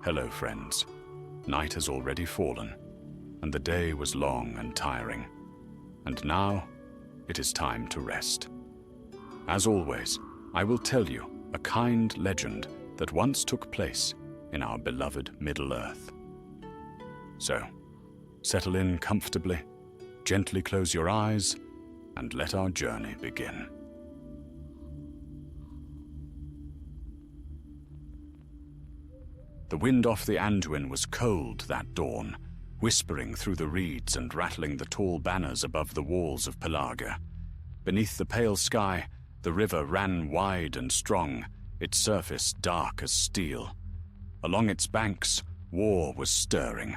Hello, friends. Night has already fallen, and the day was long and tiring. And now, it is time to rest. As always, I will tell you a kind legend that once took place in our beloved Middle-earth. So, settle in comfortably, gently close your eyes, and let our journey begin. The wind off the Anduin was cold that dawn, whispering through the reeds and rattling the tall banners above the walls of Pelargia. Beneath the pale sky, the river ran wide and strong, its surface dark as steel. Along its banks, war was stirring.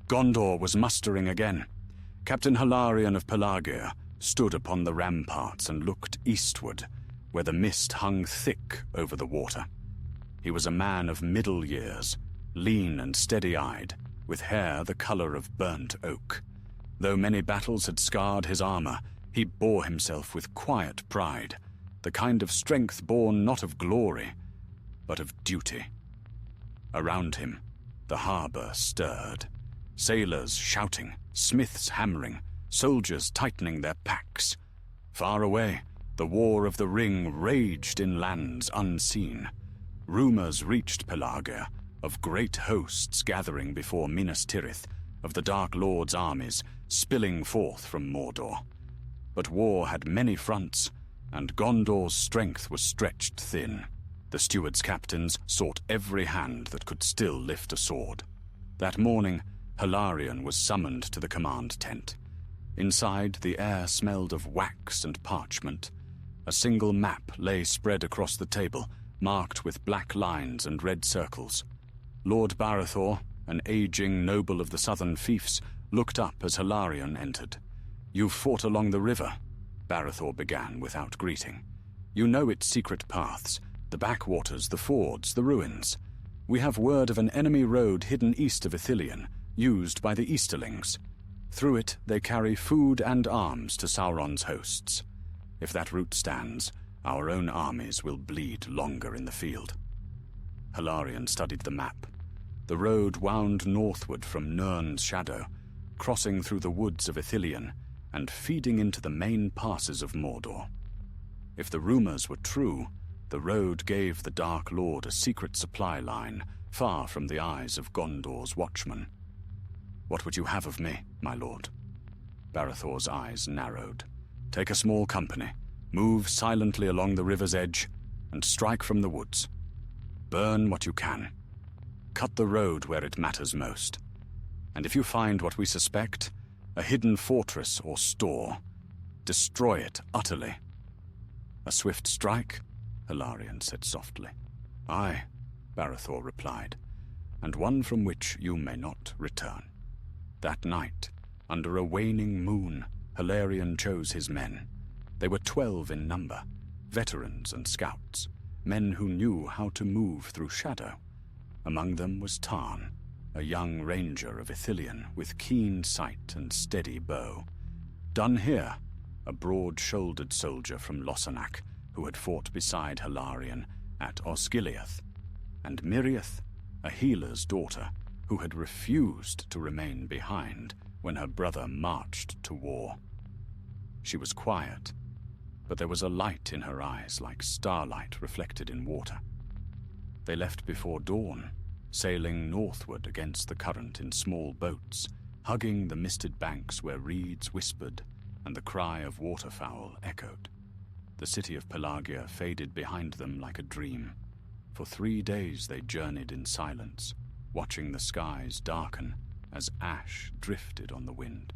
Gondor was mustering again. Captain Hilarion of Pelargia stood upon the ramparts and looked eastward, where the mist hung thick over the water. He was a man of middle years, lean and steady-eyed, with hair the color of burnt oak. Though many battles had scarred his armor, he bore himself with quiet pride, the kind of strength born not of glory, but of duty. Around him, the harbor stirred. Sailors shouting, smiths hammering, soldiers tightening their packs. Far away, the War of the Ring raged in lands unseen. Rumors reached Pelargia of great hosts gathering before Minas Tirith, of the Dark Lord's armies spilling forth from Mordor. But war had many fronts, and Gondor's strength was stretched thin. The stewards' captains sought every hand that could still lift a sword. That morning, Hilarion was summoned to the command tent. Inside, the air smelled of wax and parchment. A single map lay spread across the table, marked with black lines and red circles. Lord Barethor, an aging noble of the southern fiefs, looked up as Hilarion entered. "You've fought along the river," Barethor began without greeting. "You know its secret paths, the backwaters, the fords, the ruins. We have word of an enemy road hidden east of Ithilien, used by the Easterlings. Through it they carry food and arms to Sauron's hosts. If that route stands, our own armies will bleed longer in the field." Hilarion studied the map. The road wound northward from Nirn's shadow, crossing through the woods of Ithilien and feeding into the main passes of Mordor. If the rumors were true, the road gave the Dark Lord a secret supply line, far from the eyes of Gondor's watchmen. "What would you have of me, my lord?" Barethor's eyes narrowed. "Take a small company, move silently along the river's edge, and strike from the woods. Burn what you can. Cut the road where it matters most. And if you find what we suspect, a hidden fortress or store, destroy it utterly." "A swift strike?" Hilarion said softly. "Aye," Barethor replied, "and one from which you may not return." That night, under a waning moon, Hilarion chose his men. They were 12 in number, veterans and scouts, men who knew how to move through shadow. Among them was Tarn, a young ranger of Ithilien with keen sight and steady bow. Dunhere, a broad-shouldered soldier from Lossanac who had fought beside Hilarion at Osgiliath, and Miriath, a healer's daughter who had refused to remain behind when her brother marched to war. She was quiet, but there was a light in her eyes like starlight reflected in water. They left before dawn, sailing northward against the current in small boats, hugging the misted banks where reeds whispered and the cry of waterfowl echoed. The city of Pelargia faded behind them like a dream. For 3 days they journeyed in silence, watching the skies darken as ash drifted on the wind.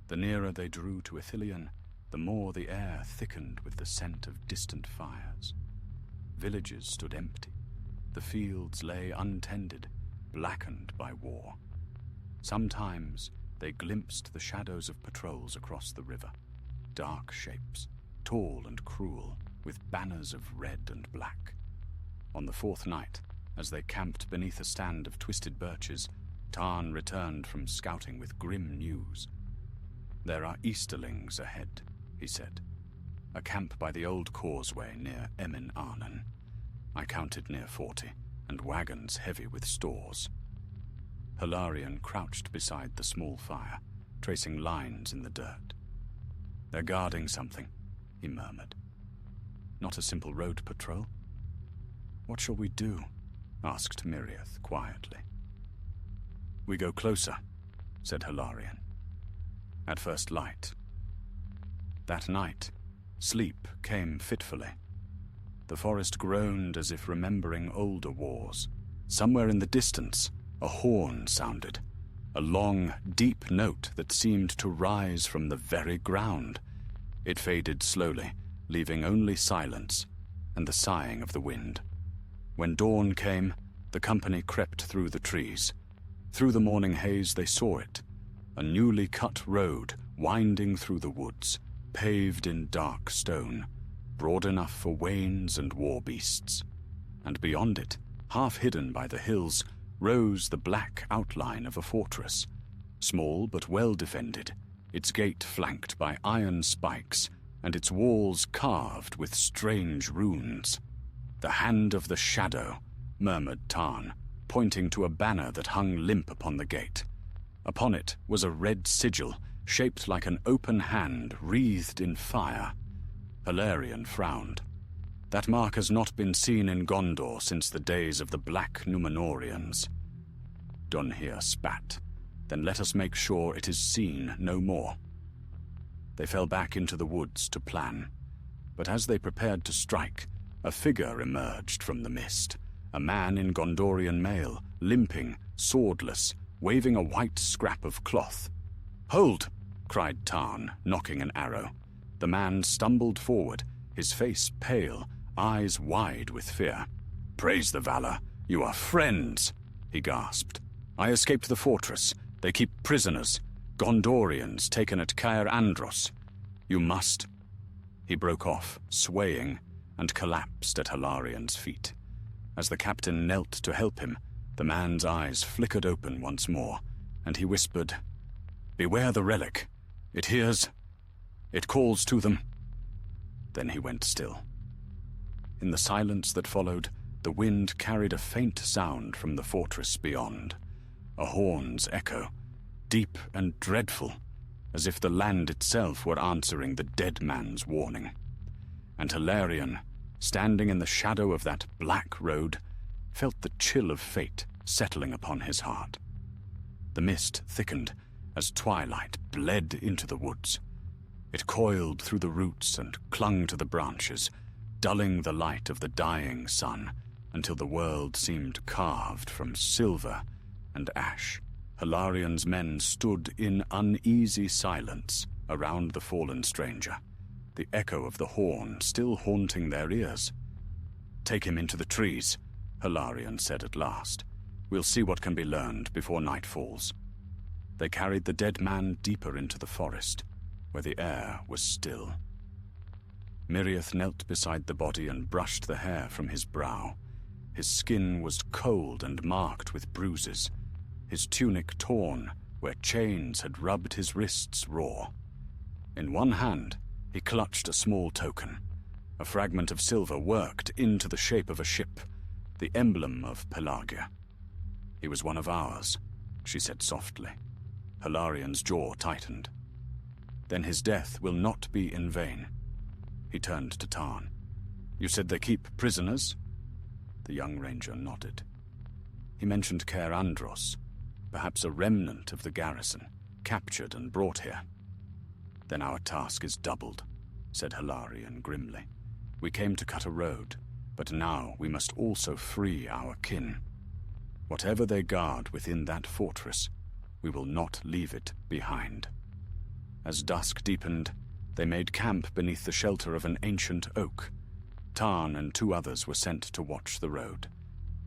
The nearer they drew to Ithilien, the more the air thickened with the scent of distant fires. Villages stood empty. The fields lay untended, blackened by war. Sometimes they glimpsed the shadows of patrols across the river, dark shapes, tall and cruel, with banners of red and black. On the 4th night, as they camped beneath a stand of twisted birches, Tarn returned from scouting with grim news. "There are Easterlings ahead," he said. "A camp by the old causeway near Emin Arnon. I counted near 40, and wagons heavy with stores. Hilarion crouched beside the small fire, tracing lines in the dirt. "They're guarding something," he murmured. "Not a simple road patrol?" "What shall we do?" asked Miriath quietly. "We go closer," said Hilarion. "At first light." That night, sleep came fitfully. The forest groaned as if remembering older wars. Somewhere in the distance, a horn sounded, a long, deep note that seemed to rise from the very ground. It faded slowly, leaving only silence and the sighing of the wind. When dawn came, the company crept through the trees. Through the morning haze they saw it, a newly cut road winding through the woods, paved in dark stone, broad enough for wains and war beasts. And beyond it, half hidden by the hills, rose the black outline of a fortress, small but well defended, its gate flanked by iron spikes, and its walls carved with strange runes. "The Hand of the Shadow," murmured Tarn, pointing to a banner that hung limp upon the gate. Upon it was a red sigil, shaped like an open hand wreathed in fire. Hilarion frowned. That mark has not been seen in Gondor since the days of the Black Númenóreans. Dunhir spat. "Then let us make sure it is seen no more." They fell back into the woods to plan. But as they prepared to strike, a figure emerged from the mist. A man in Gondorian mail, limping, swordless, waving a white scrap of cloth. "Hold!" cried Tarn, knocking an arrow. The man stumbled forward, his face pale, eyes wide with fear. "Praise the valor! You are friends!" he gasped. "I escaped the fortress. They keep prisoners, Gondorians taken at Caer Andros. You must—" He broke off, swaying, and collapsed at Hilarion's feet. As the captain knelt to help him, the man's eyes flickered open once more, and he whispered, "Beware the relic. It hears. It calls to them." Then he went still. In the silence that followed, the wind carried a faint sound from the fortress beyond. A horn's echo, deep and dreadful, as if the land itself were answering the dead man's warning. And Hilarion, standing in the shadow of that black road, felt the chill of fate settling upon his heart. The mist thickened as twilight bled into the woods. It coiled through the roots and clung to the branches, dulling the light of the dying sun until the world seemed carved from silver and ash. Hilarion's men stood in uneasy silence around the fallen stranger, the echo of the horn still haunting their ears. "Take him into the trees," Hilarion said at last. "We'll see what can be learned before night falls." They carried the dead man deeper into the forest, where the air was still. Miriath knelt beside the body and brushed the hair from his brow. His skin was cold and marked with bruises, his tunic torn where chains had rubbed his wrists raw. In one hand, he clutched a small token, a fragment of silver worked into the shape of a ship, the emblem of Pelagia. "He was one of ours," she said softly. Hilarion's jaw tightened. "Then his death will not be in vain." He turned to Tarn. "You said they keep prisoners?" The young ranger nodded. He mentioned Caer Andros, perhaps a remnant of the garrison, captured and brought here. "Then our task is doubled," said Hilarion grimly. "We came to cut a road, but now we must also free our kin. Whatever they guard within that fortress, we will not leave it behind." As dusk deepened, they made camp beneath the shelter of an ancient oak. Tarn and 2 others were sent to watch the road.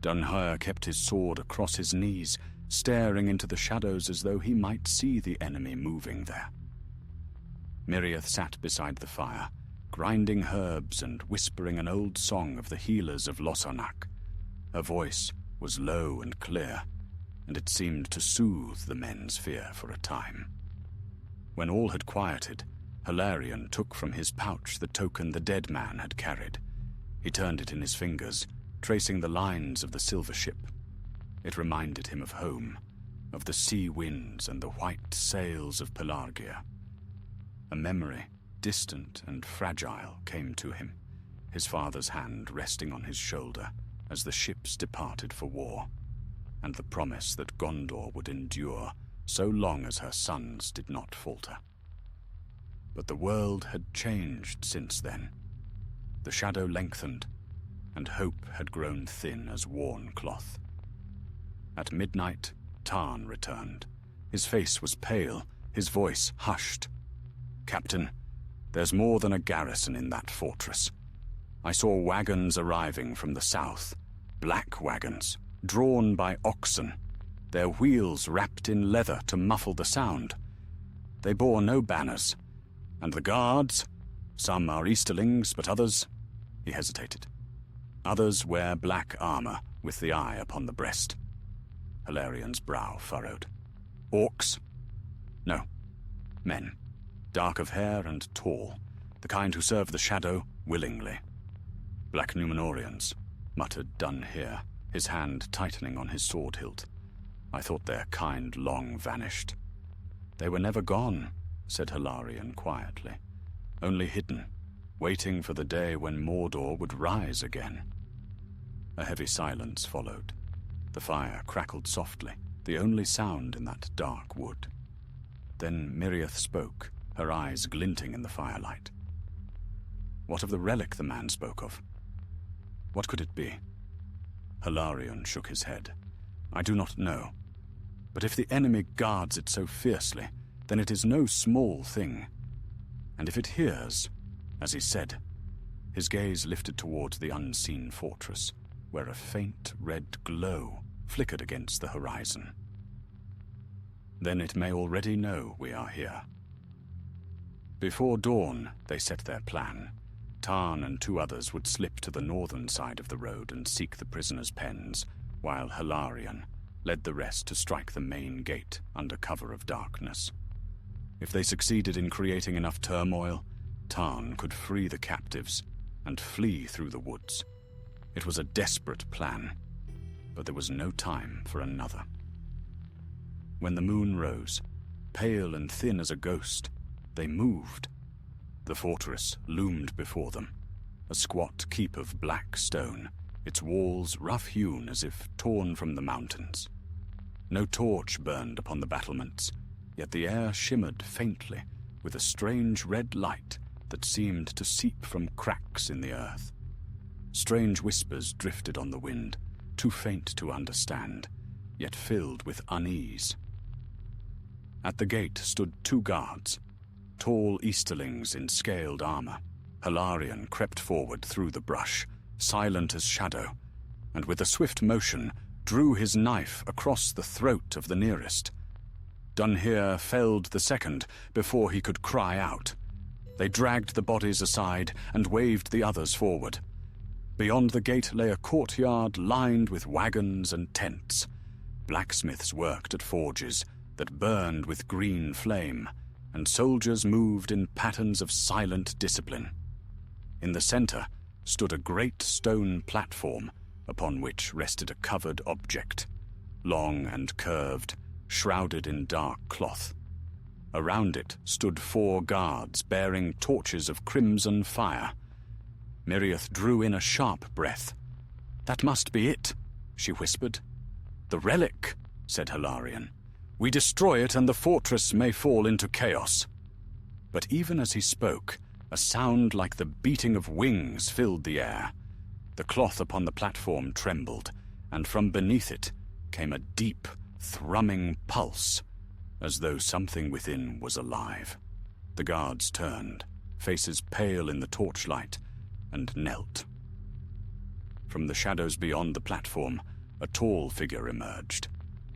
Dunhir kept his sword across his knees, staring into the shadows as though he might see the enemy moving there. Miriath sat beside the fire, grinding herbs and whispering an old song of the healers of Lossarnach. Her voice was low and clear, and it seemed to soothe the men's fear for a time. When all had quieted, Hilarion took from his pouch the token the dead man had carried. He turned it in his fingers, tracing the lines of the silver ship. It reminded him of home, of the sea winds and the white sails of Pelargia. A memory, distant and fragile, came to him, his father's hand resting on his shoulder as the ships departed for war, and the promise that Gondor would endure so long as her sons did not falter. But the world had changed since then. The shadow lengthened, and hope had grown thin as worn cloth. At midnight, Tarn returned. His face was pale, his voice hushed. "Captain, there's more than a garrison in that fortress. I saw wagons arriving from the south, black wagons, drawn by oxen, their wheels wrapped in leather to muffle the sound. They bore no banners, and the guards, some are Easterlings, but others—" he hesitated. "Others wear black armor with the eye upon the breast." Hilarian's brow furrowed. "Orcs?" "No. Men, dark of hair and tall, the kind who serve the shadow willingly." "Black Númenóreans," muttered Dunhere, his hand tightening on his sword hilt. "I thought their kind long vanished." "They were never gone," said Hilarion quietly. "Only hidden, waiting for the day when Mordor would rise again." A heavy silence followed. The fire crackled softly, the only sound in that dark wood. Then Miriath spoke, her eyes glinting in the firelight. "What of the relic the man spoke of? What could it be?" Hilarion shook his head. "I do not know. But if the enemy guards it so fiercely, then it is no small thing. And if it hears, as he said—" his gaze lifted towards the unseen fortress, where a faint red glow flickered against the horizon. "Then it may already know we are here." Before dawn, they set their plan. Tarn and 2 others would slip to the northern side of the road and seek the prisoners' pens, while Hilarion led the rest to strike the main gate under cover of darkness. If they succeeded in creating enough turmoil, Tarn could free the captives and flee through the woods. It was a desperate plan, but there was no time for another. When the moon rose, pale and thin as a ghost, they moved. The fortress loomed before them, a squat keep of black stone, its walls rough-hewn as if torn from the mountains. No torch burned upon the battlements, yet the air shimmered faintly with a strange red light that seemed to seep from cracks in the earth. Strange whispers drifted on the wind, too faint to understand, yet filled with unease. At the gate stood 2 guards, tall Easterlings in scaled armor. Hilarion crept forward through the brush, silent as shadow, and with a swift motion drew his knife across the throat of the nearest. Dunhere felled the second before he could cry out. They dragged the bodies aside and waved the others forward. Beyond the gate lay a courtyard lined with wagons and tents. Blacksmiths worked at forges that burned with green flame, and soldiers moved in patterns of silent discipline. In the center stood a great stone platform upon which rested a covered object, long and curved, shrouded in dark cloth. Around it stood 4 guards bearing torches of crimson fire. Miriath drew in a sharp breath. "That must be it," she whispered. "The relic," said Hilarion. "We destroy it and the fortress may fall into chaos." But even as he spoke, a sound like the beating of wings filled the air. The cloth upon the platform trembled, and from beneath it came a deep, thrumming pulse, as though something within was alive. The guards turned, faces pale in the torchlight, and knelt. From the shadows beyond the platform, a tall figure emerged.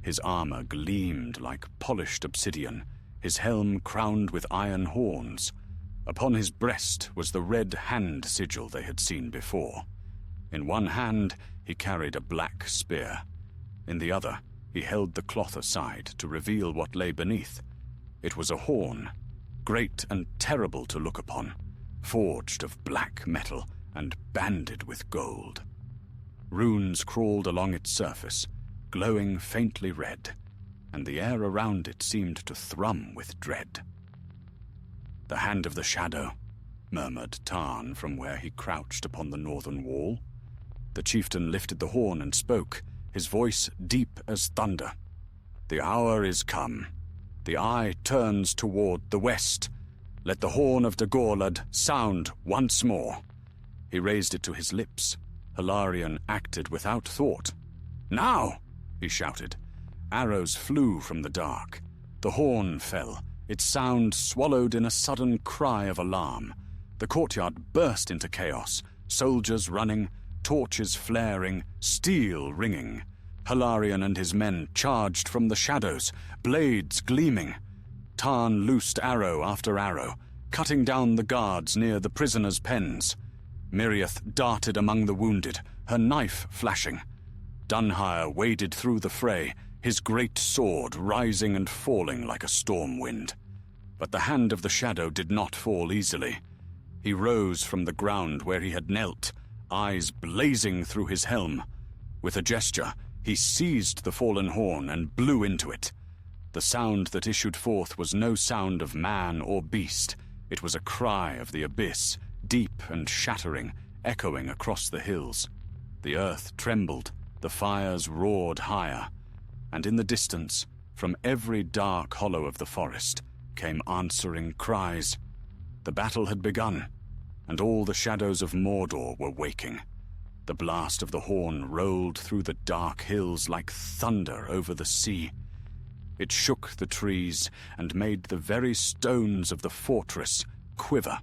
His armor gleamed like polished obsidian, his helm crowned with iron horns. Upon his breast was the red hand sigil they had seen before. In one hand he carried a black spear. In the other he held the cloth aside to reveal what lay beneath. It was a horn, great and terrible to look upon, forged of black metal and banded with gold. Runes crawled along its surface, glowing faintly red, and the air around it seemed to thrum with dread. "The hand of the shadow," murmured Tarn from where he crouched upon the northern wall. The chieftain lifted the horn and spoke, his voice deep as thunder. "The hour is come. The eye turns toward the west. Let the horn of Dagorlad sound once more." He raised it to his lips. Hilarion acted without thought. "Now!" he shouted. Arrows flew from the dark. The horn fell, its sound swallowed in a sudden cry of alarm. The courtyard burst into chaos, soldiers running, torches flaring, steel ringing. Hilarion and his men charged from the shadows, blades gleaming. Tarn loosed arrow after arrow, cutting down the guards near the prisoners' pens. Miriath darted among the wounded, her knife flashing. Dunhire waded through the fray, his great sword rising and falling like a storm wind. But the hand of the shadow did not fall easily. He rose from the ground where he had knelt, eyes blazing through his helm. With a gesture, he seized the fallen horn and blew into it. The sound that issued forth was no sound of man or beast. It was a cry of the abyss, deep and shattering, echoing across the hills. The earth trembled, the fires roared higher, and in the distance, from every dark hollow of the forest, came answering cries. The battle had begun, and all the shadows of Mordor were waking. The blast of the horn rolled through the dark hills like thunder over the sea. It shook the trees and made the very stones of the fortress quiver.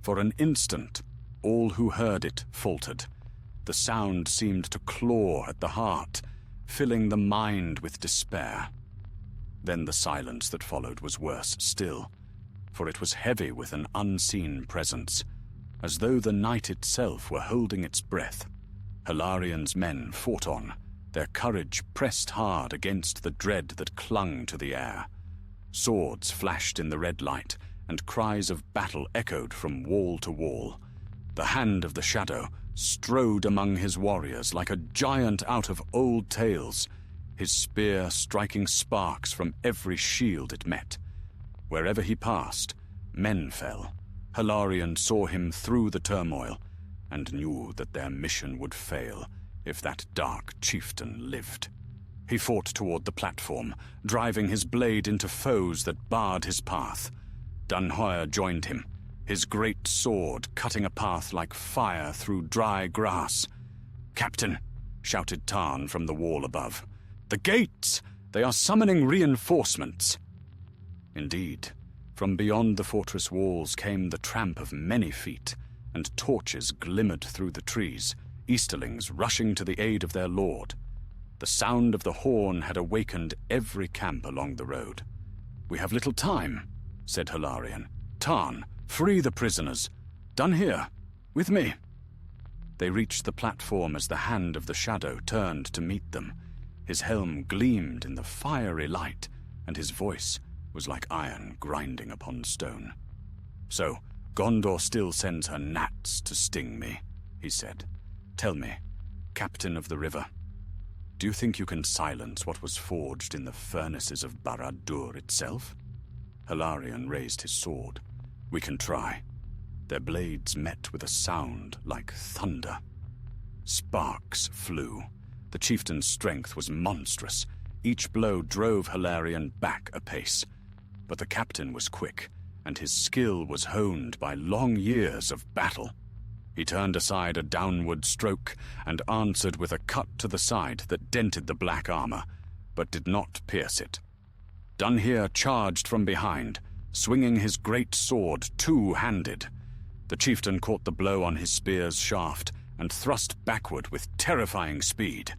For an instant, all who heard it faltered. The sound seemed to claw at the heart, filling the mind with despair. Then the silence that followed was worse still, for it was heavy with an unseen presence, as though the night itself were holding its breath. Hilarion's men fought on, their courage pressed hard against the dread that clung to the air. Swords flashed in the red light, and cries of battle echoed from wall to wall. The hand of the shadow strode among his warriors like a giant out of old tales, his spear striking sparks from every shield it met. Wherever he passed, men fell. Hilarion saw him through the turmoil, and knew that their mission would fail if that dark chieftain lived. He fought toward the platform, driving his blade into foes that barred his path. Dunhire joined him, his great sword cutting a path like fire through dry grass. "Captain," shouted Tarn from the wall above, "the gates! They are summoning reinforcements." Indeed, from beyond the fortress walls came the tramp of many feet, and torches glimmered through the trees, Easterlings rushing to the aid of their lord. The sound of the horn had awakened every camp along the road. "We have little time," said Hilarion. "Tarn, free the prisoners. Done here, with me." They reached the platform as the hand of the shadow turned to meet them. His helm gleamed in the fiery light, and his voice was like iron grinding upon stone. "So, Gondor still sends her gnats to sting me," he said. "Tell me, Captain of the River, do you think you can silence what was forged in the furnaces of Barad-dûr itself?" Hilarion raised his sword. "We can try." Their blades met with a sound like thunder. Sparks flew. The chieftain's strength was monstrous. Each blow drove Hilarion back a pace. But the captain was quick, and his skill was honed by long years of battle. He turned aside a downward stroke and answered with a cut to the side that dented the black armor, but did not pierce it. Dunhire charged from behind, swinging his great sword two-handed. The chieftain caught the blow on his spear's shaft and thrust backward with terrifying speed.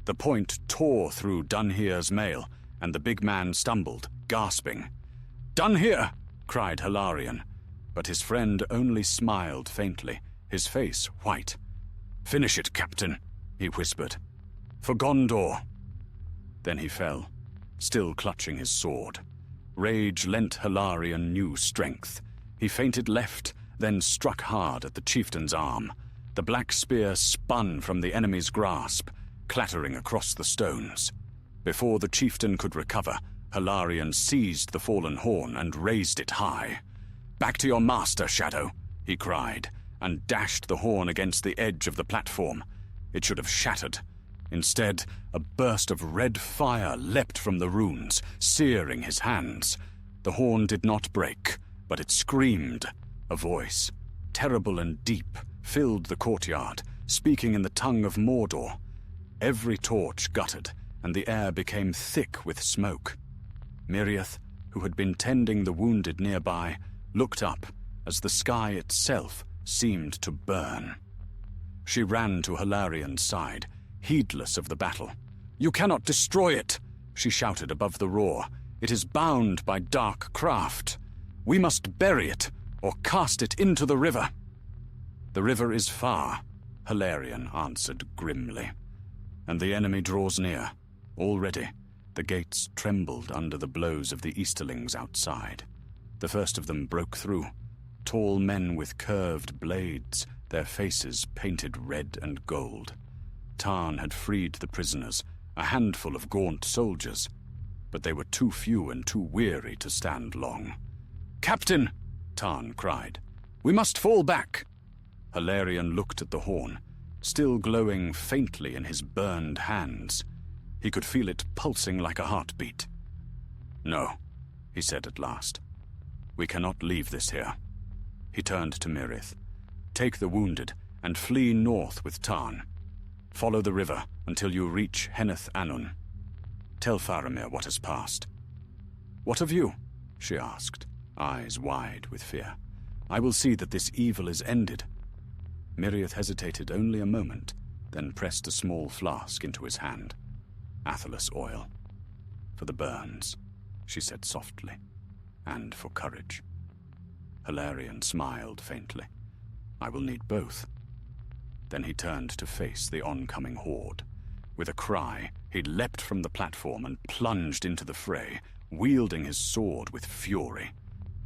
The point tore through Dunhire's mail, and the big man stumbled, gasping. "Dunhire!" cried Hilarion, but his friend only smiled faintly, his face white. "Finish it, Captain," he whispered. "For Gondor." Then he fell, still clutching his sword. Rage lent Hilarion new strength. He feinted left, then struck hard at the chieftain's arm. The black spear spun from the enemy's grasp, clattering across the stones. Before the chieftain could recover, Hilarion seized the fallen horn and raised it high. "Back to your master, Shadow," he cried, and dashed the horn against the edge of the platform. It should have shattered. Instead, a burst of red fire leapt from the runes, searing his hands. The horn did not break, but it screamed. A voice, terrible and deep, filled the courtyard, speaking in the tongue of Mordor. Every torch guttered, and the air became thick with smoke. Miriath, who had been tending the wounded nearby, looked up as the sky itself seemed to burn. She ran to Hilarion's side, heedless of the battle. "You cannot destroy it," she shouted above the roar. "It is bound by dark craft. We must bury it, or cast it into the river." "The river is far," Hilarion answered grimly. "And the enemy draws near. Already, the gates trembled under the blows of the Easterlings outside. The first of them broke through, tall men with curved blades, their faces painted red and gold. Tarn had freed the prisoners, a handful of gaunt soldiers, but they were too few and too weary to stand long. "Captain!" Tarn cried. "We must fall back!" Hilarion looked at the horn, still glowing faintly in his burned hands. He could feel it pulsing like a heartbeat. "No," he said at last. "We cannot leave this here." He turned to Miriath. "Take the wounded and flee north with Tarn. Follow the river until you reach Henneth Annwn. Tell Faramir what has passed." "What of you?" she asked, eyes wide with fear. "I will see that this evil is ended." Miriath hesitated only a moment, then pressed a small flask into his hand. "Athelas oil. For the burns," she said softly, "and for courage." Hilarion smiled faintly. "I will need both." Then he turned to face the oncoming horde. With a cry, he leapt from the platform and plunged into the fray, wielding his sword with fury.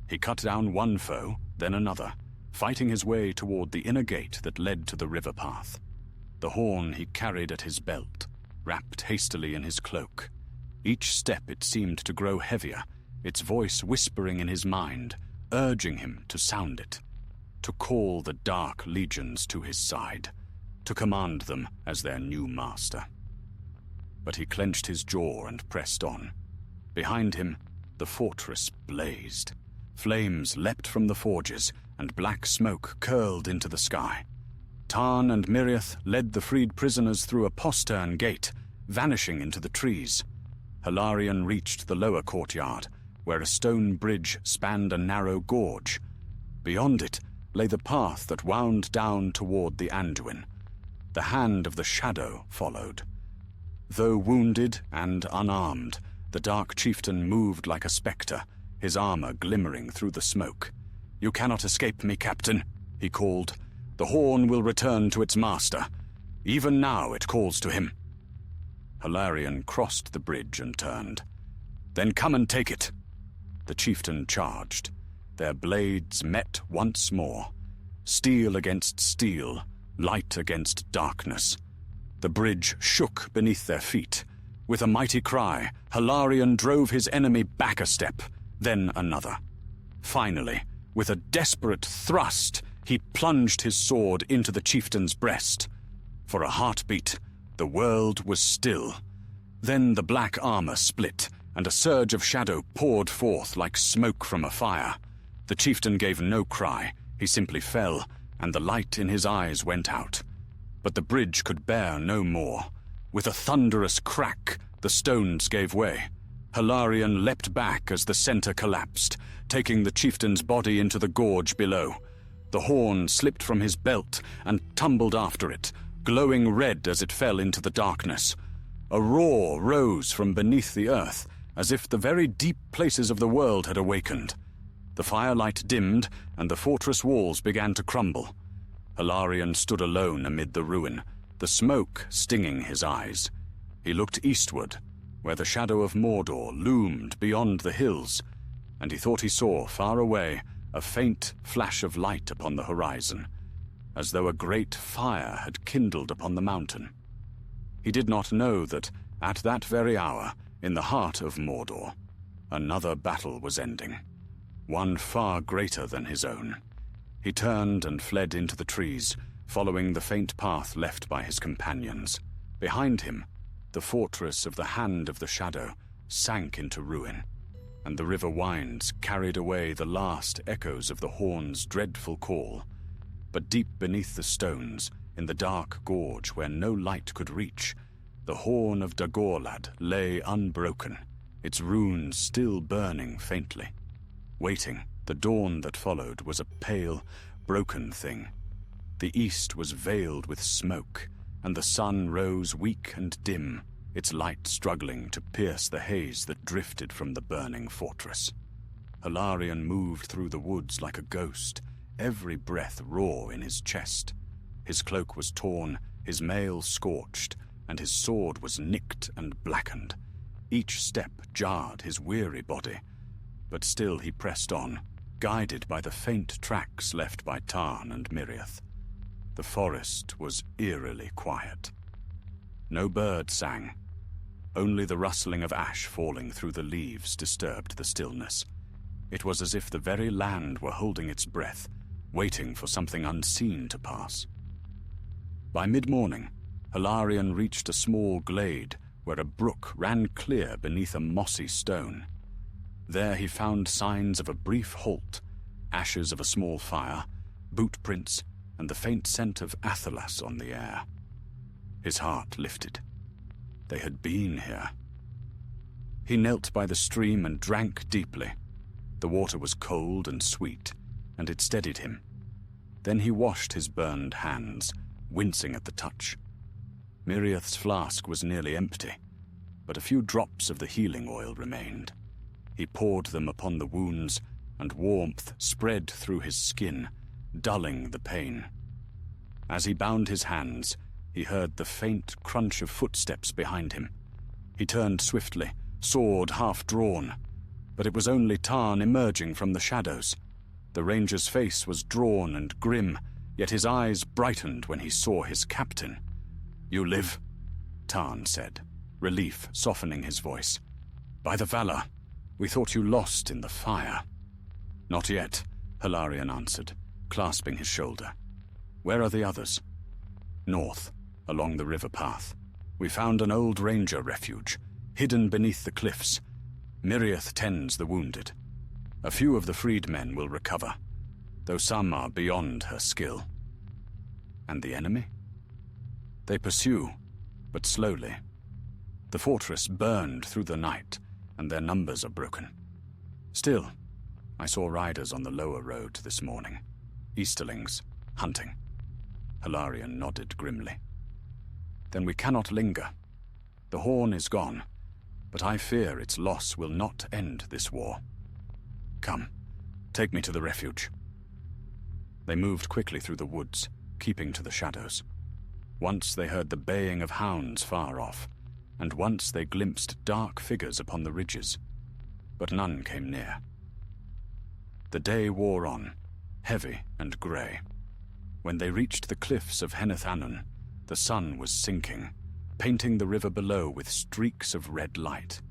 He cut down one foe, then another, fighting his way toward the inner gate that led to the river path. The horn he carried at his belt, wrapped hastily in his cloak. Each step it seemed to grow heavier, its voice whispering in his mind, urging him to sound it, to call the dark legions to his side, to command them as their new master. But he clenched his jaw and pressed on. Behind him, the fortress blazed. Flames leapt from the forges, and black smoke curled into the sky. Tarn and Miriath led the freed prisoners through a postern gate, vanishing into the trees. Hilarion reached the lower courtyard, where a stone bridge spanned a narrow gorge. Beyond it lay the path that wound down toward the Anduin. The hand of the Shadow followed. Though wounded and unarmed, the dark chieftain moved like a spectre, his armor glimmering through the smoke. "You cannot escape me, Captain," he called. "The horn will return to its master. Even now it calls to him." Hilarion crossed the bridge and turned. "Then come and take it." The chieftain charged. Their blades met once more. Steel against steel, light against darkness. The bridge shook beneath their feet. With a mighty cry, Hilarion drove his enemy back a step, then another. Finally, with a desperate thrust, he plunged his sword into the chieftain's breast. For a heartbeat, the world was still. Then the black armor split, and a surge of shadow poured forth like smoke from a fire. The chieftain gave no cry. He simply fell, and the light in his eyes went out. But the bridge could bear no more. With a thunderous crack, the stones gave way. Hilarion leapt back as the center collapsed, taking the chieftain's body into the gorge below. The horn slipped from his belt and tumbled after it, glowing red as it fell into the darkness. A roar rose from beneath the earth, as if the very deep places of the world had awakened. The firelight dimmed, and the fortress walls began to crumble. Hilarion stood alone amid the ruin, the smoke stinging his eyes. He looked eastward, where the shadow of Mordor loomed beyond the hills, and he thought he saw, far away, a faint flash of light upon the horizon. as though a great fire had kindled upon the mountain. He did not know that, at that very hour, in the heart of Mordor, another battle was ending, one far greater than his own. He turned and fled into the trees, following the faint path left by his companions. Behind him, the fortress of the Hand of the Shadow sank into ruin, and the river winds carried away the last echoes of the horn's dreadful call. But deep beneath the stones, in the dark gorge where no light could reach, the horn of Dagorlad lay unbroken, its runes still burning faintly. Waiting, the dawn that followed was a pale, broken thing. The east was veiled with smoke, and the sun rose weak and dim, its light struggling to pierce the haze that drifted from the burning fortress. Hilarion moved through the woods like a ghost, every breath raw in his chest. His cloak was torn, his mail scorched, and his sword was nicked and blackened. Each step jarred his weary body, but still he pressed on, guided by the faint tracks left by Tarn and Miriath. The forest was eerily quiet. No bird sang. Only the rustling of ash falling through the leaves disturbed the stillness. It was as if the very land were holding its breath, waiting for something unseen to pass. By mid-morning, Hilarion reached a small glade where a brook ran clear beneath a mossy stone. There he found signs of a brief halt, ashes of a small fire, boot prints, and the faint scent of Athelas on the air. His heart lifted. They had been here. He knelt by the stream and drank deeply. The water was cold and sweet, and it steadied him. Then he washed his burned hands, wincing at the touch. Miriath's flask was nearly empty, but a few drops of the healing oil remained. He poured them upon the wounds, and warmth spread through his skin, dulling the pain. As he bound his hands, he heard the faint crunch of footsteps behind him. He turned swiftly, sword half drawn, but it was only Tarn emerging from the shadows. The ranger's face was drawn and grim, yet his eyes brightened when he saw his captain. "You live," Tarn said, relief softening his voice. "By the valor, we thought you lost in the fire." "Not yet," Hilarion answered, clasping his shoulder. "Where are the others?" "North, along the river path. We found an old ranger refuge, hidden beneath the cliffs. Miriath tends the wounded. A few of the freedmen will recover, though some are beyond her skill." "And the enemy?" "They pursue, but slowly. The fortress burned through the night, and their numbers are broken. Still, I saw riders on the lower road this morning. Easterlings, hunting." Hilarion nodded grimly. "Then we cannot linger. The horn is gone, but I fear its loss will not end this war. Come, take me to the refuge." They moved quickly through the woods, keeping to the shadows. Once they heard the baying of hounds far off, and once they glimpsed dark figures upon the ridges, but none came near. The day wore on, heavy and grey. When they reached the cliffs of Henethanun, the sun was sinking, painting the river below with streaks of red light.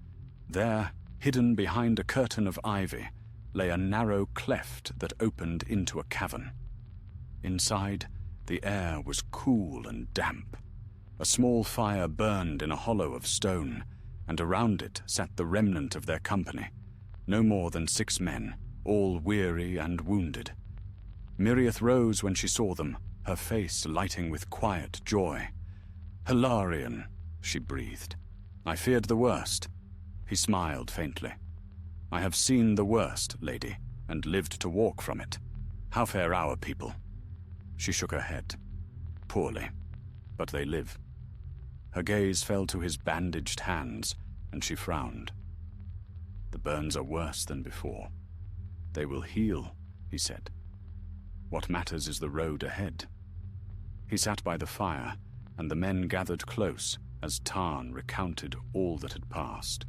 There, hidden behind a curtain of ivy, lay a narrow cleft that opened into a cavern. Inside, the air was cool and damp. A small fire burned in a hollow of stone, and around it sat the remnant of their company, no more than 6 men, all weary and wounded. Miriath rose when she saw them, her face lighting with quiet joy. "Hilarion," she breathed. "I feared the worst." He smiled faintly. "I have seen the worst, lady, and lived to walk from it. How fare our people?" She shook her head. "Poorly, but they live." Her gaze fell to his bandaged hands, and she frowned. "The burns are worse than before." "They will heal," he said. "What matters is the road ahead." He sat by the fire, and the men gathered close as Tarn recounted all that had passed: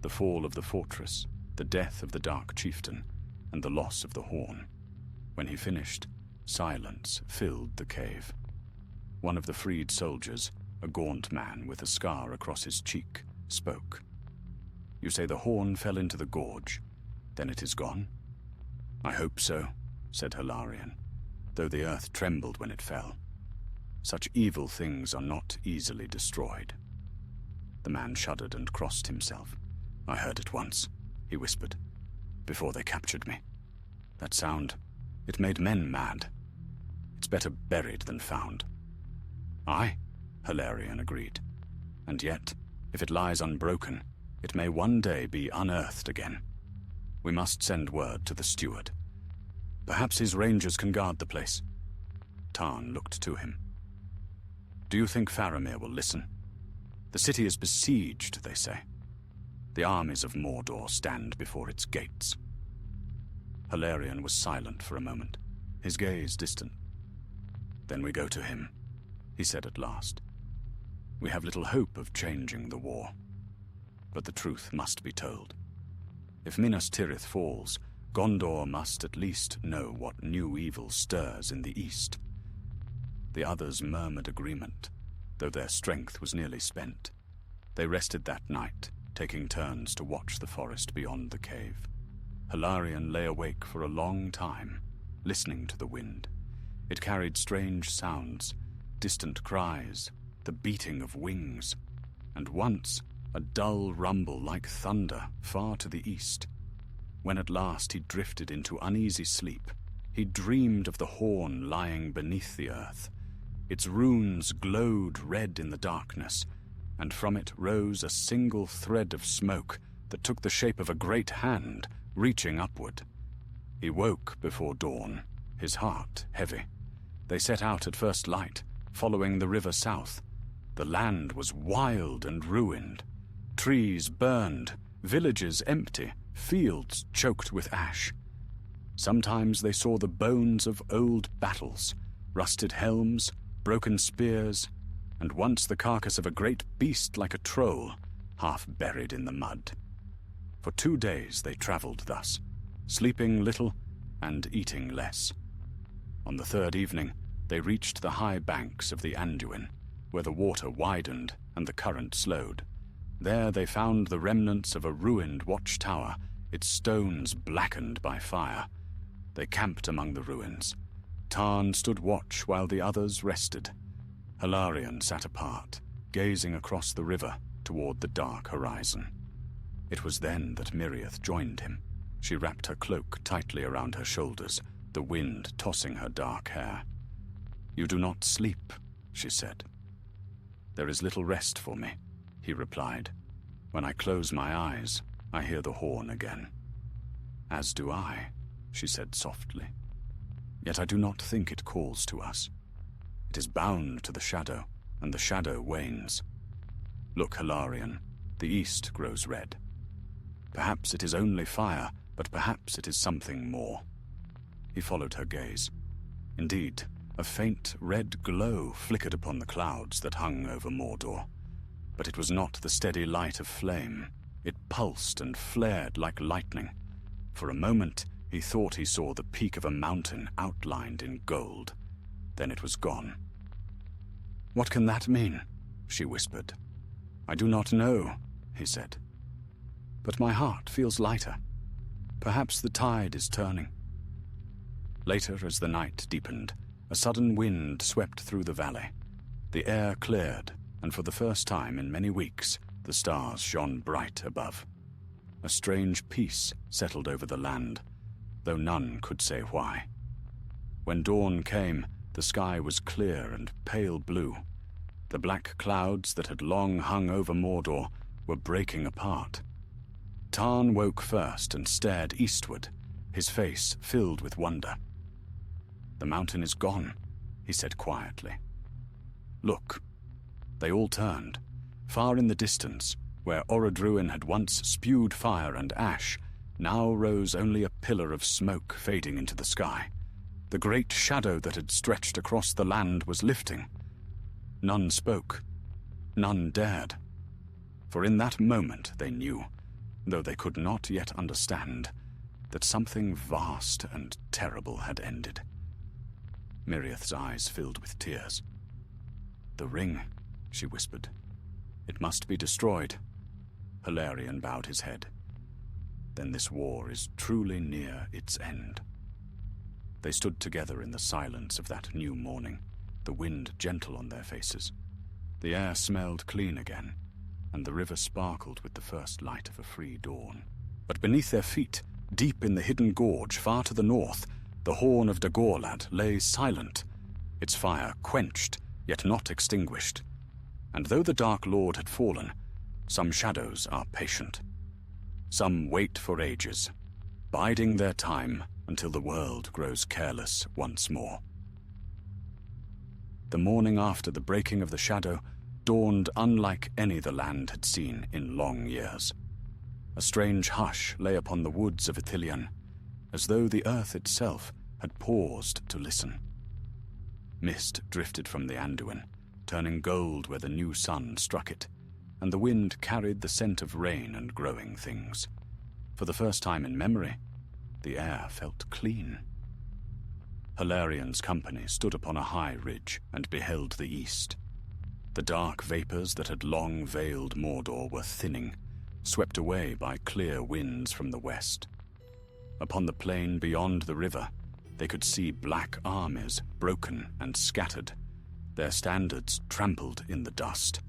the fall of the fortress, the death of the Dark Chieftain, and the loss of the horn. When he finished, Silence filled the cave. One of the freed soldiers, a gaunt man with a scar across his cheek, spoke. "You say the horn fell into the gorge. Then it is gone?" "I hope so," said Hilarion, though the earth trembled when it fell. "Such evil things are not easily destroyed." The man shuddered and crossed himself. "I heard it once," he whispered, "before they captured me. That sound, it made men mad. It's better buried than found." "Aye," Hilarion agreed. "And yet, if it lies unbroken, it may one day be unearthed again. We must send word to the steward. Perhaps his rangers can guard the place." Tarn looked to him. "Do you think Faramir will listen? The city is besieged, they say. The armies of Mordor stand before its gates." Hilarion was silent for a moment, his gaze distant. "Then we go to him," he said at last. "We have little hope of changing the war. But the truth must be told. If Minas Tirith falls, Gondor must at least know what new evil stirs in the east." The others murmured agreement, though their strength was nearly spent. They rested that night, taking turns to watch the forest beyond the cave. Hilarion lay awake for a long time, listening to the wind. It carried strange sounds, distant cries, the beating of wings, and once a dull rumble like thunder far to the east. When at last he drifted into uneasy sleep, he dreamed of the horn lying beneath the earth. Its runes glowed red in the darkness, and from it rose a single thread of smoke that took the shape of a great hand reaching upward. He woke before dawn, his heart heavy. They set out at first light, following the river south. The land was wild and ruined. Trees burned, villages empty, fields choked with ash. Sometimes they saw the bones of old battles, rusted helms, broken spears, and once the carcass of a great beast like a troll, half buried in the mud. For 2 days they traveled thus, sleeping little and eating less. On the third evening, they reached the high banks of the Anduin, where the water widened and the current slowed. There they found the remnants of a ruined watchtower, its stones blackened by fire. They camped among the ruins. Tarn stood watch while the others rested. Hilarion sat apart, gazing across the river toward the dark horizon. It was then that Miriath joined him. She wrapped her cloak tightly around her shoulders, the wind tossing her dark hair. "You do not sleep," she said. "There is little rest for me," he replied. "When I close my eyes, I hear the horn again." "As do I," she said softly. "Yet I do not think it calls to us. It is bound to the shadow, and the shadow wanes. Look, Hilarion, the east grows red. Perhaps it is only fire, but perhaps it is something more." He followed her gaze. Indeed, a faint red glow flickered upon the clouds that hung over Mordor. But it was not the steady light of flame. It pulsed and flared like lightning. For a moment, he thought he saw the peak of a mountain outlined in gold. Then it was gone. "What can that mean?" she whispered. "I do not know," he said. "But my heart feels lighter. Perhaps the tide is turning." Later, as the night deepened, a sudden wind swept through the valley. The air cleared, and for the first time in many weeks, the stars shone bright above. A strange peace settled over the land, though none could say why. When dawn came, the sky was clear and pale blue. The black clouds that had long hung over Mordor were breaking apart. Tarn woke first and stared eastward, his face filled with wonder. "The mountain is gone," he said quietly. "Look." They all turned. Far in the distance, where Orodruin had once spewed fire and ash, now rose only a pillar of smoke fading into the sky. The great shadow that had stretched across the land was lifting. None spoke. None dared. For in that moment they knew, though they could not yet understand, that something vast and terrible had ended. Miriath's eyes filled with tears. "The ring," she whispered. "It must be destroyed." Hilarion bowed his head. "Then this war is truly near its end." They stood together in the silence of that new morning, the wind gentle on their faces. The air smelled clean again, and the river sparkled with the first light of a free dawn. But beneath their feet, deep in the hidden gorge far to the north, the horn of Dagorlad lay silent, its fire quenched, yet not extinguished. And though the Dark Lord had fallen, some shadows are patient. Some wait for ages, biding their time until the world grows careless once more. The morning after the breaking of the shadow dawned unlike any the land had seen in long years. A strange hush lay upon the woods of Ithilien, as though the earth itself had paused to listen. Mist drifted from the Anduin, turning gold where the new sun struck it, and the wind carried the scent of rain and growing things. For the first time in memory, the air felt clean. Hilarion's company stood upon a high ridge and beheld the east. The dark vapors that had long veiled Mordor were thinning, swept away by clear winds from the west. Upon the plain beyond the river, they could see black armies, broken and scattered, their standards trampled in the dust.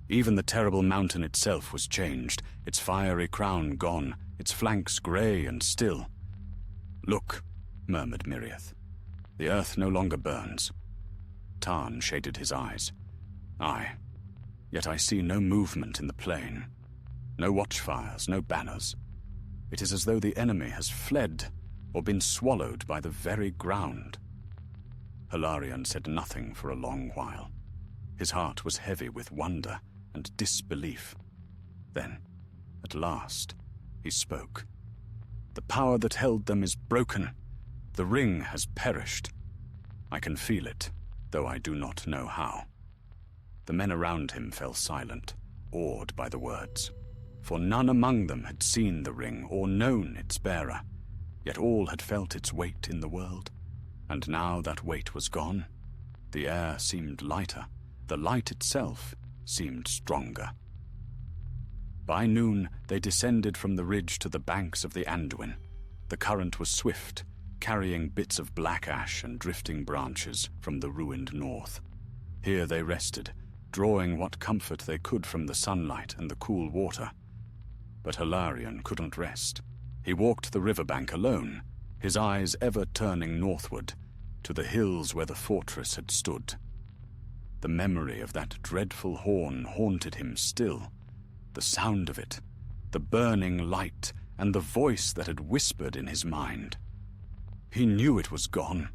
Even the terrible mountain itself was changed, its fiery crown gone, its flanks grey and still. "Look," murmured Miriath. "The earth no longer burns." Tarn shaded his eyes. "Aye, yet I see no movement in the plain. No watchfires, no banners. It is as though the enemy has fled or been swallowed by the very ground." Hilarion said nothing for a long while. His heart was heavy with wonder and disbelief. Then, at last, he spoke. "The power that held them is broken. The ring has perished. I can feel it, though I do not know how." The men around him fell silent, awed by the words. For none among them had seen the ring or known its bearer, yet all had felt its weight in the world. And now that weight was gone, the air seemed lighter, the light itself seemed stronger. By noon they descended from the ridge to the banks of the Anduin. The current was swift, carrying bits of black ash and drifting branches from the ruined north. Here they rested, drawing what comfort they could from the sunlight and the cool water. But Hilarion couldn't rest. He walked the riverbank alone, his eyes ever turning northward, to the hills where the fortress had stood. The memory of that dreadful horn haunted him still. The sound of it, the burning light, and the voice that had whispered in his mind. He knew it was gone,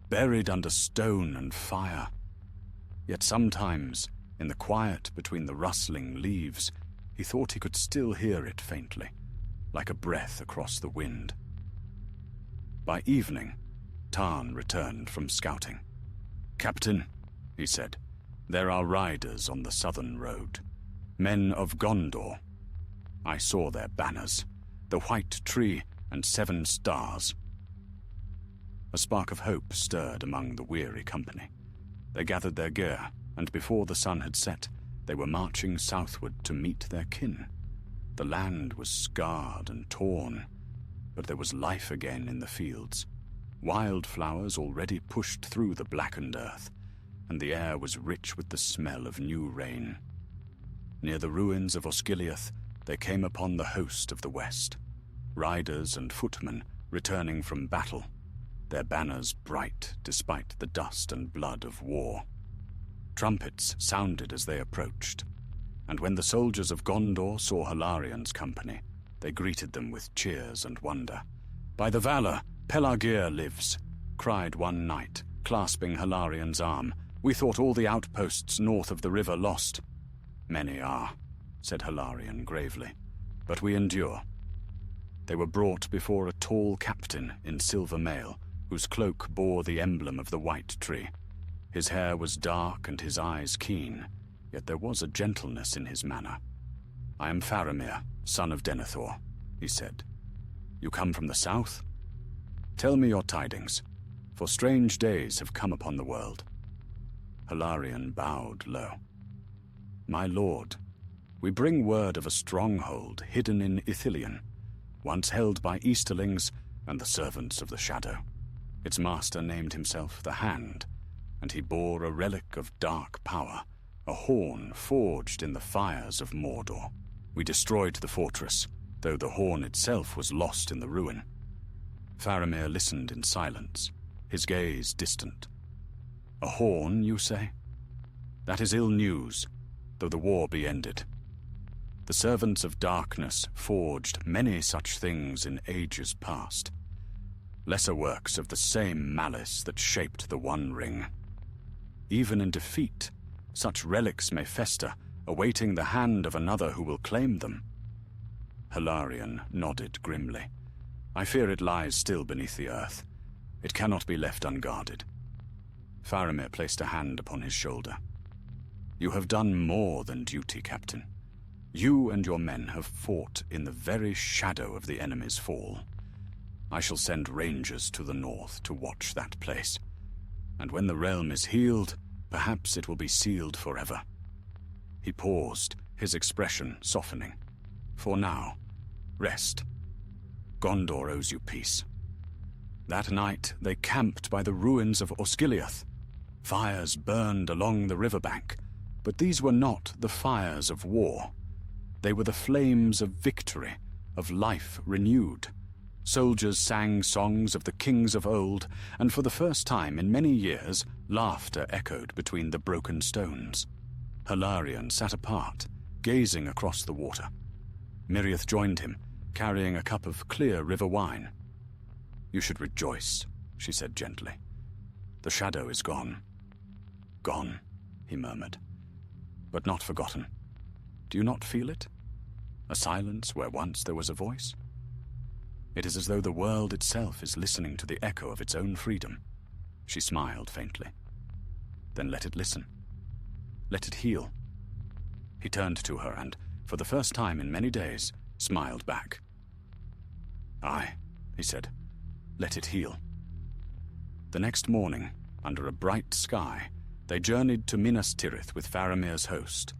buried under stone and fire. Yet sometimes, in the quiet between the rustling leaves, he thought he could still hear it faintly, like a breath across the wind. By evening, Tarn returned from scouting. "Captain," he said, "there are riders on the southern road. Men of Gondor. I saw their banners, the white tree and 7 stars." A spark of hope stirred among the weary company. They gathered their gear, and before the sun had set, they were marching southward to meet their kin. The land was scarred and torn, but there was life again in the fields. Wildflowers already pushed through the blackened earth, and the air was rich with the smell of new rain. Near the ruins of Osgiliath, they came upon the host of the west, riders and footmen returning from battle, their banners bright despite the dust and blood of war. Trumpets sounded as they approached, and when the soldiers of Gondor saw Hilarion's company, they greeted them with cheers and wonder. "By the valor, Pelagir lives," cried one knight, clasping Hilarion's arm. "We thought all the outposts north of the river lost." "Many are," said Hilarion gravely, "but we endure." They were brought before a tall captain in silver mail, whose cloak bore the emblem of the white tree. His hair was dark and his eyes keen, yet there was a gentleness in his manner. "I am Faramir, son of Denethor," he said. "You come from the south? Tell me your tidings. for strange days have come upon the world." Hilarion bowed low. "My lord, we bring word of a stronghold hidden in Ithilien, once held by Easterlings and the servants of the Shadow. Its master named himself the Hand, and he bore a relic of dark power, a horn forged in the fires of Mordor. We destroyed the fortress, though the horn itself was lost in the ruin." Faramir listened in silence, his gaze distant. "A horn, you say? That is ill news, though the war be ended. The servants of darkness forged many such things in ages past, lesser works of the same malice that shaped the One Ring. Even in defeat, such relics may fester, awaiting the hand of another who will claim them." Hilarion nodded grimly. "I fear it lies still beneath the earth. It cannot be left unguarded." Faramir placed a hand upon his shoulder. "You have done more than duty, Captain. You and your men have fought in the very shadow of the enemy's fall. I shall send rangers to the north to watch that place, and when the realm is healed, perhaps it will be sealed forever." He paused, his expression softening. "For now, rest. Gondor owes you peace." That night they camped by the ruins of Osgiliath. Fires burned along the riverbank, but these were not the fires of war. They were the flames of victory, of life renewed. Soldiers sang songs of the kings of old, and for the first time in many years, laughter echoed between the broken stones. Hilarion sat apart, gazing across the water. Miriath joined him, carrying a cup of clear river wine. "You should rejoice," she said gently. "The shadow is gone." "Gone," he murmured, "but not forgotten. Do you not feel it? A silence where once there was a voice? It is as though the world itself is listening to the echo of its own freedom." She smiled faintly. "Then let it listen. Let it heal." He turned to her and, for the first time in many days, smiled back. "Aye," he said, "let it heal." The next morning, under a bright sky, they journeyed to Minas Tirith with Faramir's host.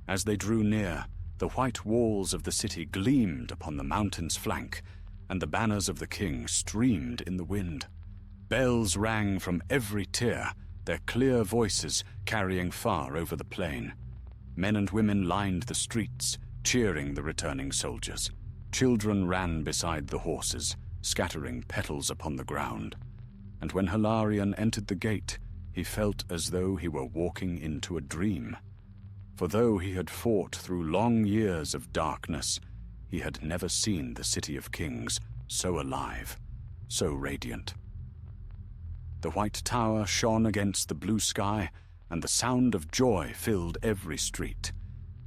As they drew near, the white walls of the city gleamed upon the mountain's flank, and the banners of the king streamed in the wind. Bells rang from every tier, their clear voices carrying far over the plain. Men and women lined the streets, cheering the returning soldiers. Children ran beside the horses, scattering petals upon the ground. And when Hilarion entered the gate, he felt as though he were walking into a dream. For though he had fought through long years of darkness, he had never seen the City of Kings so alive, so radiant. The white tower shone against the blue sky, and the sound of joy filled every street.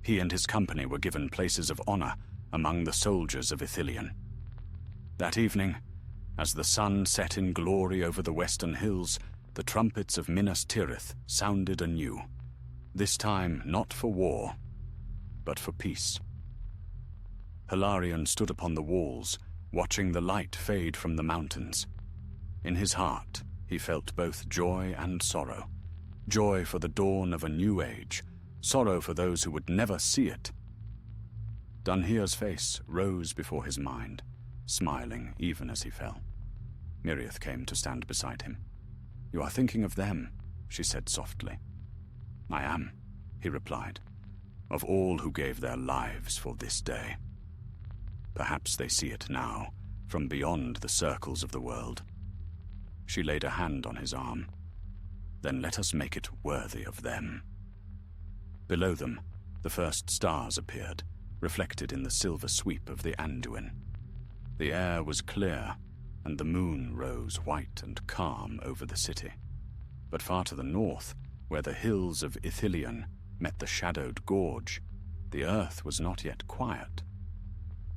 He and his company were given places of honor among the soldiers of Ithilien. That evening, as the sun set in glory over the western hills, the trumpets of Minas Tirith sounded anew, this time not for war, but for peace. Hilarion stood upon the walls, watching the light fade from the mountains. In his heart, he felt both joy and sorrow. Joy for the dawn of a new age, sorrow for those who would never see it. Dunhere's face rose before his mind, smiling even as he fell. Miriath came to stand beside him. "You are thinking of them," she said softly. "I am," he replied, "of all who gave their lives for this day. Perhaps they see it now, from beyond the circles of the world." She laid a hand on his arm. "Then let us make it worthy of them." Below them, the first stars appeared, reflected in the silver sweep of the Anduin. The air was clear, and the moon rose white and calm over the city. But far to the north, where the hills of Ithilien met the shadowed gorge, the earth was not yet quiet.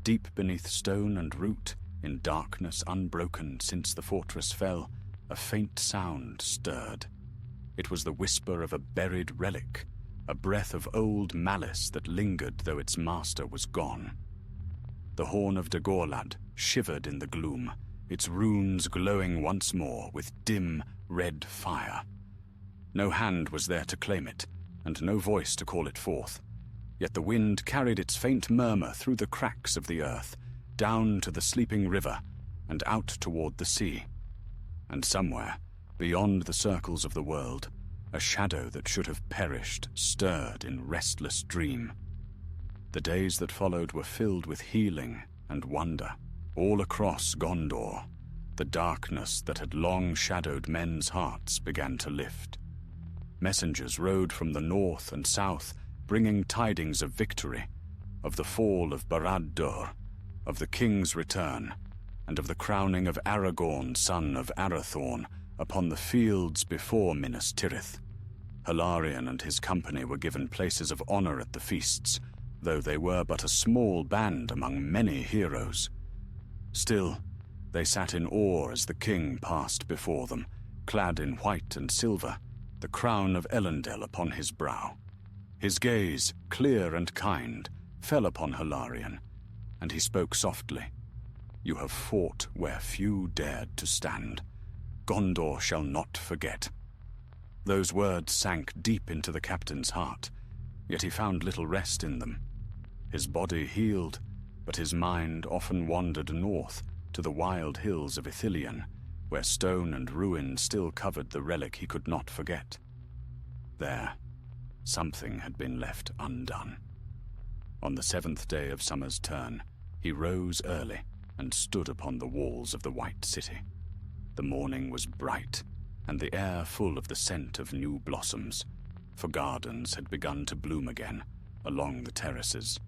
Deep beneath stone and root, in darkness unbroken since the fortress fell, a faint sound stirred. It was the whisper of a buried relic, a breath of old malice that lingered though its master was gone. The horn of Dagorlad shivered in the gloom, its runes glowing once more with dim, red fire. No hand was there to claim it, and no voice to call it forth. Yet the wind carried its faint murmur through the cracks of the earth, down to the sleeping river, and out toward the sea. And somewhere, beyond the circles of the world, a shadow that should have perished stirred in restless dream. The days that followed were filled with healing and wonder. All across Gondor, the darkness that had long shadowed men's hearts began to lift. Messengers rode from the north and south, bringing tidings of victory, of the fall of Barad-dûr, of the king's return, and of the crowning of Aragorn, son of Arathorn, upon the fields before Minas Tirith. Hilarion and his company were given places of honor at the feasts, though they were but a small band among many heroes. Still, they sat in awe as the king passed before them, clad in white and silver, the crown of Elendil upon his brow. His gaze, clear and kind, fell upon Hilarion, and he spoke softly. "You have fought where few dared to stand. Gondor shall not forget." Those words sank deep into the captain's heart, yet he found little rest in them. His body healed, but his mind often wandered north to the wild hills of Ithilien, where stone and ruin still covered the relic he could not forget. There, something had been left undone. On the 7th day of summer's turn, he rose early and stood upon the walls of the White City. The morning was bright, and the air full of the scent of new blossoms, for gardens had begun to bloom again along the terraces.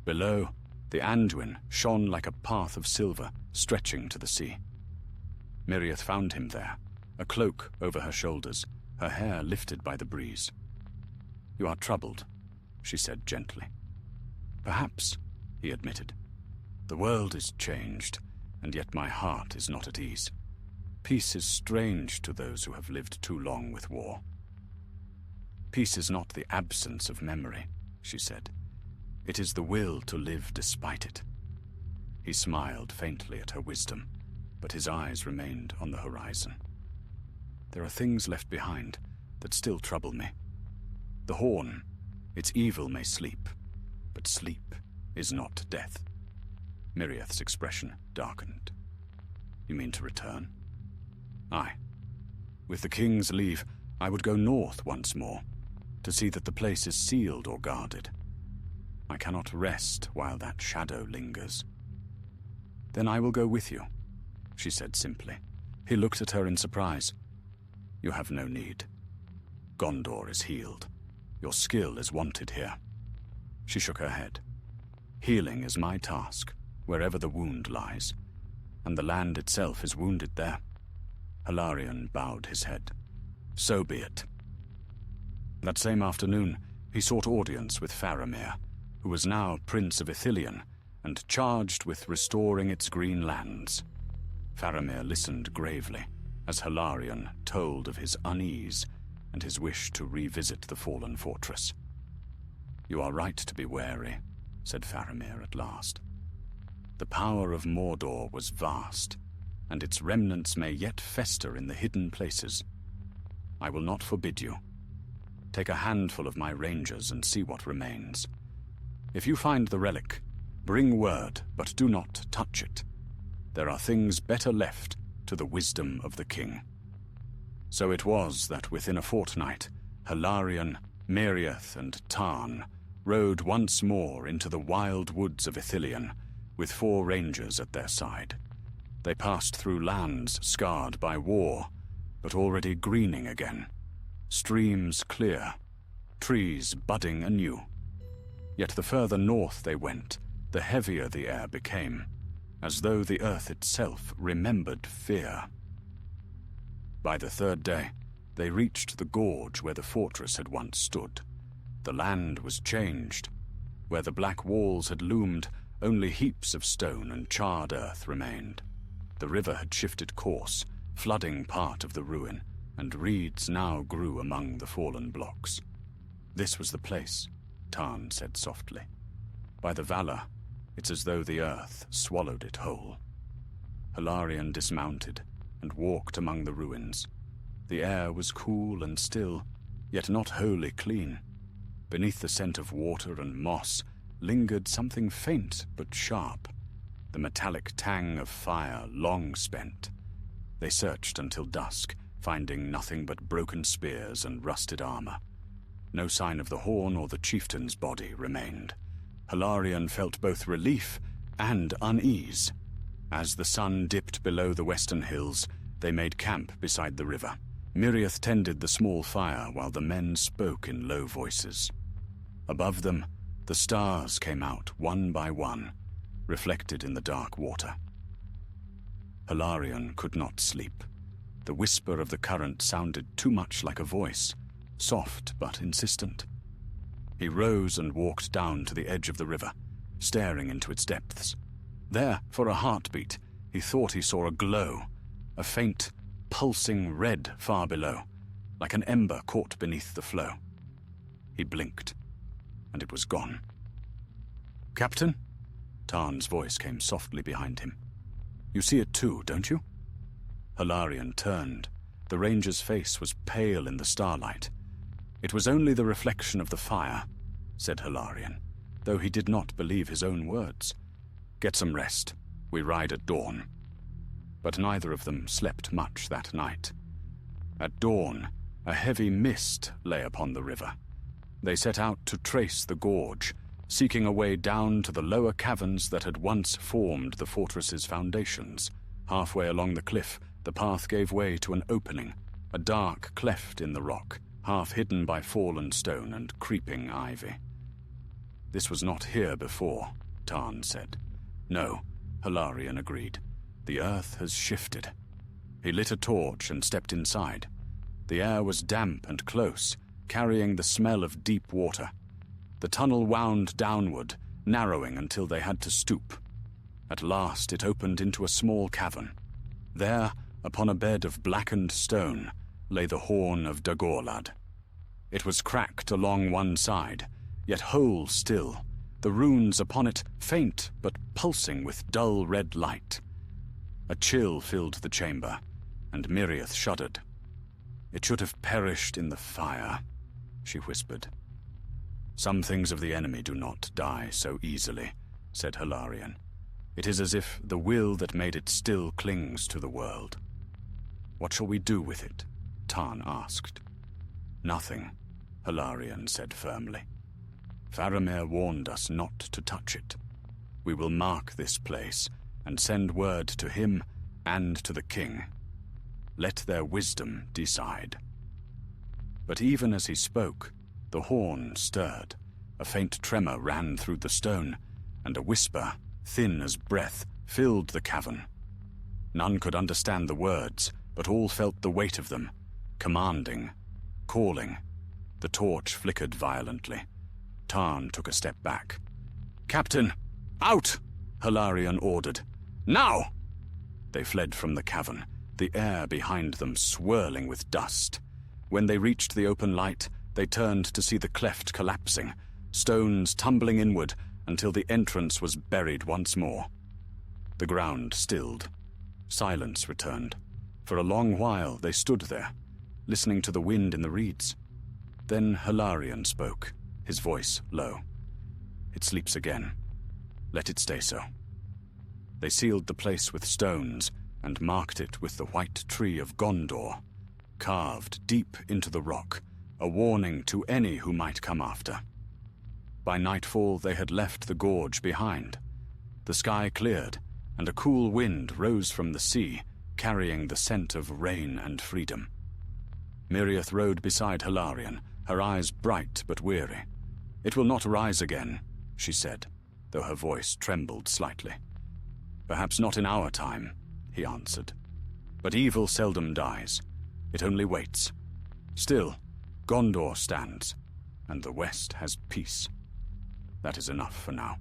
Below, the Anduin shone like a path of silver stretching to the sea. Miriath found him there, a cloak over her shoulders, her hair lifted by the breeze. "You are troubled," she said gently. "Perhaps," he admitted. "The world is changed, and yet my heart is not at ease. Peace is strange to those who have lived too long with war." "Peace is not the absence of memory," she said. "It is the will to live despite it." He smiled faintly at her wisdom, but his eyes remained on the horizon. "There are things left behind that still trouble me. The horn, its evil may sleep, but sleep is not death." Miriath's expression darkened. "You mean to return?" "Aye. With the king's leave, I would go north once more, to see that the place is sealed or guarded. I cannot rest while that shadow lingers." "Then I will go with you," she said simply. He looked at her in surprise. "You have no need. Gondor is healed. Your skill is wanted here." She shook her head. "Healing is my task, wherever the wound lies, and the land itself is wounded there." Hilarion bowed his head. "So be it." That same afternoon, he sought audience with Faramir, who was now Prince of Ithilien and charged with restoring its green lands. Faramir listened gravely as Hilarion told of his unease and his wish to revisit the fallen fortress. "You are right to be wary," said Faramir at last. "The power of Mordor was vast, and its remnants may yet fester in the hidden places. I will not forbid you. Take a handful of my rangers and see what remains. If you find the relic, bring word, but do not touch it. There are things better left to the wisdom of the king." So it was that within a fortnight, Hilarion, Miriath, and Tarn rode once more into the wild woods of Ithilien, with 4 rangers at their side. They passed through lands scarred by war, but already greening again, streams clear, trees budding anew. Yet the further north they went, the heavier the air became, as though the earth itself remembered fear. By the 3rd day, they reached the gorge where the fortress had once stood. The land was changed. Where the black walls had loomed, only heaps of stone and charred earth remained. The river had shifted course, flooding part of the ruin, and reeds now grew among the fallen blocks. "This was the place," Tarn said softly. "By the valor, it's as though the earth swallowed it whole." Hilarion dismounted and walked among the ruins. The air was cool and still, yet not wholly clean. Beneath the scent of water and moss lingered something faint but sharp, the metallic tang of fire long spent. They searched until dusk, finding nothing but broken spears and rusted armor. No sign of the horn or the chieftain's body remained. Hilarion felt both relief and unease. As the sun dipped below the western hills, they made camp beside the river. Miriath tended the small fire while the men spoke in low voices. Above them, the stars came out one by one, reflected in the dark water. Hilarion could not sleep. The whisper of the current sounded too much like a voice, soft but insistent. He rose and walked down to the edge of the river, staring into its depths. There, for a heartbeat, he thought he saw a glow, a faint, pulsing red far below, like an ember caught beneath the flow. He blinked, and it was gone. "Captain?" Tarn's voice came softly behind him. "You see it too, don't you?" Hilarion turned. The ranger's face was pale in the starlight. "It was only the reflection of the fire," said Hilarion, though he did not believe his own words. "Get some rest. We ride at dawn." But neither of them slept much that night. At dawn, a heavy mist lay upon the river. They set out to trace the gorge, seeking a way down to the lower caverns that had once formed the fortress's foundations. Halfway along the cliff, the path gave way to an opening, a dark cleft in the rock, half hidden by fallen stone and creeping ivy. "This was not here before," Tarn said. "No," Hilarion agreed. "The earth has shifted." He lit a torch and stepped inside. The air was damp and close, carrying the smell of deep water. The tunnel wound downward, narrowing until they had to stoop. At last it opened into a small cavern. There, upon a bed of blackened stone, lay the horn of Dagorlad. It was cracked along one side, yet whole still, the runes upon it faint but pulsing with dull red light. A chill filled the chamber, and Miriath shuddered. "It should have perished in the fire," she whispered. "Some things of the enemy do not die so easily," said Hilarion. "It is as if the will that made it still clings to the world." "What shall we do with it?" Tarn asked. "Nothing," Hilarion said firmly. "Faramir warned us not to touch it. We will mark this place and send word to him and to the king. Let their wisdom decide." But even as he spoke, the horn stirred. A faint tremor ran through the stone, and a whisper, thin as breath, filled the cavern. None could understand the words, but all felt the weight of them, commanding, calling. The torch flickered violently. Tarn took a step back. "Captain, out!" Hilarion ordered. "Now!" They fled from the cavern, the air behind them swirling with dust. When they reached the open light, they turned to see the cleft collapsing, stones tumbling inward until the entrance was buried once more. The ground stilled. Silence returned. For a long while they stood there, listening to the wind in the reeds. Then Hilarion spoke, his voice low. "It sleeps again. Let it stay so." They sealed the place with stones and marked it with the white tree of Gondor, carved deep into the rock, a warning to any who might come after. By nightfall they had left the gorge behind. The sky cleared, and a cool wind rose from the sea, carrying the scent of rain and freedom. Miriath rode beside Hilarion, her eyes bright but weary. "It will not rise again," she said, though her voice trembled slightly. "Perhaps not in our time," he answered. "But evil seldom dies. It only waits. Still, Gondor stands, and the West has peace. That is enough for now."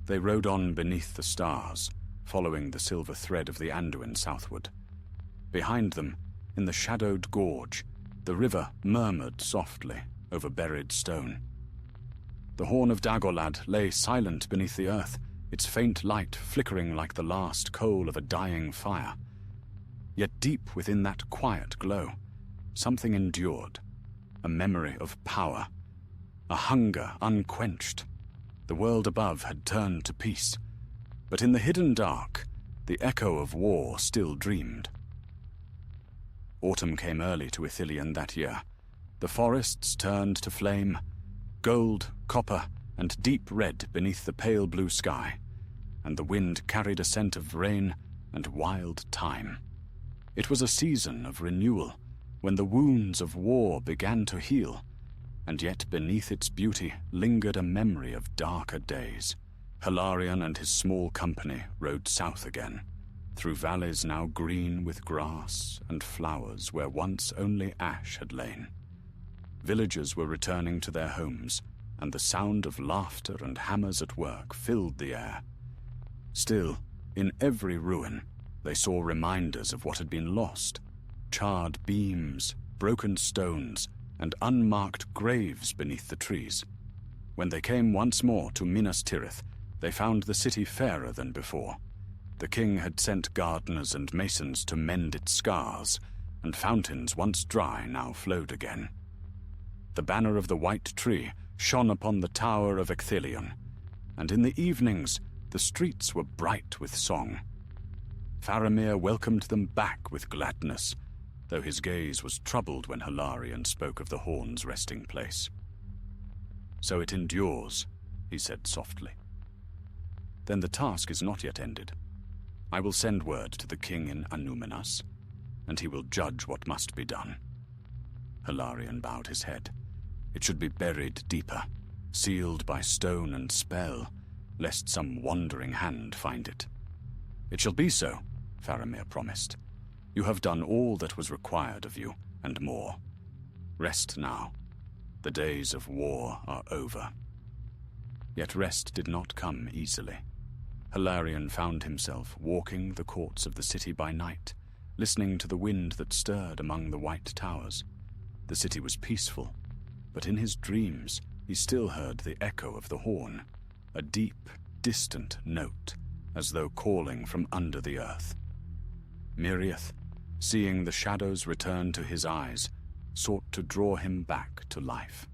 They rode on beneath the stars, following the silver thread of the Anduin southward. Behind them, in the shadowed gorge, the river murmured softly over buried stone. The horn of Dagorlad lay silent beneath the earth, its faint light flickering like the last coal of a dying fire. Yet deep within that quiet glow, something endured, a memory of power, a hunger unquenched. The world above had turned to peace, but in the hidden dark, the echo of war still dreamed. Autumn came early to Ithilien that year. The forests turned to flame, gold, copper, and deep red beneath the pale blue sky, and the wind carried a scent of rain and wild thyme. It was a season of renewal, when the wounds of war began to heal, and yet beneath its beauty lingered a memory of darker days. Hilarion and his small company rode south again, through valleys now green with grass and flowers where once only ash had lain. Villagers were returning to their homes, and the sound of laughter and hammers at work filled the air. Still, in every ruin, they saw reminders of what had been lost: charred beams, broken stones, and unmarked graves beneath the trees. When they came once more to Minas Tirith, they found the city fairer than before. The king had sent gardeners and masons to mend its scars, and fountains once dry now flowed again. The banner of the white tree shone upon the tower of Ithilien, and in the evenings the streets were bright with song. Faramir welcomed them back with gladness, though his gaze was troubled when Hilarion spoke of the horn's resting place. "So it endures," he said softly. "Then the task is not yet ended. I will send word to the king in Anúminas, and he will judge what must be done." Hilarion bowed his head. It should be buried deeper, sealed by stone and spell, lest some wandering hand find it. "It shall be so," Faramir promised. "You have done all that was required of you, and more. Rest now. The days of war are over." Yet rest did not come easily. Hilarion found himself walking the courts of the city by night, listening to the wind that stirred among the white towers. The city was peaceful, but in his dreams he still heard the echo of the horn, a deep, distant note, as though calling from under the earth. Miriath, seeing the shadows return to his eyes, sought to draw him back to life.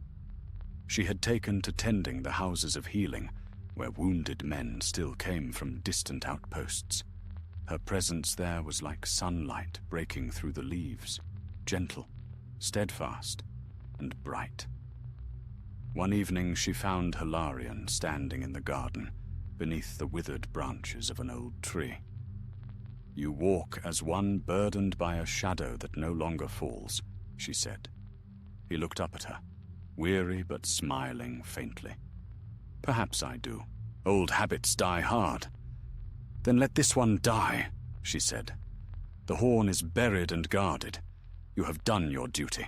She had taken to tending the houses of healing, where wounded men still came from distant outposts. Her presence there was like sunlight breaking through the leaves, gentle, steadfast, and bright. One evening she found Hilarion standing in the garden, beneath the withered branches of an old tree. "You walk as one burdened by a shadow that no longer falls," she said. He looked up at her, weary but smiling faintly. "Perhaps I do. Old habits die hard." "Then let this one die," she said. "The horn is buried and guarded. You have done your duty.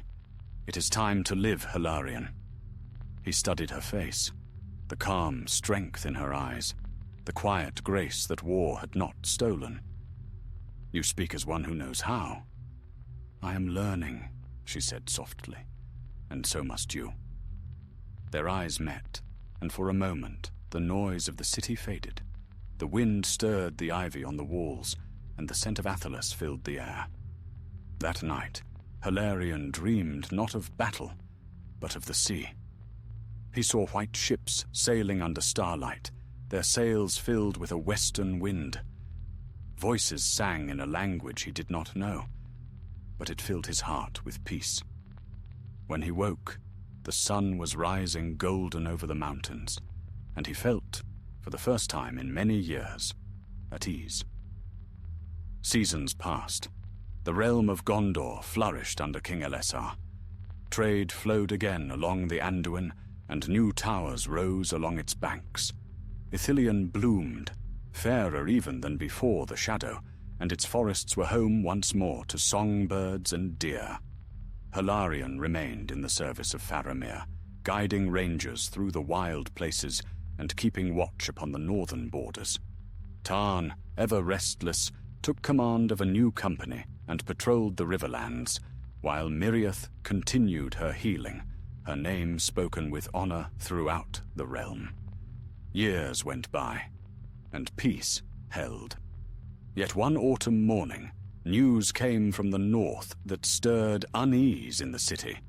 It is time to live, Hilarion." He studied her face, the calm strength in her eyes, the quiet grace that war had not stolen. "You speak as one who knows how." "I am learning," she said softly, "and so must you." Their eyes met, and for a moment the noise of the city faded. The wind stirred the ivy on the walls, and the scent of Athelas filled the air. That night, Hilarion dreamed not of battle, but of the sea. He saw white ships sailing under starlight, their sails filled with a western wind. Voices sang in a language he did not know, but it filled his heart with peace. When he woke, the sun was rising golden over the mountains, and he felt, for the first time in many years, at ease. Seasons passed. The realm of Gondor flourished under King Elessar. Trade flowed again along the Anduin, and new towers rose along its banks. Ithilien bloomed, fairer even than before the shadow, and its forests were home once more to songbirds and deer. Hilarion remained in the service of Faramir, guiding rangers through the wild places and keeping watch upon the northern borders. Tarn, ever restless, took command of a new company and patrolled the riverlands, while Miriath continued her healing, her name spoken with honor throughout the realm. Years went by. and peace held. Yet one autumn morning, news came from the north that stirred unease in the city.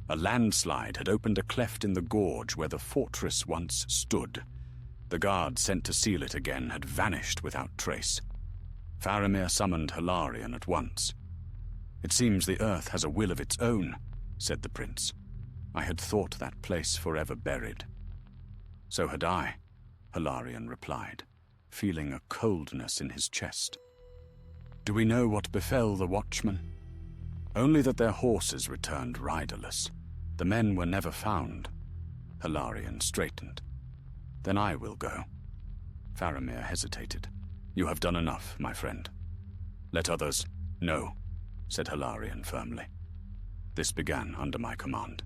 A landslide had opened a cleft in the gorge where the fortress once stood. The guard sent to seal it again had vanished without trace. Faramir summoned Hilarion at once. "It seems the earth has a will of its own," said the prince. "I had thought that place forever buried." "So had I," Hilarion replied, feeling a coldness in his chest. "Do we know what befell the watchmen?" "Only that their horses returned riderless. The men were never found." Hilarion straightened. "Then I will go." Faramir hesitated. "You have done enough, my friend." "Let others know," said Hilarion firmly. "This began under my command.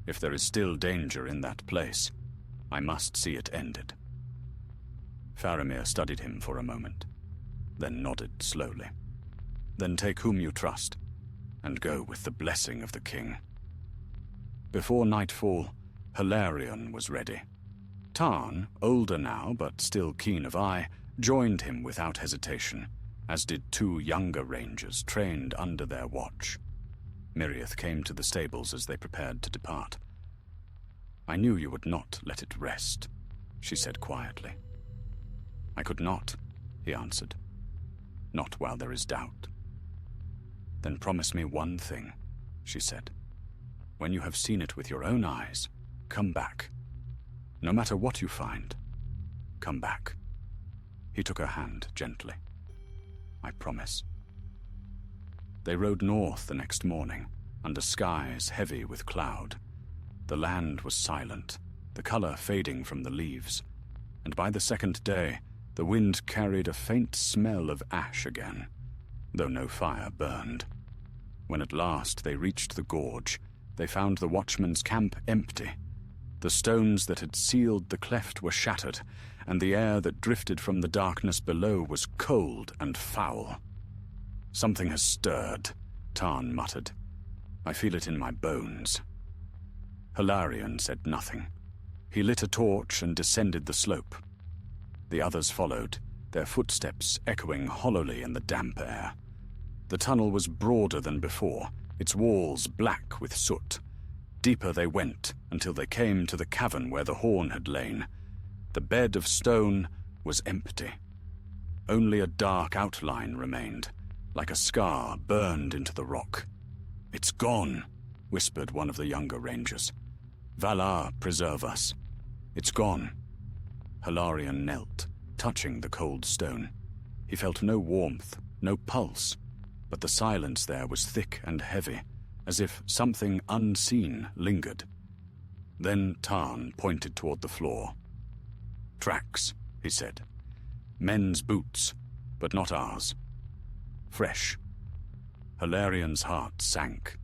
If there is still danger in that place, I must see it ended." Faramir studied him for a moment, then nodded slowly. "Then take whom you trust, and go with the blessing of the king." Before nightfall, Hilarion was ready. Tarn, older now but still keen of eye, joined him without hesitation, as did two younger rangers trained under their watch. Miriath came to the stables as they prepared to depart. "I knew you would not let it rest," she said quietly. "I could not," he answered. "Not while there is doubt." "Then promise me one thing," she said. "When you have seen it with your own eyes, come back. No matter what you find, come back." He took her hand gently. "I promise." They rode north the next morning, under skies heavy with cloud. The land was silent, the color fading from the leaves, and by the second day, the wind carried a faint smell of ash again, though no fire burned. When at last they reached the gorge, they found the watchmen's camp empty. The stones that had sealed the cleft were shattered, and the air that drifted from the darkness below was cold and foul. "Something has stirred," Tarn muttered. "I feel it in my bones." Hilarion said nothing. He lit a torch and descended the slope. The others followed, their footsteps echoing hollowly in the damp air. The tunnel was broader than before, its walls black with soot. Deeper they went until they came to the cavern where the horn had lain. The bed of stone was empty. Only a dark outline remained, like a scar burned into the rock. "It's gone," whispered one of the younger rangers. "Valar preserve us. It's gone." Hilarion knelt, touching the cold stone. He felt no warmth, no pulse, but the silence there was thick and heavy, as if something unseen lingered. Then Tarn pointed toward the floor. "Tracks," he said. "Men's boots, but not ours. Fresh." Hilarion's heart sank.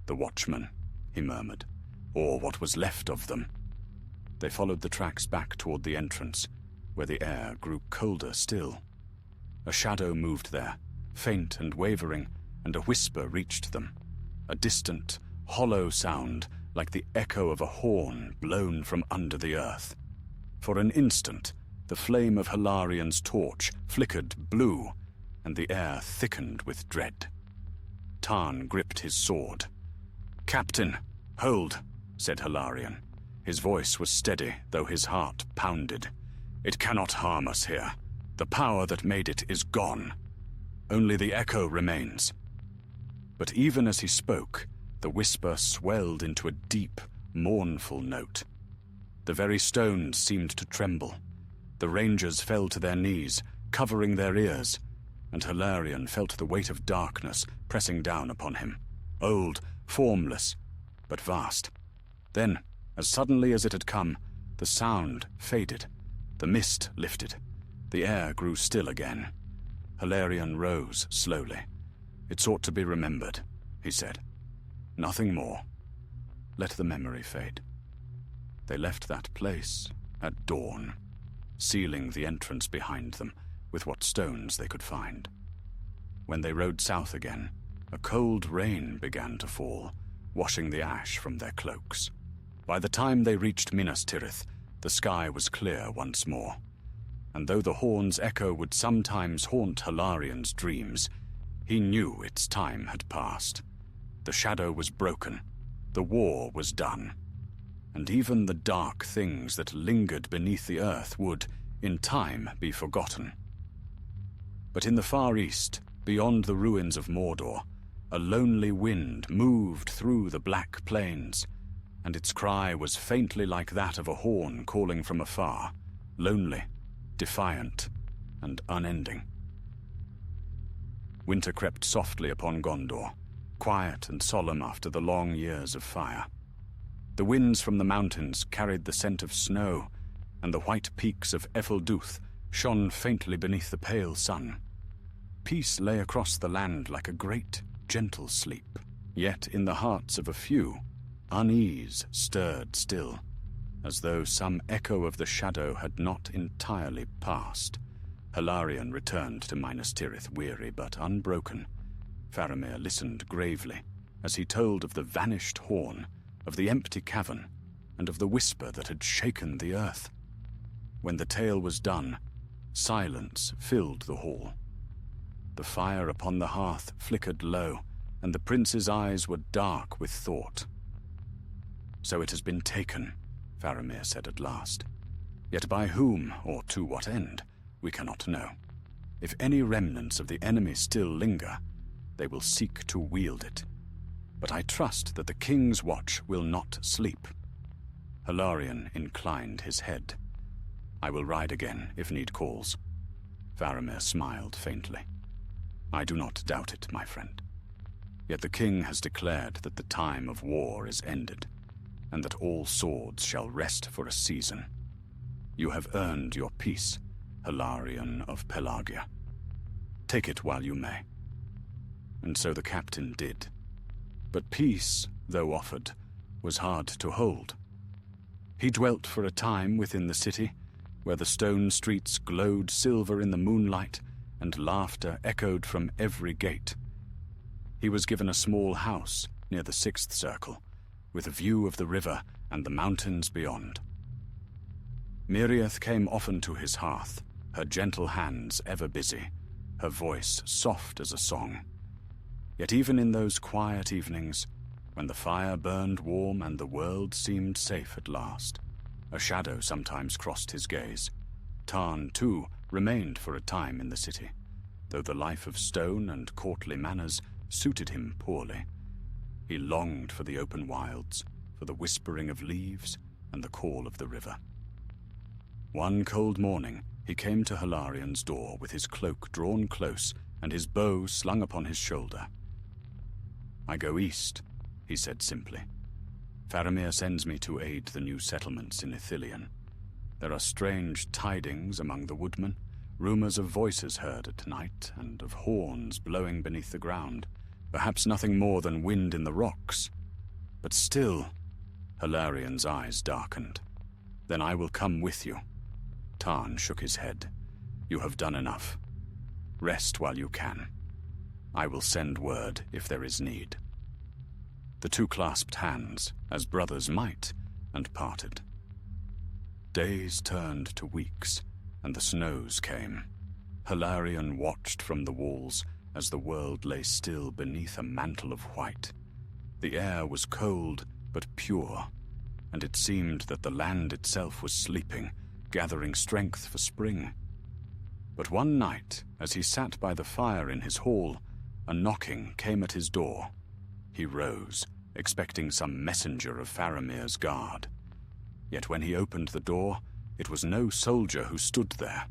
"The watchmen," he murmured, "or what was left of them." They followed the tracks back toward the entrance, where the air grew colder still. A shadow moved there, faint and wavering, and a whisper reached them. A distant, hollow sound, like the echo of a horn blown from under the earth. For an instant, the flame of Hilarion's torch flickered blue, and the air thickened with dread. Tarn gripped his sword. "Captain, hold," said Hilarion. His voice was steady, though his heart pounded. "It cannot harm us here. The power that made it is gone. Only the echo remains." But even as he spoke, the whisper swelled into a deep, mournful note. The very stones seemed to tremble. The rangers fell to their knees, covering their ears, and Hilarion felt the weight of darkness pressing down upon him. Old, formless, but vast. Then, as suddenly as it had come, the sound faded. The mist lifted. The air grew still again. Hilarion rose slowly. "It's ought to be remembered," he said. "Nothing more. Let the memory fade." They left that place at dawn, sealing the entrance behind them with what stones they could find. When they rode south again, a cold rain began to fall, washing the ash from their cloaks. By the time they reached Minas Tirith, the sky was clear once more. and though the horn's echo would sometimes haunt Hilarian's dreams, he knew its time had passed. The shadow was broken, the war was done, and even the dark things that lingered beneath the earth would, in time, be forgotten. But in the far east, beyond the ruins of Mordor, a lonely wind moved through the black plains, and its cry was faintly like that of a horn calling from afar, lonely, defiant, and unending. Winter crept softly upon Gondor, quiet and solemn after the long years of fire. The winds from the mountains carried the scent of snow, and the white peaks of Efelduth shone faintly beneath the pale sun. Peace lay across the land like a great, gentle sleep. Yet in the hearts of a few, unease stirred still, as though some echo of the shadow had not entirely passed. Hilarion returned to Minas Tirith weary but unbroken. Faramir listened gravely as he told of the vanished horn, of the empty cavern, and of the whisper that had shaken the earth. When the tale was done, silence filled the hall. The fire upon the hearth flickered low, and the prince's eyes were dark with thought. "So it has been taken," Faramir said at last. "Yet by whom, or to what end, we cannot know. If any remnants of the enemy still linger, they will seek to wield it. But I trust that the king's watch will not sleep." Hilarion inclined his head. "I will ride again, if need calls." Faramir smiled faintly. "I do not doubt it, my friend. Yet the king has declared that the time of war is ended, and that all swords shall rest for a season. You have earned your peace, Hilarion of Pelagia. Take it while you may." And so the captain did. But peace, though offered, was hard to hold. He dwelt for a time within the city, where the stone streets glowed silver in the moonlight, and laughter echoed from every gate. He was given a small house near the Sixth Circle, with a view of the river and the mountains beyond. Miriath came often to his hearth, her gentle hands ever busy, her voice soft as a song. Yet even in those quiet evenings, when the fire burned warm and the world seemed safe at last, a shadow sometimes crossed his gaze. Tarn, too, remained for a time in the city, though the life of stone and courtly manners suited him poorly. He longed for the open wilds, for the whispering of leaves and the call of the river. One cold morning, he came to Hilarion's door with his cloak drawn close and his bow slung upon his shoulder. "I go east," he said simply. "Faramir sends me to aid the new settlements in Ithilien. There are strange tidings among the woodmen, rumors of voices heard at night, and of horns blowing beneath the ground. Perhaps nothing more than wind in the rocks. But still," Hilarion's eyes darkened. "Then I will come with you." Tarn shook his head. "You have done enough. Rest while you can. I will send word if there is need." The two clasped hands, as brothers might, and parted. Days turned to weeks, and the snows came. Hilarion watched from the walls as the world lay still beneath a mantle of white. The air was cold but pure, and it seemed that the land itself was sleeping, gathering strength for spring. But one night, as he sat by the fire in his hall, a knocking came at his door. He rose, expecting some messenger of Faramir's guard. Yet when he opened the door, it was no soldier who stood there.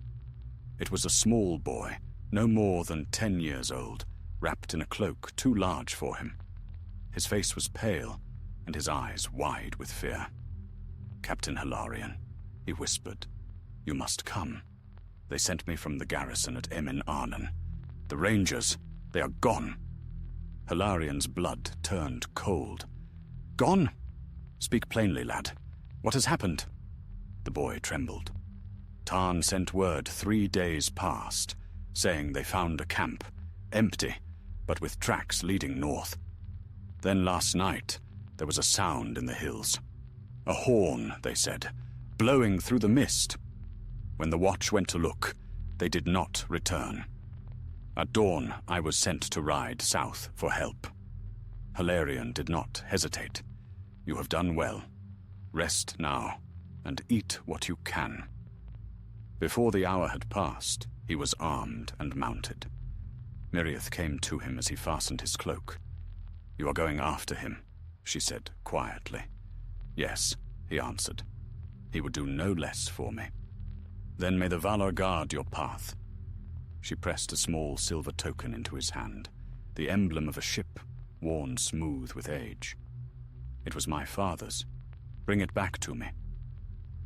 It was a small boy, no more than 10 years old, wrapped in a cloak too large for him. His face was pale, and his eyes wide with fear. "Captain Hilarion," he whispered, "you must come. They sent me from the garrison at Emin Arnon. The rangers, they are gone." Hilarion's blood turned cold. "Gone? Speak plainly, lad. What has happened?" The boy trembled. "Tarn sent word 3 days past, saying they found a camp, empty, but with tracks leading north. Then last night, there was a sound in the hills. A horn, they said, blowing through the mist." When the watch went to look, they did not return. At dawn, I was sent to ride south for help. Hilarion did not hesitate. You have done well. Rest now, and eat what you can. Before the hour had passed, he was armed and mounted. Miriath came to him as he fastened his cloak. You are going after him, she said quietly. Yes, he answered. He would do no less for me. Then may the Valar guard your path. She pressed a small silver token into his hand, the emblem of a ship, worn smooth with age. It was my father's. Bring it back to me.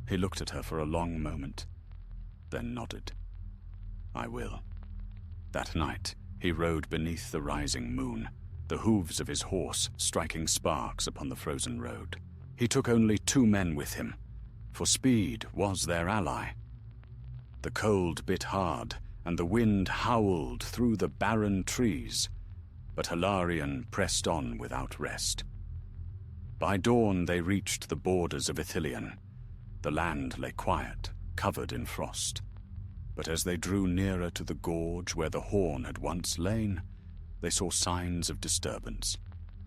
He looked at her for a long moment, then nodded. I will. That night, he rode beneath the rising moon, the hooves of his horse striking sparks upon the frozen road. He took only 2 men with him, for speed was their ally. The cold bit hard, and the wind howled through the barren trees, but Hilarion pressed on without rest. By dawn they reached the borders of Ithilien. The land lay quiet, covered in frost. But as they drew nearer to the gorge where the horn had once lain, they saw signs of disturbance,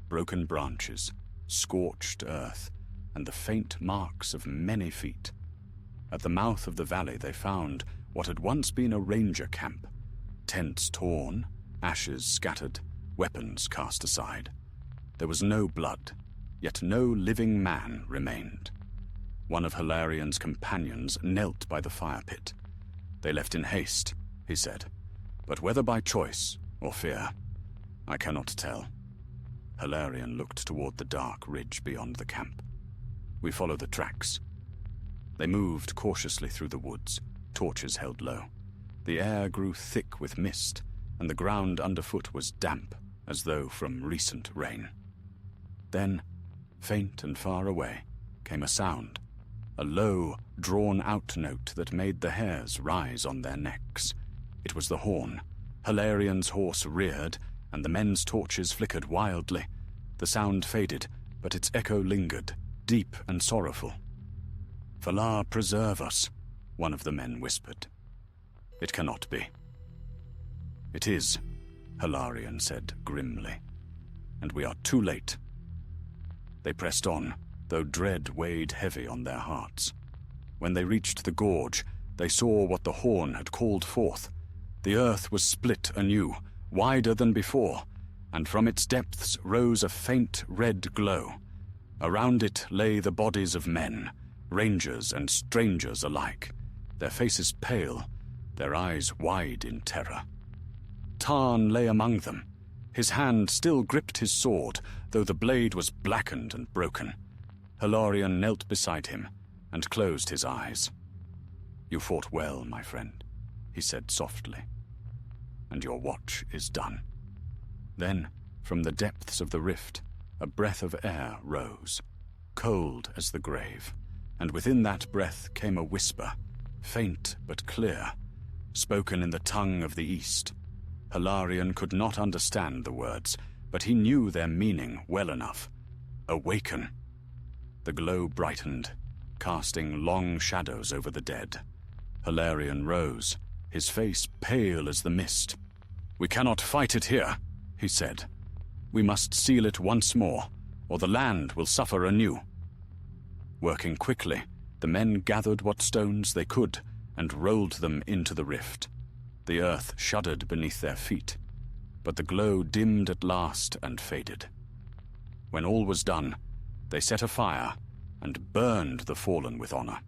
broken branches, scorched earth, and the faint marks of many feet. At the mouth of the valley they found what had once been a ranger camp, tents torn, ashes scattered, weapons cast aside. There was no blood, yet no living man remained. One of Hilarion's companions knelt by the fire pit. They left in haste, he said, but whether by choice or fear, I cannot tell. Hilarion looked toward the dark ridge beyond the camp. We follow the tracks. They moved cautiously through the woods, torches held low. The air grew thick with mist, and the ground underfoot was damp, as though from recent rain. Then, faint and far away, came a sound, a low, drawn-out note that made the hairs rise on their necks. It was the horn. Hilarion's horse reared, and the men's torches flickered wildly. The sound faded, but its echo lingered, deep and sorrowful. "Valar preserve us," one of the men whispered. "It cannot be." "It is," Hilarion said grimly, "and we are too late." They pressed on, though dread weighed heavy on their hearts. When they reached the gorge, they saw what the horn had called forth. The earth was split anew, wider than before, and from its depths rose a faint red glow. Around it lay the bodies of men, rangers and strangers alike, their faces pale, their eyes wide in terror. Tarn lay among them. His hand still gripped his sword, though the blade was blackened and broken. Hilarion knelt beside him and closed his eyes. "You fought well, my friend," he said softly, "and your watch is done." Then, from the depths of the rift, a breath of air rose, cold as the grave, and within that breath came a whisper, faint but clear, spoken in the tongue of the East. Hilarion could not understand the words, but he knew their meaning well enough. "Awaken." The glow brightened, casting long shadows over the dead. Hilarion rose, his face pale as the mist. "We cannot fight it here," he said. "We must seal it once more, or the land will suffer anew." Working quickly, the men gathered what stones they could and rolled them into the rift. The earth shuddered beneath their feet, but the glow dimmed at last and faded. When all was done, they set a fire and burned the fallen with honor.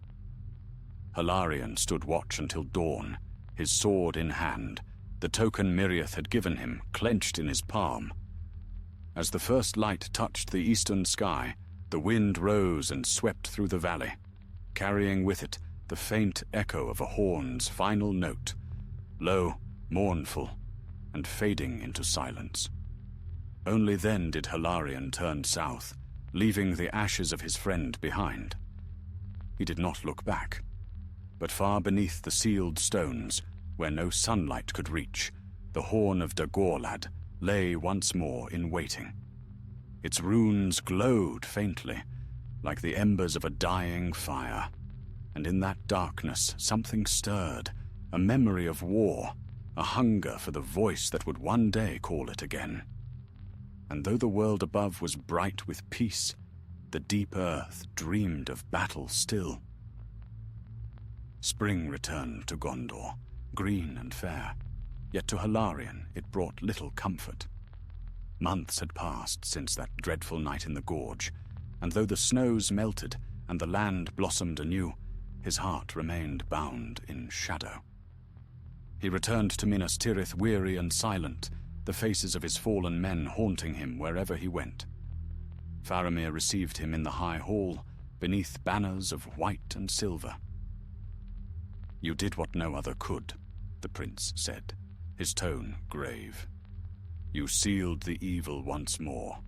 Hilarion stood watch until dawn, his sword in hand, the token Miriath had given him clenched in his palm. As the first light touched the eastern sky, the wind rose and swept through the valley, carrying with it the faint echo of a horn's final note, low, mournful, and fading into silence. Only then did Hilarion turn south, leaving the ashes of his friend behind. He did not look back, but far beneath the sealed stones, where no sunlight could reach, the horn of Dagorlad lay once more in waiting. Its runes glowed faintly, like the embers of a dying fire. and in that darkness something stirred, a memory of war, a hunger for the voice that would one day call it again. And though the world above was bright with peace, the deep earth dreamed of battle still. Spring returned to Gondor, green and fair, yet to Hilarion it brought little comfort. Months had passed since that dreadful night in the gorge, and though the snows melted and the land blossomed anew, his heart remained bound in shadow. He returned to Minas Tirith weary and silent, the faces of his fallen men haunting him wherever he went. Faramir received him in the high hall, beneath banners of white and silver. "You did what no other could," the prince said, his tone grave. "You sealed the evil once more,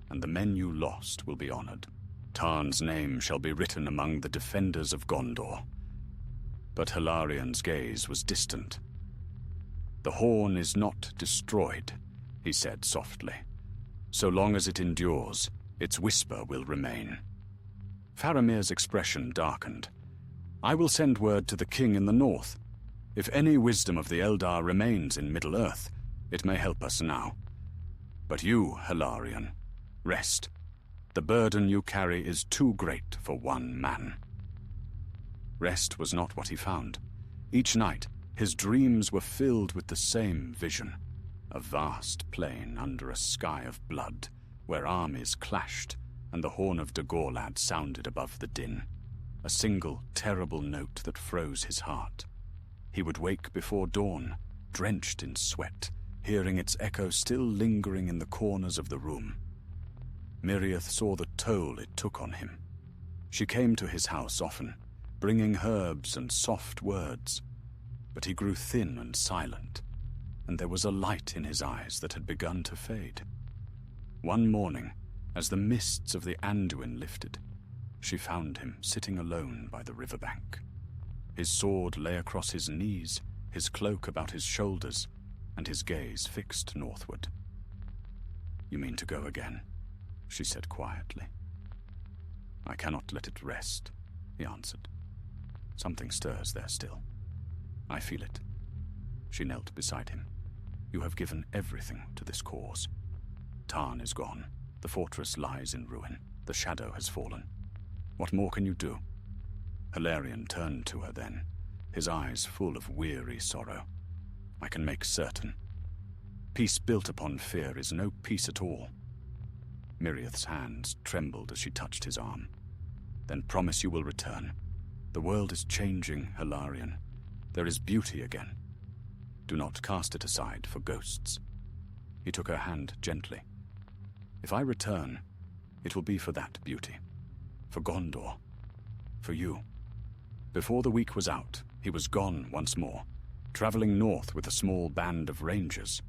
and the men you lost will be honored. Tarn's name shall be written among the defenders of Gondor." But Hilarion's gaze was distant. "The horn is not destroyed," he said softly. "So long as it endures, its whisper will remain." Faramir's expression darkened. "I will send word to the king in the north. If any wisdom of the Eldar remains in Middle-earth, it may help us now. But you, Hilarion, rest. The burden you carry is too great for one man." Rest was not what he found. Each night, his dreams were filled with the same vision, a vast plain under a sky of blood, where armies clashed and the horn of Dagorlad sounded above the din, a single terrible note that froze his heart. He would wake before dawn, drenched in sweat, hearing its echo still lingering in the corners of the room. Miriath saw the toll it took on him. She came to his house often, bringing herbs and soft words, but he grew thin and silent, and there was a light in his eyes that had begun to fade. One morning, as the mists of the Anduin lifted, she found him sitting alone by the riverbank. His sword lay across his knees, his cloak about his shoulders, and his gaze fixed northward. "You mean to go again?" she said quietly. "I cannot let it rest," he answered. "Something stirs there still. I feel it." She knelt beside him. "You have given everything to this cause. Tarn is gone. The fortress lies in ruin. The shadow has fallen. What more can you do?" Hilarion turned to her then, his eyes full of weary sorrow. "I can make certain. Peace built upon fear is no peace at all." Miriath's hands trembled as she touched his arm. "Then promise you will return. The world is changing, Hilarion. There is beauty again. Do not cast it aside for ghosts." He took her hand gently. "If I return, it will be for that beauty. For Gondor. For you." Before the week was out, he was gone once more, traveling north with a small band of rangers.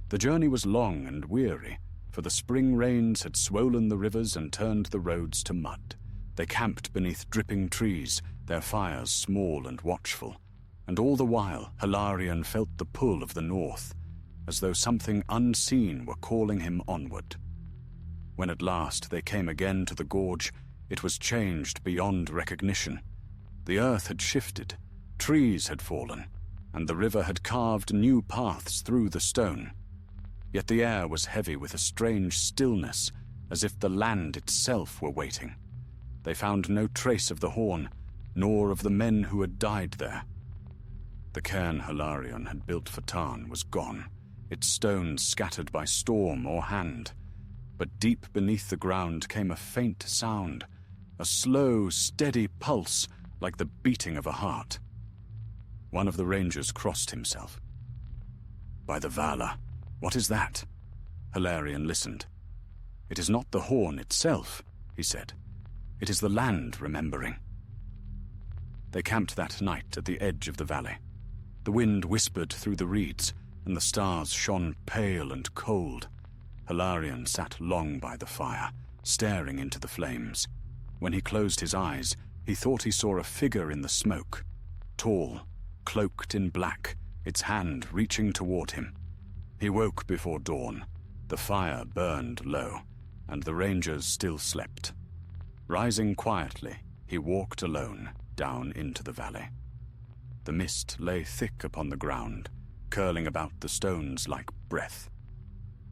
The journey was long and weary, for the spring rains had swollen the rivers and turned the roads to mud. They camped beneath dripping trees, their fires small and watchful, and all the while Hilarion felt the pull of the north, as though something unseen were calling him onward. When at last they came again to the gorge, it was changed beyond recognition. The earth had shifted, trees had fallen, and the river had carved new paths through the stone. Yet the air was heavy with a strange stillness, as if the land itself were waiting. They found no trace of the horn, nor of the men who had died there. The cairn Hilarion had built for Tarn was gone, its stones scattered by storm or hand. But deep beneath the ground came a faint sound, a slow, steady pulse like the beating of a heart. One of the rangers crossed himself. "By the Vala, what is that?" Hilarion listened. "It is not the horn itself," he said. "It is the land remembering." They camped that night at the edge of the valley. The wind whispered through the reeds, and the stars shone pale and cold. Hilarion sat long by the fire, staring into the flames. When he closed his eyes, he thought he saw a figure in the smoke, tall, cloaked in black, its hand reaching toward him. He woke before dawn. The fire burned low, and the rangers still slept. Rising quietly, he walked alone, down into the valley. The mist lay thick upon the ground, curling about the stones like breath.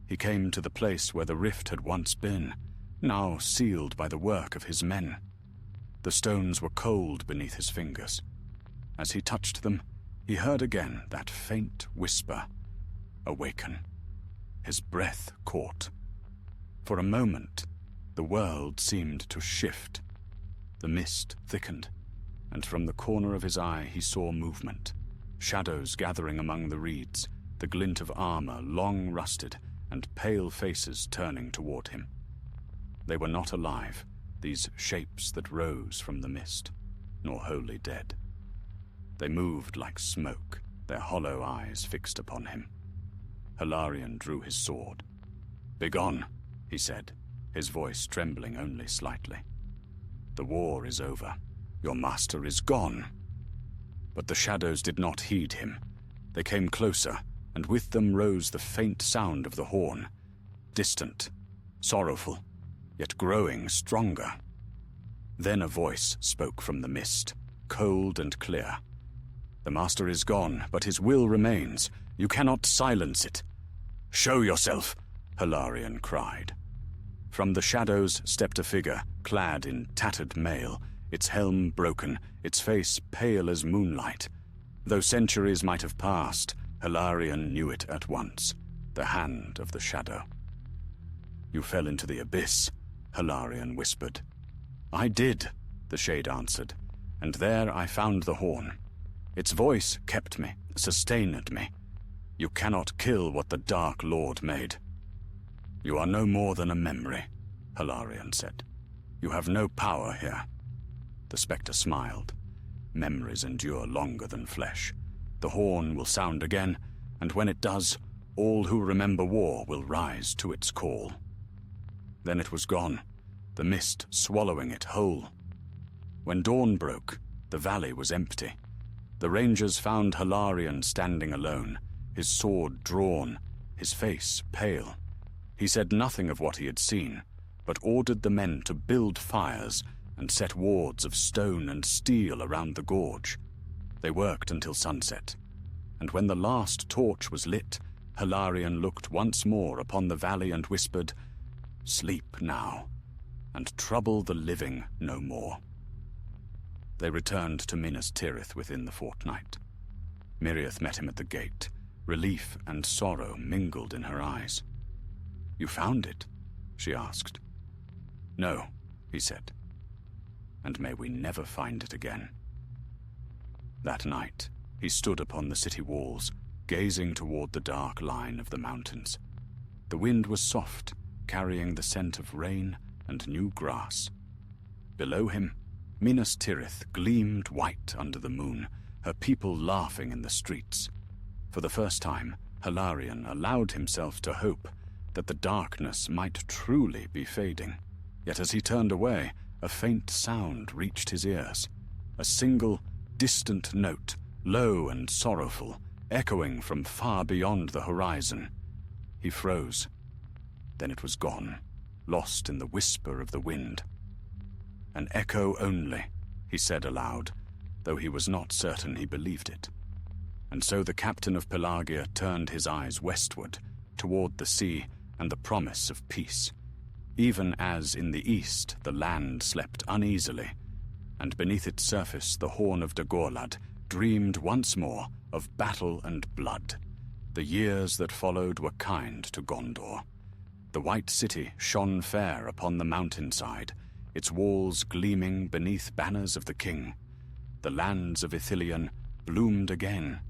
He came to the place where the rift had once been, now sealed by the work of his men. The stones were cold beneath his fingers. As he touched them, he heard again that faint whisper, "Awaken." His breath caught. For a moment, the world seemed to shift. The mist thickened, and from the corner of his eye he saw movement, shadows gathering among the reeds, the glint of armor long rusted, and pale faces turning toward him. They were not alive, these shapes that rose from the mist, nor wholly dead. They moved like smoke, their hollow eyes fixed upon him. Hilarion drew his sword. "Begone," he said, his voice trembling only slightly. "The war is over. Your master is gone." But the shadows did not heed him. They came closer, and with them rose the faint sound of the horn, distant, sorrowful, yet growing stronger. Then a voice spoke from the mist, cold and clear. "The master is gone, but his will remains. You cannot silence it." "Show yourself," Hilarion cried. From the shadows stepped a figure, clad in tattered mail, its helm broken, its face pale as moonlight. Though centuries might have passed, Hilarion knew it at once, the hand of the shadow. "You fell into the abyss," Hilarion whispered. "I did," the shade answered, "and there I found the horn. Its voice kept me, sustained me. You cannot kill what the Dark Lord made." "You are no more than a memory," Hilarion said. "You have no power here." The spectre smiled. "Memories endure longer than flesh. The horn will sound again, and when it does, all who remember war will rise to its call." Then it was gone, the mist swallowing it whole. When dawn broke, the valley was empty. The rangers found Hilarion standing alone, his sword drawn, his face pale. He said nothing of what he had seen, but ordered the men to build fires and set wards of stone and steel around the gorge. They worked until sunset, and when the last torch was lit, Hilarion looked once more upon the valley and whispered, "Sleep now, and trouble the living no more." They returned to Minas Tirith within the fortnight. Miriath met him at the gate. Relief and sorrow mingled in her eyes. "You found it?" she asked. "No," he said. "And may we never find it again." That night, he stood upon the city walls, gazing toward the dark line of the mountains. The wind was soft, carrying the scent of rain and new grass. Below him, Minas Tirith gleamed white under the moon, her people laughing in the streets. For the first time, Hilarion allowed himself to hope that the darkness might truly be fading. Yet as he turned away, a faint sound reached his ears, a single, distant note, low and sorrowful, echoing from far beyond the horizon. He froze. Then it was gone, lost in the whisper of the wind. "An echo only," he said aloud, though he was not certain he believed it. And so the captain of Pelagia turned his eyes westward, toward the sea and the promise of peace, even as in the east the land slept uneasily, and beneath its surface the horn of Dagorlad dreamed once more of battle and blood. The years that followed were kind to Gondor. The white city shone fair upon the mountainside, its walls gleaming beneath banners of the king. The lands of Ithilien bloomed again,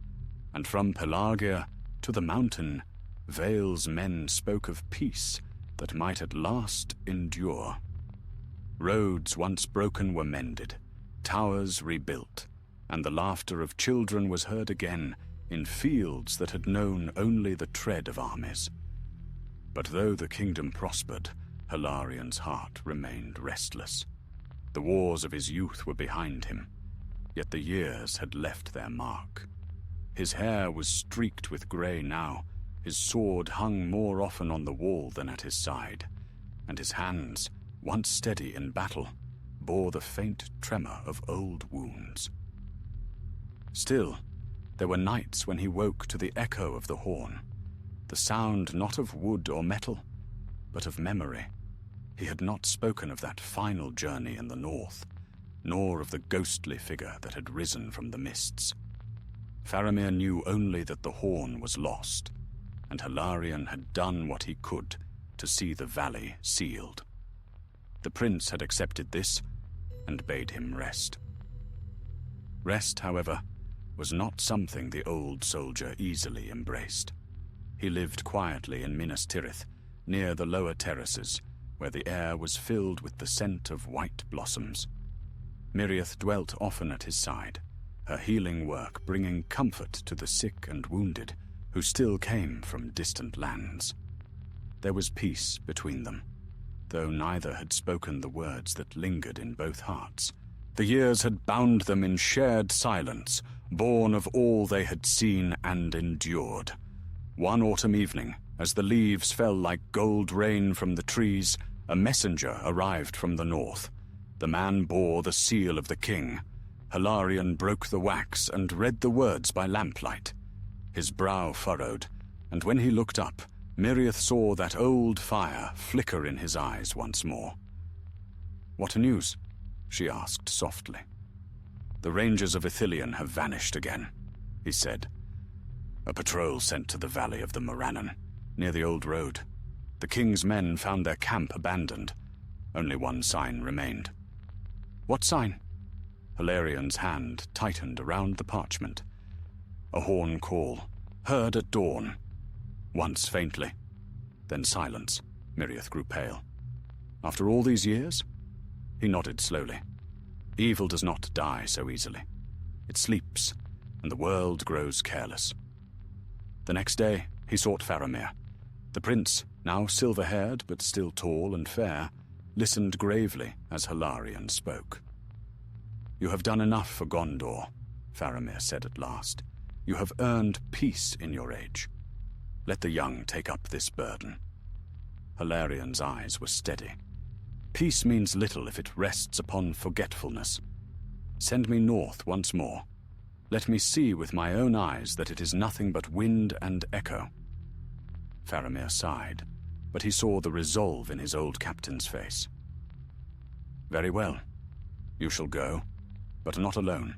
and from Pelagia to the mountain, Vale's men spoke of peace that might at last endure. Roads once broken were mended, towers rebuilt, and the laughter of children was heard again in fields that had known only the tread of armies. But though the kingdom prospered, Hilarion's heart remained restless. The wars of his youth were behind him, yet the years had left their mark. His hair was streaked with grey now, his sword hung more often on the wall than at his side, and his hands, once steady in battle, bore the faint tremor of old wounds. Still, there were nights when he woke to the echo of the horn, the sound not of wood or metal, but of memory. He had not spoken of that final journey in the north, nor of the ghostly figure that had risen from the mists. Faramir knew only that the horn was lost, and Hilarion had done what he could to see the valley sealed. The prince had accepted this and bade him rest. Rest, however, was not something the old soldier easily embraced. He lived quietly in Minas Tirith, near the lower terraces, where the air was filled with the scent of white blossoms. Miriath dwelt often at his side, her healing work bringing comfort to the sick and wounded who still came from distant lands. There was peace between them, though neither had spoken the words that lingered in both hearts. The years had bound them in shared silence, born of all they had seen and endured. One autumn evening, as the leaves fell like gold rain from the trees, a messenger arrived from the north. The man bore the seal of the king. Hilarion broke the wax and read the words by lamplight. His brow furrowed, and when he looked up, Miriath saw that old fire flicker in his eyes once more. "What news?" she asked softly. "The rangers of Ithilien have vanished again," he said. "A patrol sent to the valley of the Morannon, near the old road. The king's men found their camp abandoned. Only one sign remained." "What sign?" Hilarion's hand tightened around the parchment. "A horn call, heard at dawn. Once faintly, then silence." Miriath grew pale. "After all these years?" He nodded slowly. "Evil does not die so easily. It sleeps, and the world grows careless." The next day, he sought Faramir. The prince, now silver-haired but still tall and fair, listened gravely as Hilarion spoke. "You have done enough for Gondor," Faramir said at last. "You have earned peace in your age. Let the young take up this burden." Hilarion's eyes were steady. "Peace means little if it rests upon forgetfulness. Send me north once more. Let me see with my own eyes that it is nothing but wind and echo." Faramir sighed, but he saw the resolve in his old captain's face. "Very well. You shall go, but not alone.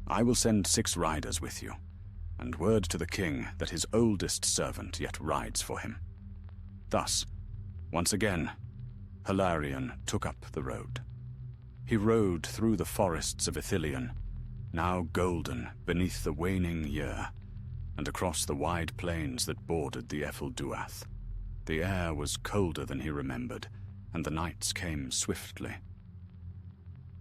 I will send 6 riders with you, and word to the king that his oldest servant yet rides for him." Thus, once again, Hilarion took up the road. He rode through the forests of Ithilien, now golden beneath the waning year, and across the wide plains that bordered the Ephel-Duath. The air was colder than he remembered, and the nights came swiftly.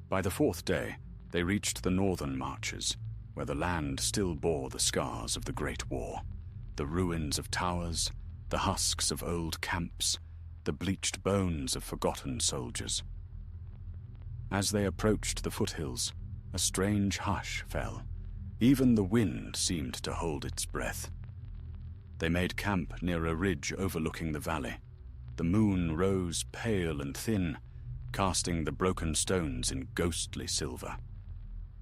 By the 4th day, they reached the northern marches, where the land still bore the scars of the Great War, the ruins of towers, the husks of old camps, the bleached bones of forgotten soldiers. As they approached the foothills, a strange hush fell. Even the wind seemed to hold its breath. They made camp near a ridge overlooking the valley. The moon rose pale and thin, casting the broken stones in ghostly silver.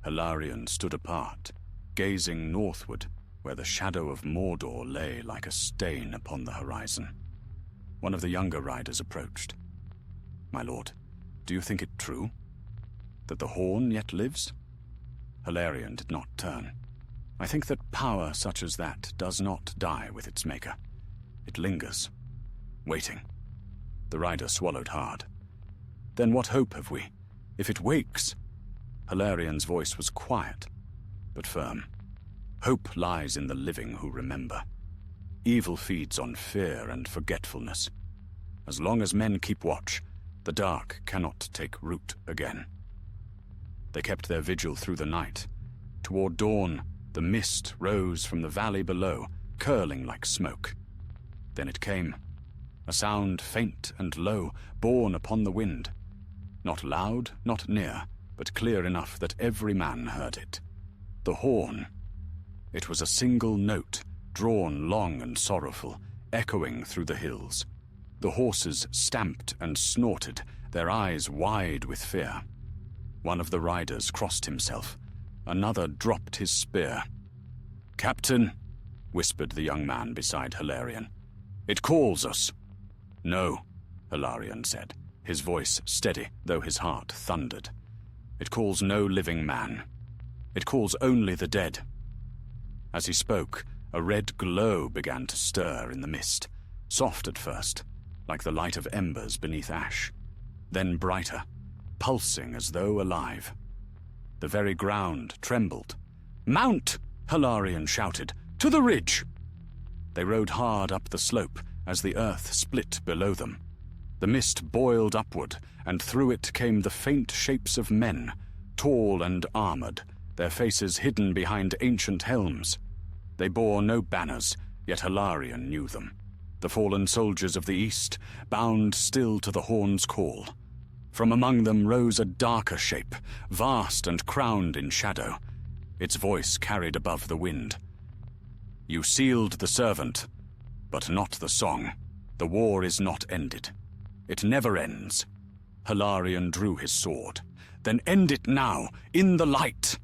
Hilarion stood apart, gazing northward, where the shadow of Mordor lay like a stain upon the horizon. One of the younger riders approached. "My lord, do you think it true? That the horn yet lives?" Hilarion did not turn. "I think that power such as that does not die with its maker. It lingers, waiting." The rider swallowed hard. "Then what hope have we? If it wakes—" Hilarion's voice was quiet, but firm. "Hope lies in the living who remember. Evil feeds on fear and forgetfulness. As long as men keep watch, the dark cannot take root again." They kept their vigil through the night. Toward dawn, the mist rose from the valley below, curling like smoke. Then it came, a sound faint and low, borne upon the wind. Not loud, not near, but clear enough that every man heard it. The horn. It was a single note, drawn long and sorrowful, echoing through the hills. The horses stamped and snorted, their eyes wide with fear. One of the riders crossed himself. Another dropped his spear. "Captain," whispered the young man beside Hilarion. "It calls us." "No," Hilarion said, his voice steady, though his heart thundered. "It calls no living man. It calls only the dead." As he spoke, a red glow began to stir in the mist, soft at first, like the light of embers beneath ash, then brighter, pulsing as though alive. The very ground trembled. "Mount!" Hilarion shouted. "To the ridge!" They rode hard up the slope as the earth split below them. The mist boiled upward, and through it came the faint shapes of men, tall and armored, their faces hidden behind ancient helms. They bore no banners, yet Hilarion knew them. The fallen soldiers of the east, bound still to the horn's call. From among them rose a darker shape, vast and crowned in shadow. Its voice carried above the wind. "You sealed the servant, but not the song. The war is not ended. It never ends." Hilarion drew his sword. "Then end it now, in the light!"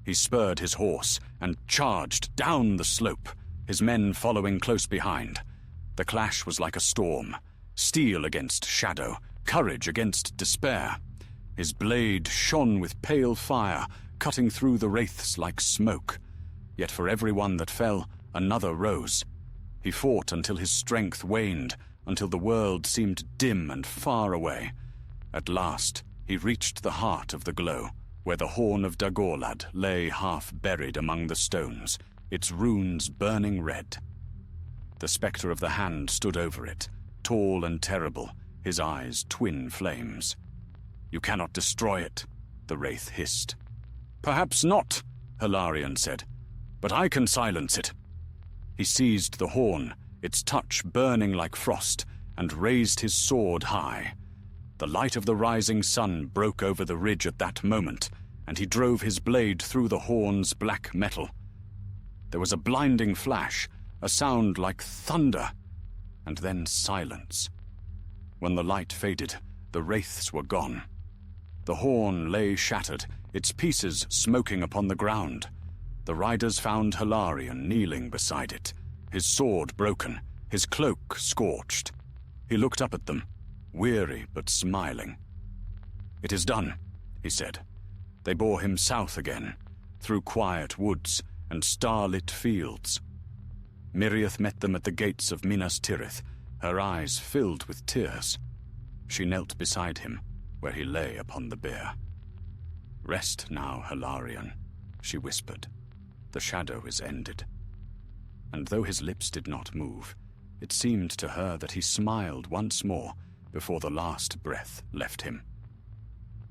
He spurred his horse and charged down the slope, his men following close behind. The clash was like a storm, steel against shadow, courage against despair. His blade shone with pale fire, cutting through the wraiths like smoke. Yet for every one that fell, another rose. He fought until his strength waned, until the world seemed dim and far away. At last, he reached the heart of the glow, where the horn of Dagorlad lay half buried among the stones, its runes burning red. The spectre of the hand stood over it, tall and terrible, his eyes twin flames. "You cannot destroy it," the wraith hissed. "Perhaps not," Hilarion said, "but I can silence it." He seized the horn, its touch burning like frost, and raised his sword high. The light of the rising sun broke over the ridge at that moment, and he drove his blade through the horn's black metal. There was a blinding flash, a sound like thunder, and then silence. When the light faded, the wraiths were gone. The horn lay shattered, its pieces smoking upon the ground. The riders found Hilarion kneeling beside it, his sword broken, his cloak scorched. He looked up at them, weary but smiling. "It is done," he said. They bore him south again, through quiet woods and starlit fields. Miriath met them at the gates of Minas Tirith, her eyes filled with tears. She knelt beside him, where he lay upon the bier. "Rest now, Hilarion," she whispered. "The shadow is ended." And though his lips did not move, it seemed to her that he smiled once more before the last breath left him.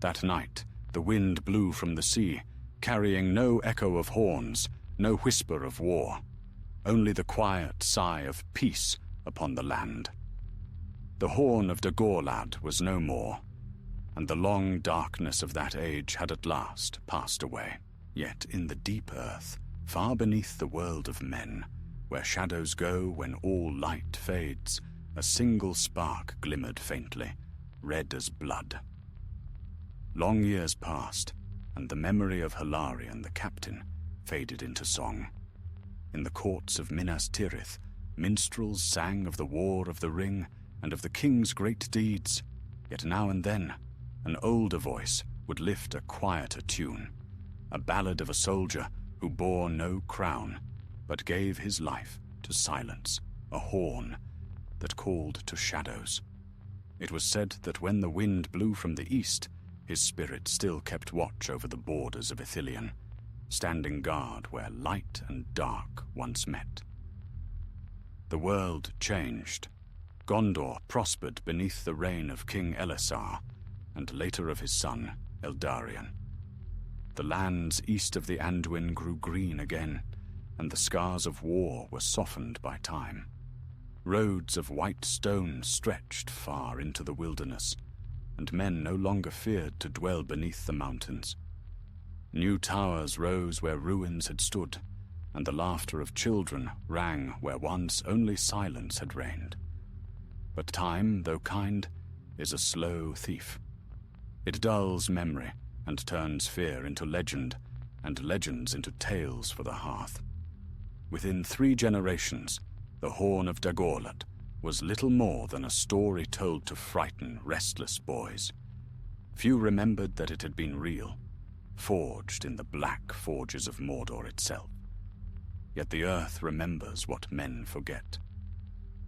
That night, the wind blew from the sea, carrying no echo of horns, no whisper of war, only the quiet sigh of peace upon the land. The horn of Dagorlad was no more, and the long darkness of that age had at last passed away. Yet in the deep earth, far beneath the world of men, where shadows go when all light fades, a single spark glimmered faintly, red as blood. Long years passed, and the memory of Hilarion the captain faded into song. In the courts of Minas Tirith, minstrels sang of the War of the Ring and of the king's great deeds, yet now and then an older voice would lift a quieter tune, a ballad of a soldier who bore no crown, but gave his life to silence, a horn that called to shadows. It was said that when the wind blew from the east, his spirit still kept watch over the borders of Ithilien, standing guard where light and dark once met. The world changed. Gondor prospered beneath the reign of King Elessar, and later of his son, Eldarion. The lands east of the Anduin grew green again, and the scars of war were softened by time. Roads of white stone stretched far into the wilderness, and men no longer feared to dwell beneath the mountains. New towers rose where ruins had stood, and the laughter of children rang where once only silence had reigned. But time, though kind, is a slow thief. It dulls memory, and turns fear into legend, and legends into tales for the hearth. Within 3 generations, the Horn of Dagorlad was little more than a story told to frighten restless boys. Few remembered that it had been real, forged in the black forges of Mordor itself. Yet the earth remembers what men forget.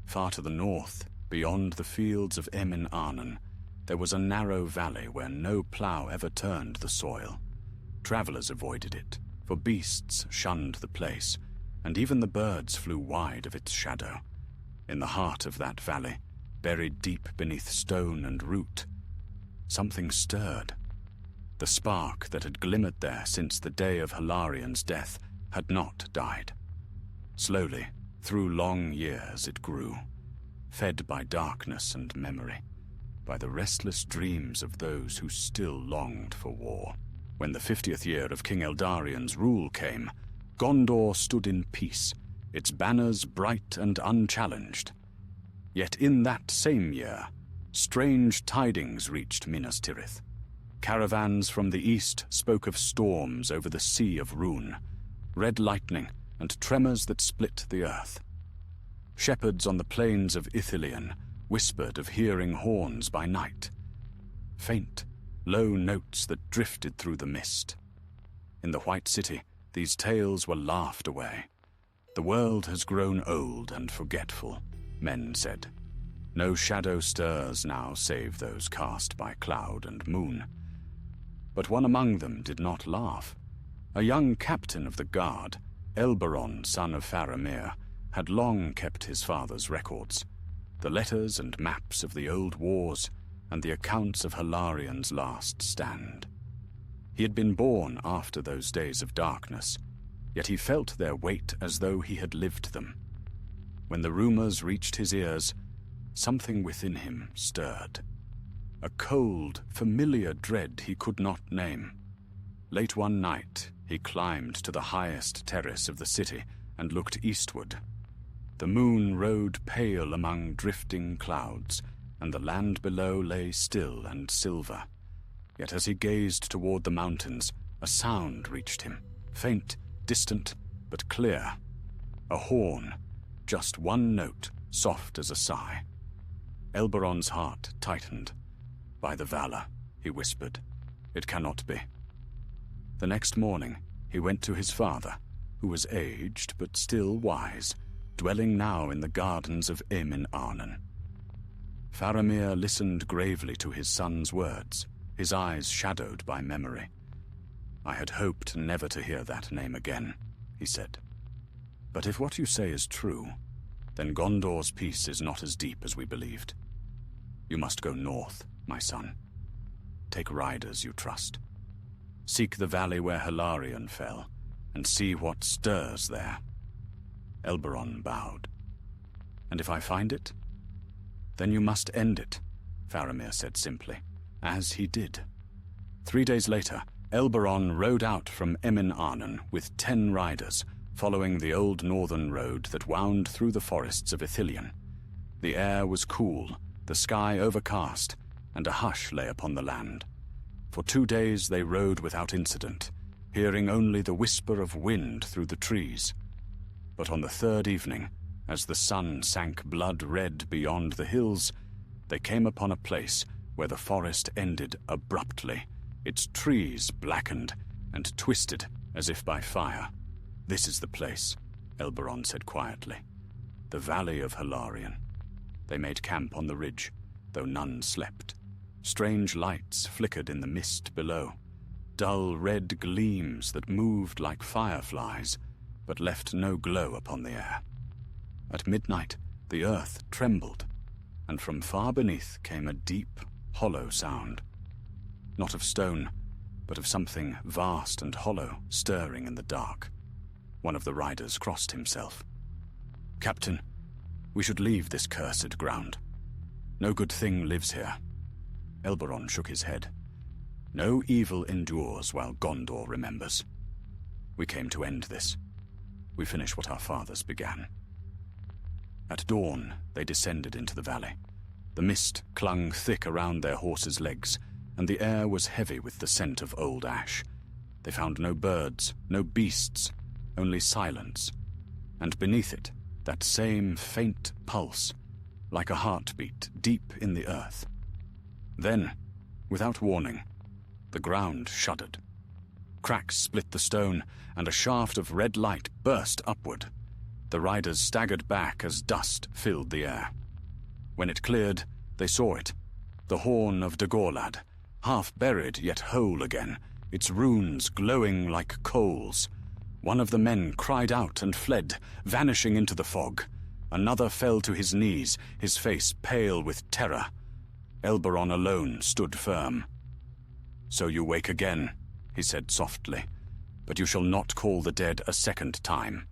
Far to the north, beyond the fields of Emin Arnon, there was a narrow valley where no plough ever turned the soil. Travelers avoided it, for beasts shunned the place, and even the birds flew wide of its shadow. In the heart of that valley, buried deep beneath stone and root, something stirred. The spark that had glimmered there since the day of Hilarien's death had not died. Slowly, through long years it grew, fed by darkness and memory, by the restless dreams of those who still longed for war. When the 50th year of King Eldarien's rule came, Gondor stood in peace, its banners bright and unchallenged. Yet in that same year, strange tidings reached Minas Tirith. Caravans from the east spoke of storms over the Sea of Rhûn, red lightning and tremors that split the earth. Shepherds on the plains of Ithilien whispered of hearing horns by night, faint, low notes that drifted through the mist. In the White City, these tales were laughed away. The world has grown old and forgetful, men said. No shadow stirs now save those cast by cloud and moon. But one among them did not laugh. A young captain of the guard, Elberon, son of Faramir, had long kept his father's records, the letters and maps of the old wars and the accounts of Hilarien's last stand. He had been born after those days of darkness, yet he felt their weight as though he had lived them. When the rumors reached his ears, something within him stirred. A cold, familiar dread he could not name. Late one night, he climbed to the highest terrace of the city and looked eastward. The moon rode pale among drifting clouds, and the land below lay still and silver. Yet as he gazed toward the mountains, a sound reached him, faint, distant, but clear. A horn, just one note, soft as a sigh. Elberon's heart tightened. "By the valor," he whispered, "it cannot be." The next morning, he went to his father, who was aged but still wise, dwelling now in the gardens of Emin Arnon. Faramir listened gravely to his son's words, his eyes shadowed by memory. "I had hoped never to hear that name again," he said. "But if what you say is true, then Gondor's peace is not as deep as we believed. You must go north, my son. Take riders you trust. Seek the valley where Hilarien fell, and see what stirs there." Elberon bowed. "And if I find it? Then you must end it," Faramir said simply, as he did. 3 days later, Elberon rode out from Emin Arnon with 10 riders, following the old northern road that wound through the forests of Ithilien. The air was cool, the sky overcast, and a hush lay upon the land. For 2 days they rode without incident, hearing only the whisper of wind through the trees. But on the 3rd evening, as the sun sank blood-red beyond the hills, they came upon a place where the forest ended abruptly, its trees blackened and twisted as if by fire. "This is the place," Elberon said quietly. "The Valley of Hilarien." They made camp on the ridge, though none slept. Strange lights flickered in the mist below, dull red gleams that moved like fireflies, but left no glow upon the air. At midnight, the earth trembled, and from far beneath came a deep, hollow sound. Not of stone, but of something vast and hollow stirring in the dark. One of the riders crossed himself. "Captain, we should leave this cursed ground. No good thing lives here." Elberon shook his head. "No evil endures while Gondor remembers. We came to end this. We finish what our fathers began." At dawn, they descended into the valley. The mist clung thick around their horses' legs, and the air was heavy with the scent of old ash. They found no birds, no beasts, only silence, and beneath it, that same faint pulse, like a heartbeat deep in the earth. Then, without warning, the ground shuddered. Cracks split the stone, and a shaft of red light burst upward. The riders staggered back as dust filled the air. When it cleared, they saw it, the horn of Dagorlad, half buried yet whole again, its runes glowing like coals. One of the men cried out and fled, vanishing into the fog. Another fell to his knees, his face pale with terror. Elberon alone stood firm. "So you wake again," he said softly, "but you shall not call the dead a second time."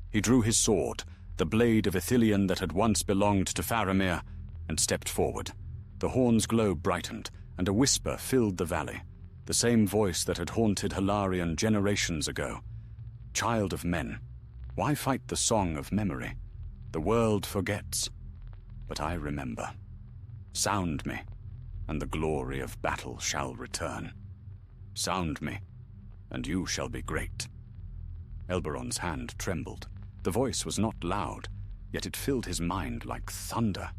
He drew his sword, the blade of Ithilien that had once belonged to Faramir, and stepped forward. The horn's glow brightened, and a whisper filled the valley, the same voice that had haunted Hilarion generations ago. "Child of men, why fight the song of memory? The world forgets, but I remember. Sound me, and the glory of battle shall return. Sound me, and you shall be great." Elberon's hand trembled. The voice was not loud, yet it filled his mind like thunder.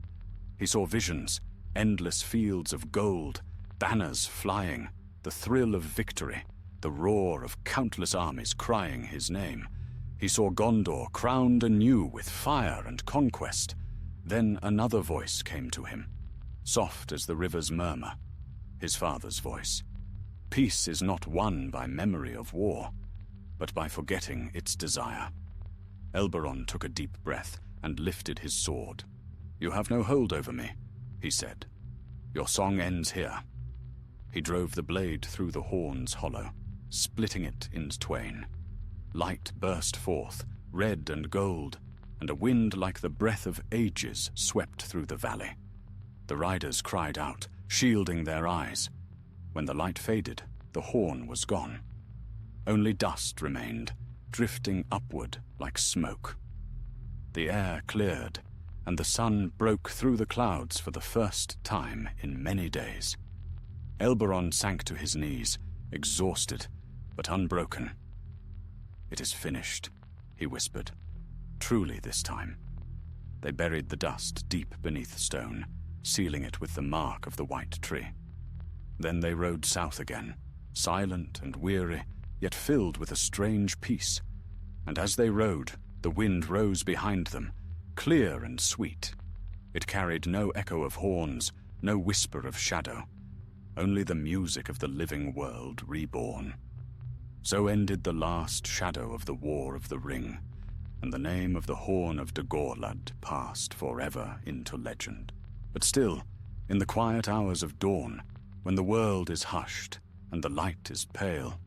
He saw visions, endless fields of gold, banners flying, the thrill of victory, the roar of countless armies crying his name. He saw Gondor crowned anew with fire and conquest. Then another voice came to him, soft as the river's murmur, his father's voice. Peace is not won by memory of war, but by forgetting its desire. Elberon took a deep breath and lifted his sword. "You have no hold over me," he said. "Your song ends here." He drove the blade through the horn's hollow, splitting it in twain. Light burst forth, red and gold, and a wind like the breath of ages swept through the valley. The riders cried out, shielding their eyes. When the light faded, the horn was gone. Only dust remained, drifting upward like smoke. The air cleared, and the sun broke through the clouds for the first time in many days. Elberon sank to his knees, exhausted but unbroken. "It is finished," he whispered. "Truly this time." They buried the dust deep beneath stone, sealing it with the mark of the white tree. Then they rode south again, silent and weary, yet filled with a strange peace. And as they rode, the wind rose behind them, clear and sweet. It carried no echo of horns, no whisper of shadow, only the music of the living world reborn. So ended the last shadow of the War of the Ring, and the name of the Horn of Dagorlad passed forever into legend. But still, in the quiet hours of dawn, when the world is hushed and the light is pale,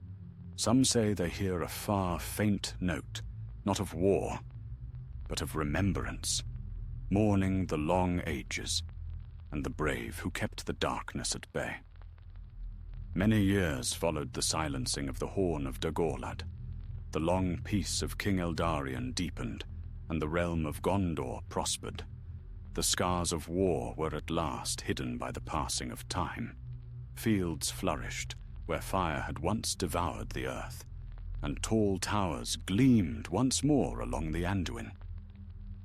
some say they hear a far, faint note, not of war, but of remembrance, mourning the long ages and the brave who kept the darkness at bay. Many years followed the silencing of the Horn of Dagorlad. The long peace of King Eldarion deepened, and the realm of Gondor prospered. The scars of war were at last hidden by the passing of time. Fields flourished where fire had once devoured the earth, and tall towers gleamed once more along the Anduin.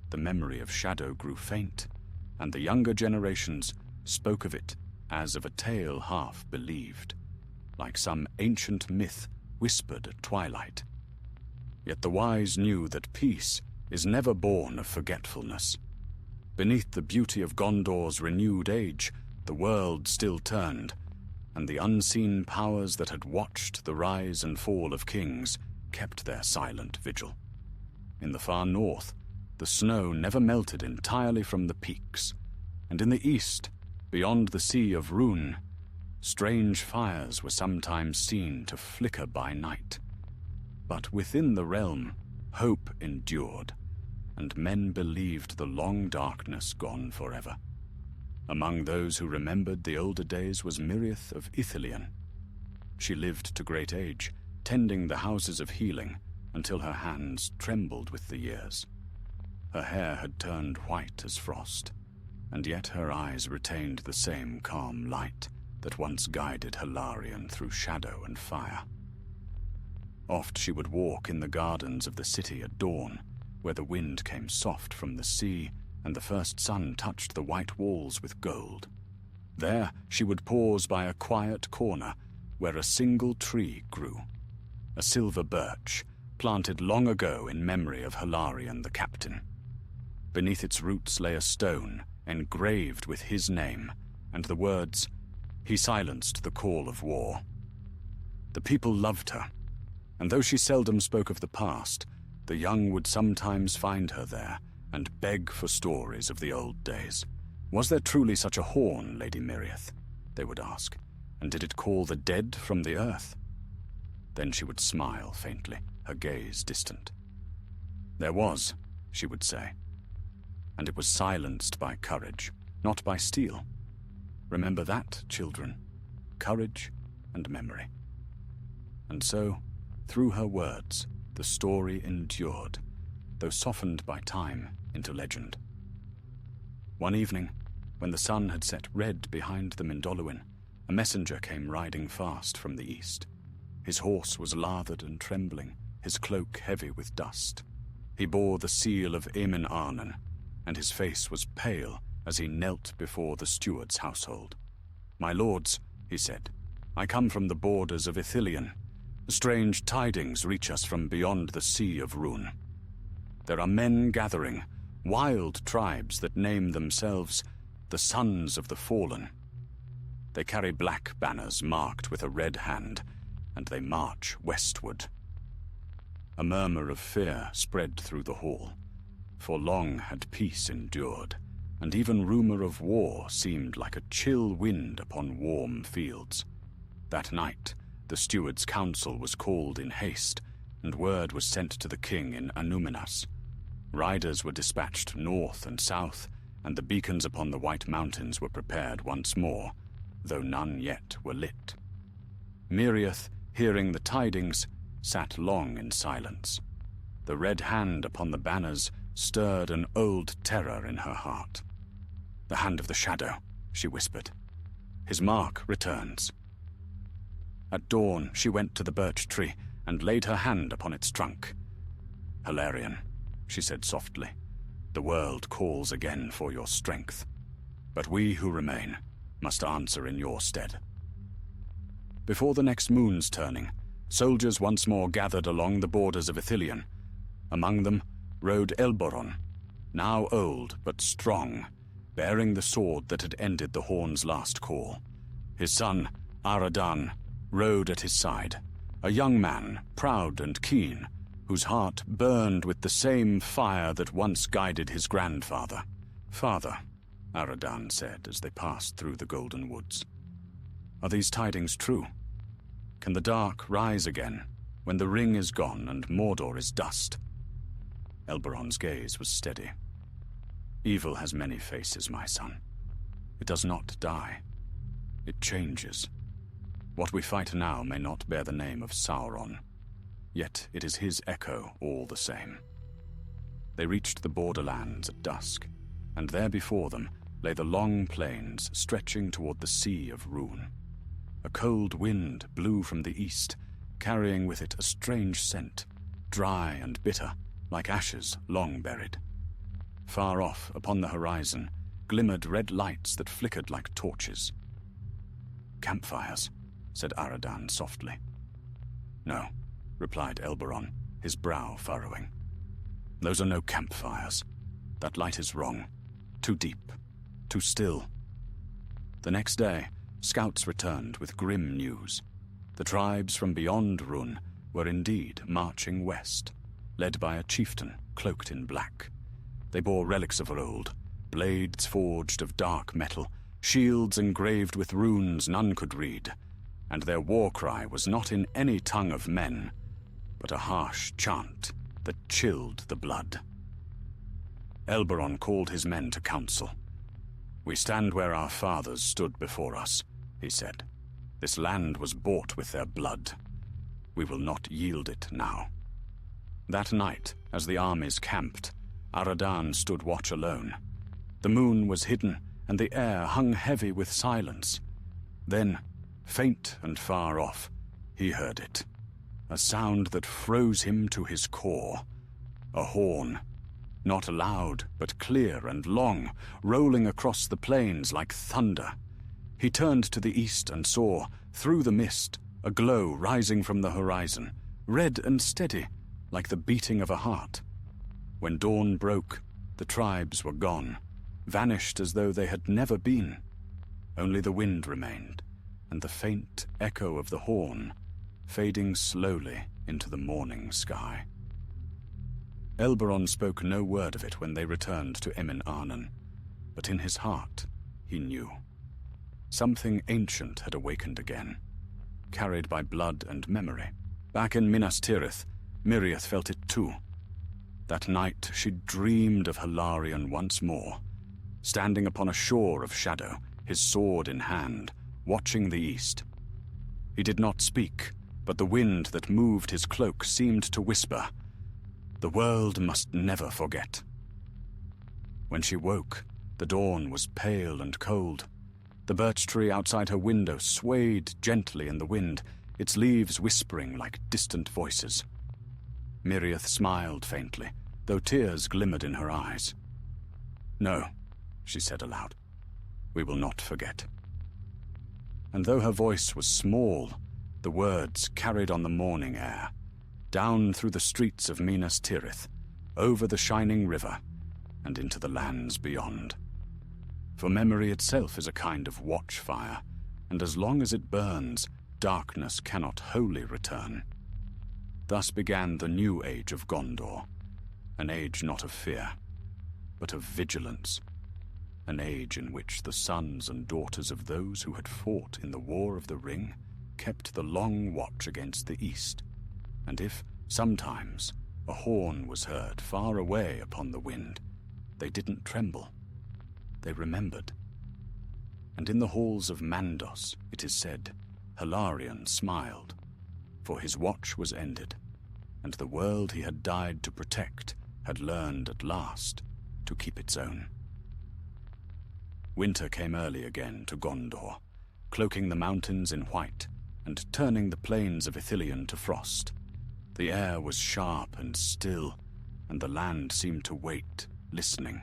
The memory of shadow grew faint, and the younger generations spoke of it as of a tale half believed, like some ancient myth whispered at twilight. Yet the wise knew that peace is never born of forgetfulness. Beneath the beauty of Gondor's renewed age, the world still turned, and the unseen powers that had watched the rise and fall of kings kept their silent vigil. In the far north, the snow never melted entirely from the peaks, and in the east, beyond the Sea of Rhûn, strange fires were sometimes seen to flicker by night. But within the realm, hope endured, and men believed the long darkness gone forever. Among those who remembered the older days was Miriath of Ithilien. She lived to great age, tending the houses of healing until her hands trembled with the years. Her hair had turned white as frost, and yet her eyes retained the same calm light, that once guided Hilarion through shadow and fire. Oft she would walk in the gardens of the city at dawn, where the wind came soft from the sea and the first sun touched the white walls with gold. There she would pause by a quiet corner where a single tree grew, a silver birch, planted long ago in memory of Hilarion the captain. Beneath its roots lay a stone engraved with his name and the words, "He silenced the call of war." The people loved her, and though she seldom spoke of the past, the young would sometimes find her there and beg for stories of the old days. "Was there truly such a horn, Lady Miriath?" they would ask, "and did it call the dead from the earth?" Then she would smile faintly, her gaze distant. "There was," she would say, "and it was silenced by courage, not by steel. Remember that, children, courage and memory." And so, through her words, the story endured, though softened by time into legend. One evening, when the sun had set red behind the Mindolluin, a messenger came riding fast from the east. His horse was lathered and trembling, his cloak heavy with dust. He bore the seal of Emin Arnon, and his face was pale as he knelt before the steward's household. "My lords," he said, "I come from the borders of Ithilien. Strange tidings reach us from beyond the sea of Rhûn. There are men gathering, wild tribes that name themselves the Sons of the Fallen. They carry black banners marked with a red hand, and they march westward." A murmur of fear spread through the hall, for long had peace endured, and even rumor of war seemed like a chill wind upon warm fields. That night, the steward's council was called in haste, and word was sent to the king in Anúminas. Riders were dispatched north and south, and the beacons upon the White Mountains were prepared once more, though none yet were lit. Miriath, hearing the tidings, sat long in silence. The red hand upon the banners stirred an old terror in her heart. "The hand of the shadow," she whispered. "His mark returns." At dawn she went to the birch tree and laid her hand upon its trunk. "Hilarion," she said softly, "the world calls again for your strength, but we who remain must answer in your stead." Before the next moon's turning, soldiers once more gathered along the borders of Ithilien. Among them rode Elboron, now old but strong, bearing the sword that had ended the horn's last call. His son, Arda, rode at his side, a young man, proud and keen, whose heart burned with the same fire that once guided his grandfather. "Father," Arda said as they passed through the golden woods, "are these tidings true? Can the dark rise again when the ring is gone and Mordor is dust?" Elberon's gaze was steady. "Evil has many faces, my son. It does not die. It changes. What we fight now may not bear the name of Sauron, yet it is his echo all the same." They reached the borderlands at dusk, and there before them lay the long plains stretching toward the Sea of Rhûn. A cold wind blew from the east, carrying with it a strange scent, dry and bitter, like ashes long buried. Far off, upon the horizon, glimmered red lights that flickered like torches. "Campfires," said Aradan softly. "No," replied Elberon, his brow furrowing. "Those are no campfires. That light is wrong. Too deep. Too still." The next day, scouts returned with grim news. The tribes from beyond Rhûn were indeed marching west, led by a chieftain cloaked in black. They bore relics of old, blades forged of dark metal, shields engraved with runes none could read, and their war cry was not in any tongue of men, but a harsh chant that chilled the blood. Elberon called his men to council. "We stand where our fathers stood before us," he said. "This land was bought with their blood. We will not yield it now." That night, as the armies camped, Aradan stood watch alone. The moon was hidden, and the air hung heavy with silence. Then, faint and far off, he heard it. A sound that froze him to his core. A horn, not loud, but clear and long, rolling across the plains like thunder. He turned to the east and saw, through the mist, a glow rising from the horizon, red and steady, like the beating of a heart. When dawn broke, the tribes were gone, vanished as though they had never been. Only the wind remained, and the faint echo of the horn, fading slowly into the morning sky. Elberon spoke no word of it when they returned to Emin Arnon, but in his heart he knew. Something ancient had awakened again, carried by blood and memory. Back in Minas Tirith, Miriath felt it too. That night she dreamed of Hilarion once more, standing upon a shore of shadow, his sword in hand, watching the east. He did not speak, but the wind that moved his cloak seemed to whisper, "The world must never forget." When she woke, the dawn was pale and cold. The birch tree outside her window swayed gently in the wind, its leaves whispering like distant voices. Miriath smiled faintly, though tears glimmered in her eyes. "No," she said aloud, "we will not forget." And though her voice was small, the words carried on the morning air, down through the streets of Minas Tirith, over the shining river, and into the lands beyond. For memory itself is a kind of watchfire, and as long as it burns, darkness cannot wholly return. Thus began the new age of Gondor, an age not of fear, but of vigilance, an age in which the sons and daughters of those who had fought in the War of the Ring kept the long watch against the east, and if, sometimes, a horn was heard far away upon the wind, they didn't tremble. They remembered. And in the halls of Mandos, it is said, Hilarion smiled, for his watch was ended, and the world he had died to protect had learned at last to keep its own. Winter came early again to Gondor, cloaking the mountains in white and turning the plains of Ithilien to frost. The air was sharp and still, and the land seemed to wait, listening.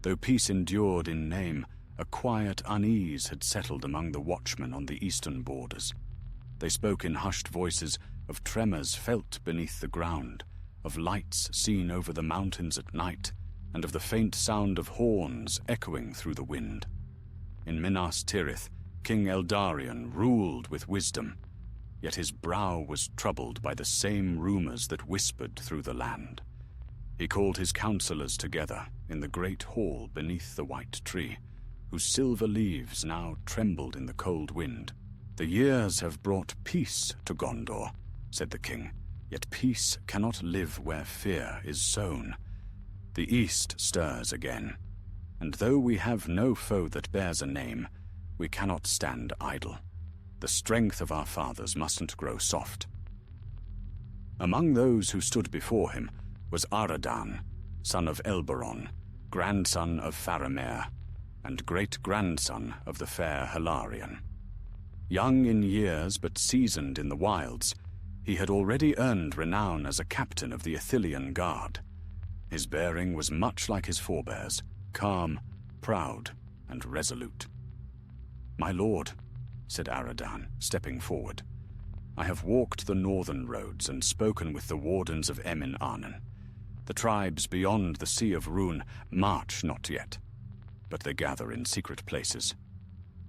Though peace endured in name, a quiet unease had settled among the watchmen on the eastern borders. They spoke in hushed voices of tremors felt beneath the ground, of lights seen over the mountains at night, and of the faint sound of horns echoing through the wind. In Minas Tirith, King Eldarion ruled with wisdom, yet his brow was troubled by the same rumors that whispered through the land. He called his counselors together in the great hall beneath the white tree, whose silver leaves now trembled in the cold wind. "The years have brought peace to Gondor," said the king, "yet peace cannot live where fear is sown. The east stirs again, and though we have no foe that bears a name, we cannot stand idle. The strength of our fathers mustn't grow soft." Among those who stood before him was Aradan, son of Elberon, grandson of Faramir, and great-grandson of the fair Hilarion. Young in years but seasoned in the wilds, he had already earned renown as a captain of the Ithilien Guard. His bearing was much like his forebears, calm, proud, and resolute. "My lord," said Aradan, stepping forward, "I have walked the northern roads and spoken with the wardens of Emin Arnon. The tribes beyond the Sea of Rune march not yet, but they gather in secret places.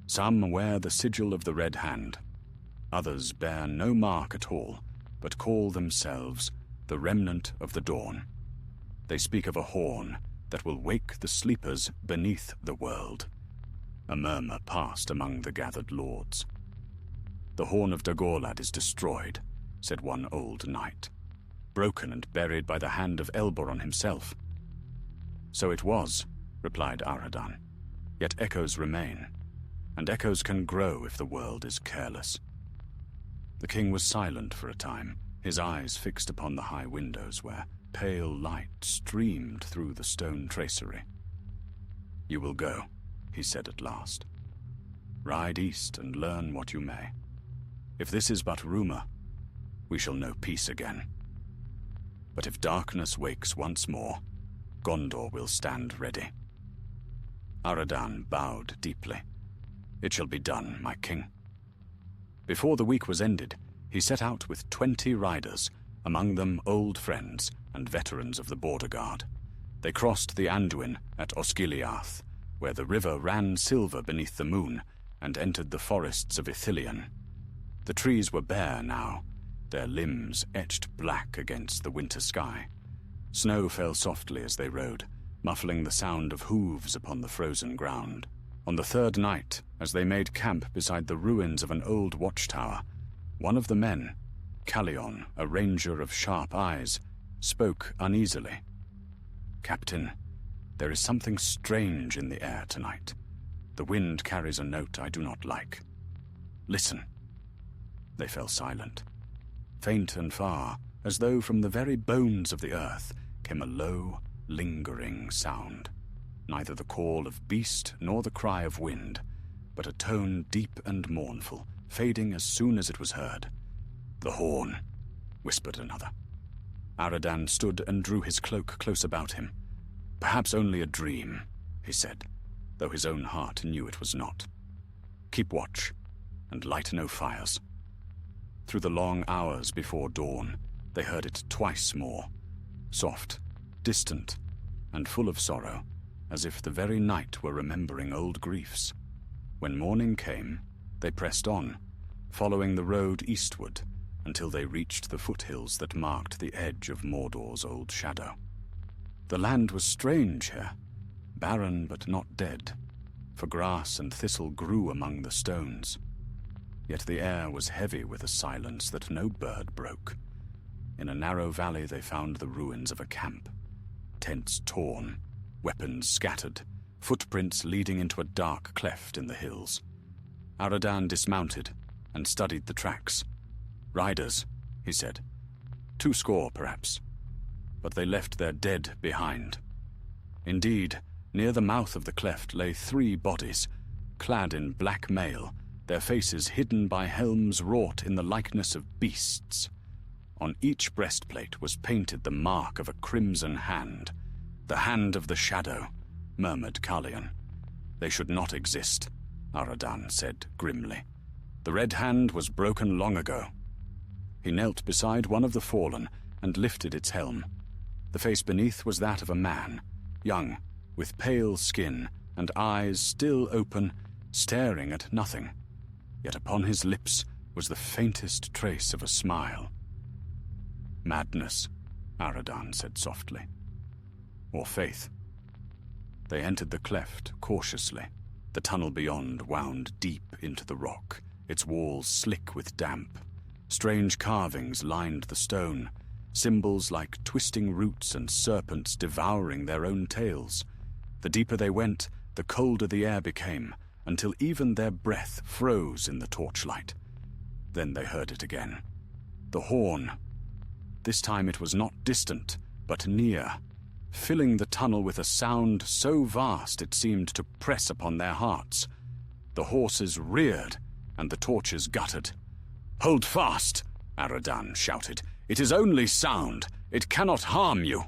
Some wear the sigil of the Red Hand. Others bear no mark at all, but call themselves the Remnant of the Dawn. They speak of a horn that will wake the sleepers beneath the world." A murmur passed among the gathered lords. "The horn of Dagorlad is destroyed," said one old knight, "broken and buried by the hand of Elberon himself." "So it was," replied Aradan, "yet echoes remain, and echoes can grow if the world is careless." The king was silent for a time, his eyes fixed upon the high windows where pale light streamed through the stone tracery. "You will go," he said at last. Ride east and learn what you may. If this is but rumor, we shall know peace again. But if darkness wakes once more, Gondor will stand ready." Aradan bowed deeply. "It shall be done, my king." Before the week was ended, he set out with 20 riders, among them old friends and veterans of the border guard. They crossed the Anduin at Osgiliath, where the river ran silver beneath the moon, and entered the forests of Ithilien. The trees were bare now, their limbs etched black against the winter sky. Snow fell softly as they rode, muffling the sound of hooves upon the frozen ground. On the third night, as they made camp beside the ruins of an old watchtower, one of the men, Calion, a ranger of sharp eyes, spoke uneasily. "Captain, there is something strange in the air tonight. The wind carries a note I do not like. Listen." They fell silent. Faint and far, as though from the very bones of the earth, came a low, lingering sound. Neither the call of beast nor the cry of wind, but a tone deep and mournful, fading as soon as it was heard. "The horn," whispered another. Aradan stood and drew his cloak close about him. "Perhaps only a dream," he said, though his own heart knew it was not. "Keep watch, and light no fires." Through the long hours before dawn, they heard it twice more, soft, distant, and full of sorrow, as if the very night were remembering old griefs. When morning came, they pressed on, following the road eastward, until they reached the foothills that marked the edge of Mordor's old shadow. The land was strange here, barren but not dead, for grass and thistle grew among the stones. Yet the air was heavy with a silence that no bird broke. In a narrow valley they found the ruins of a camp. Tents torn, weapons scattered, footprints leading into a dark cleft in the hills. Aradan dismounted and studied the tracks. "Riders," he said. 200, perhaps. But they left their dead behind. Indeed, near the mouth of the cleft lay 3 bodies, clad in black mail, their faces hidden by helms wrought in the likeness of beasts. On each breastplate was painted the mark of a crimson hand. "The hand of the shadow," murmured Calion. "They should not exist," Aradan said grimly. "The red hand was broken long ago." He knelt beside one of the fallen and lifted its helm. The face beneath was that of a man, young, with pale skin and eyes still open, staring at nothing. Yet upon his lips was the faintest trace of a smile. "Madness," Aradan said softly. "Or faith." They entered the cleft cautiously. The tunnel beyond wound deep into the rock, its walls slick with damp. Strange carvings lined the stone, symbols like twisting roots and serpents devouring their own tails. The deeper they went, the colder the air became, until even their breath froze in the torchlight. Then they heard it again. The horn. This time it was not distant, but near, filling the tunnel with a sound so vast it seemed to press upon their hearts. The horses reared, and the torches guttered. "Hold fast!" Aradan shouted. "It is only sound. It cannot harm you."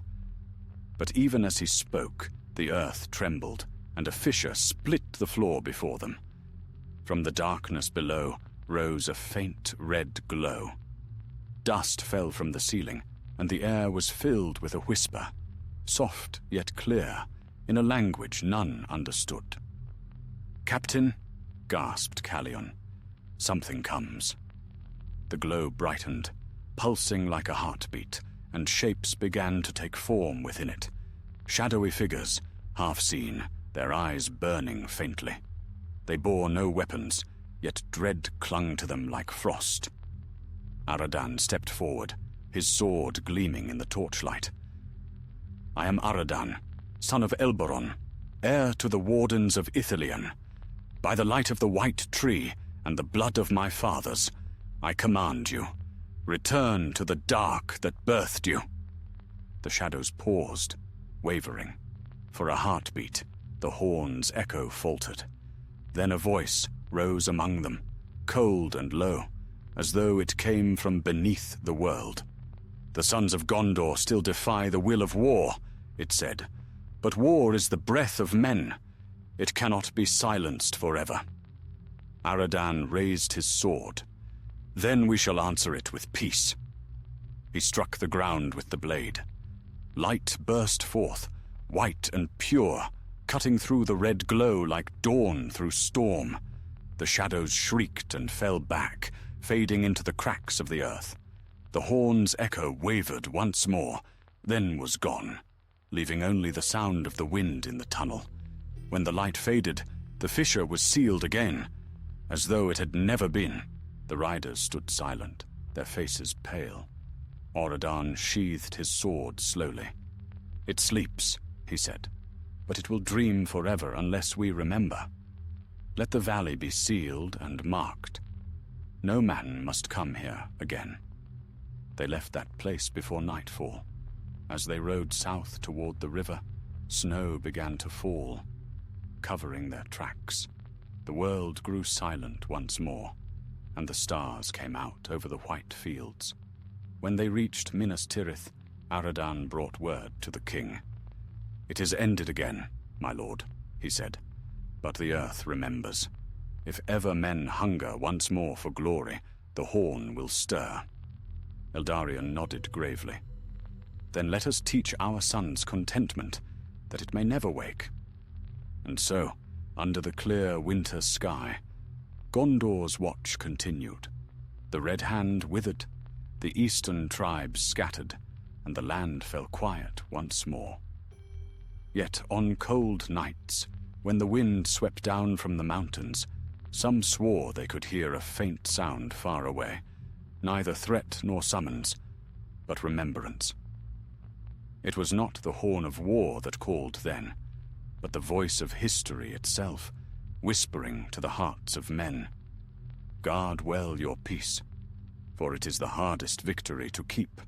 But even as he spoke, the earth trembled, and a fissure split the floor before them. From the darkness below rose a faint red glow. Dust fell from the ceiling, and the air was filled with a whisper, soft yet clear, in a language none understood. "Captain," gasped Calion, "something comes." The glow brightened, pulsing like a heartbeat, and shapes began to take form within it. Shadowy figures, half seen, their eyes burning faintly. They bore no weapons, yet dread clung to them like frost. Aradan stepped forward, his sword gleaming in the torchlight. "I am Aradan, son of Elberon, heir to the wardens of Ithilien. By the light of the white tree and the blood of my fathers, I command you, return to the dark that birthed you." The shadows paused, wavering. For a heartbeat, the horn's echo faltered. Then a voice, rose among them, cold and low, as though it came from beneath the world. "The sons of Gondor still defy the will of war," it said, "but war is the breath of men. It cannot be silenced forever." Aradan raised his sword. "Then we shall answer it with peace." He struck the ground with the blade. Light burst forth, white and pure, cutting through the red glow like dawn through storm. The shadows shrieked and fell back, fading into the cracks of the earth. The horn's echo wavered once more, then was gone, leaving only the sound of the wind in the tunnel. When the light faded, the fissure was sealed again, as though it had never been. The riders stood silent, their faces pale. Aradan sheathed his sword slowly. "It sleeps," he said, "but it will dream forever unless we remember. Let the valley be sealed and marked. No man must come here again." They left that place before nightfall. As they rode south toward the river, snow began to fall, covering their tracks. The world grew silent once more, and the stars came out over the white fields. When they reached Minas Tirith, Aradan brought word to the king. "It is ended again, my lord," he said, "but the earth remembers. If ever men hunger once more for glory, the horn will stir." Eldarion nodded gravely. "Then let us teach our sons contentment, that it may never wake." And so, under the clear winter sky, Gondor's watch continued. The Red Hand withered, the eastern tribes scattered, and the land fell quiet once more. Yet on cold nights, when the wind swept down from the mountains, some swore they could hear a faint sound far away, neither threat nor summons, but remembrance. It was not the horn of war that called then, but the voice of history itself, whispering to the hearts of men. Guard well your peace, for it is the hardest victory to keep.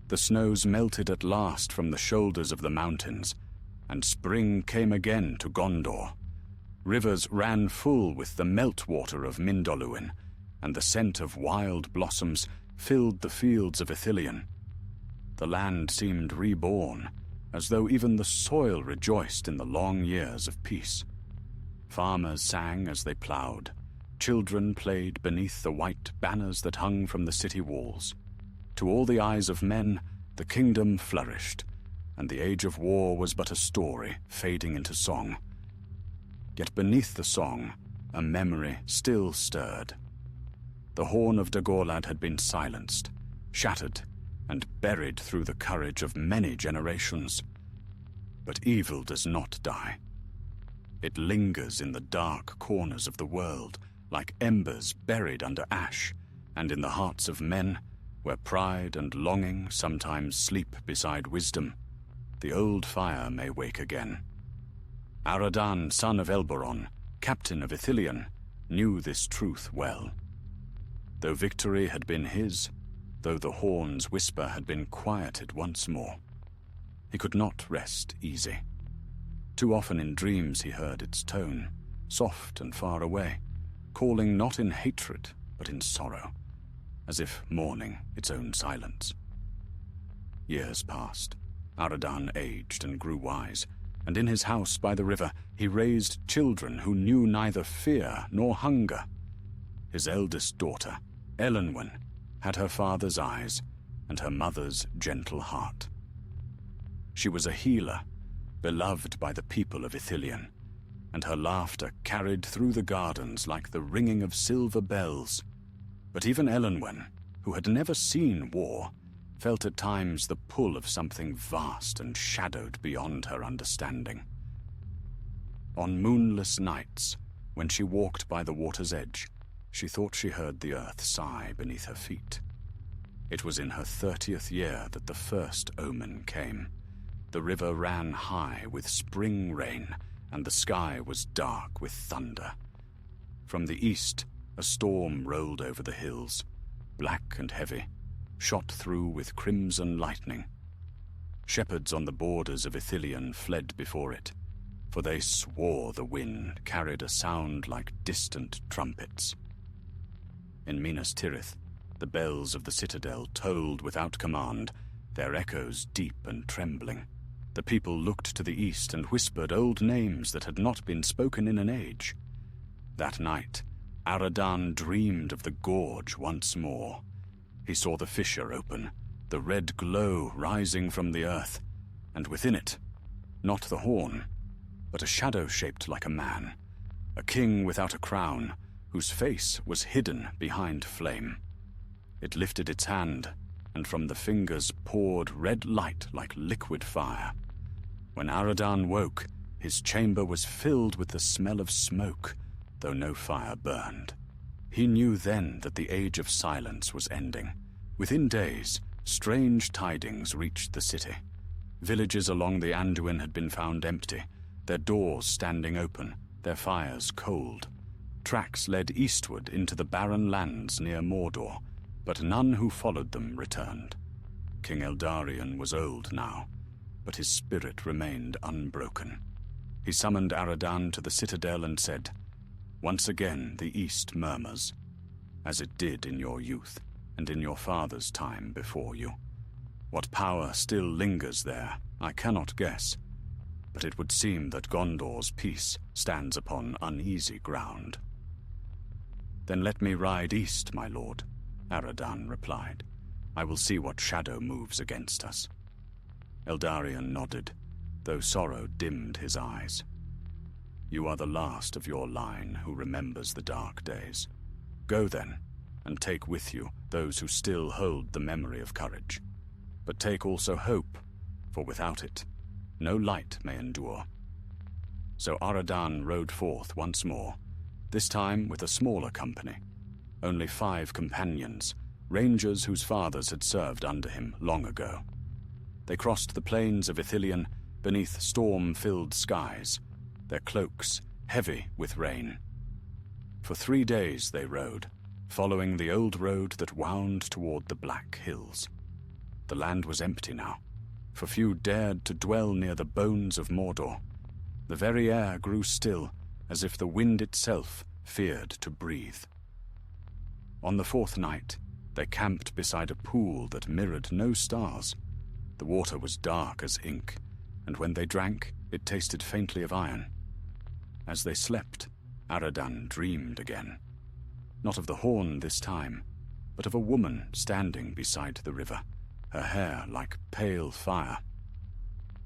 The snows melted at last from the shoulders of the mountains, and spring came again to Gondor. Rivers ran full with the meltwater of Mindoluin, and the scent of wild blossoms filled the fields of Ithilien. The land seemed reborn, as though even the soil rejoiced in the long years of peace. Farmers sang as they ploughed. Children played beneath the white banners that hung from the city walls. To all the eyes of men, the kingdom flourished, and the age of war was but a story fading into song. Yet beneath the song, a memory still stirred. The horn of Dagorlad had been silenced, shattered, and buried through the courage of many generations. But evil does not die. It lingers in the dark corners of the world, like embers buried under ash, and in the hearts of men, where pride and longing sometimes sleep beside wisdom, the old fire may wake again. Aradan, son of Elberon, captain of Ithilien, knew this truth well. Though victory had been his, though the horn's whisper had been quieted once more, he could not rest easy. Too often in dreams he heard its tone, soft and far away, calling not in hatred, but in sorrow, as if mourning its own silence. Years passed. Aradan aged and grew wise, and in his house by the river he raised children who knew neither fear nor hunger. His eldest daughter, Elenwen, had her father's eyes and her mother's gentle heart. She was a healer, beloved by the people of Ithilien, and her laughter carried through the gardens like the ringing of silver bells. But even Elenwen, who had never seen war, felt at times the pull of something vast and shadowed beyond her understanding. On moonless nights, when she walked by the water's edge, she thought she heard the earth sigh beneath her feet. It was in her 30th year that the first omen came. The river ran high with spring rain, and the sky was dark with thunder. From the east, a storm rolled over the hills, black and heavy, shot through with crimson lightning. Shepherds on the borders of Ithilien fled before it, for they swore the wind carried a sound like distant trumpets. In Minas Tirith, the bells of the citadel tolled without command, their echoes deep and trembling. The people looked to the east and whispered old names that had not been spoken in an age. That night, Aradan dreamed of the gorge once more. He saw the fissure open, the red glow rising from the earth, and within it, not the horn, but a shadow shaped like a man, a king without a crown, whose face was hidden behind flame. It lifted its hand, and from the fingers poured red light like liquid fire. When Aradan woke, his chamber was filled with the smell of smoke, though no fire burned. He knew then that the age of silence was ending. Within days, strange tidings reached the city. Villages along the Anduin had been found empty, their doors standing open, their fires cold. Tracks led eastward into the barren lands near Mordor, but none who followed them returned. King Eldarion was old now, but his spirit remained unbroken. He summoned Aradan to the citadel and said, "Once again the east murmurs, as it did in your youth and in your father's time before you. What power still lingers there, I cannot guess, but it would seem that Gondor's peace stands upon uneasy ground." "Then let me ride east, my lord," Aradan replied. "I will see what shadow moves against us." Eldarion nodded, though sorrow dimmed his eyes. "You are the last of your line who remembers the dark days. Go then, and take with you those who still hold the memory of courage. But take also hope, for without it, no light may endure." So Aradan rode forth once more, this time with a smaller company. Only 5 companions, rangers whose fathers had served under him long ago. They crossed the plains of Ithilien beneath storm-filled skies, their cloaks heavy with rain. For 3 days they rode, following the old road that wound toward the Black Hills. The land was empty now, for few dared to dwell near the bones of Mordor. The very air grew still, as if the wind itself feared to breathe. On the 4th night, they camped beside a pool that mirrored no stars. The water was dark as ink, and when they drank, it tasted faintly of iron. As they slept, Aradan dreamed again. Not of the horn this time, but of a woman standing beside the river, her hair like pale fire.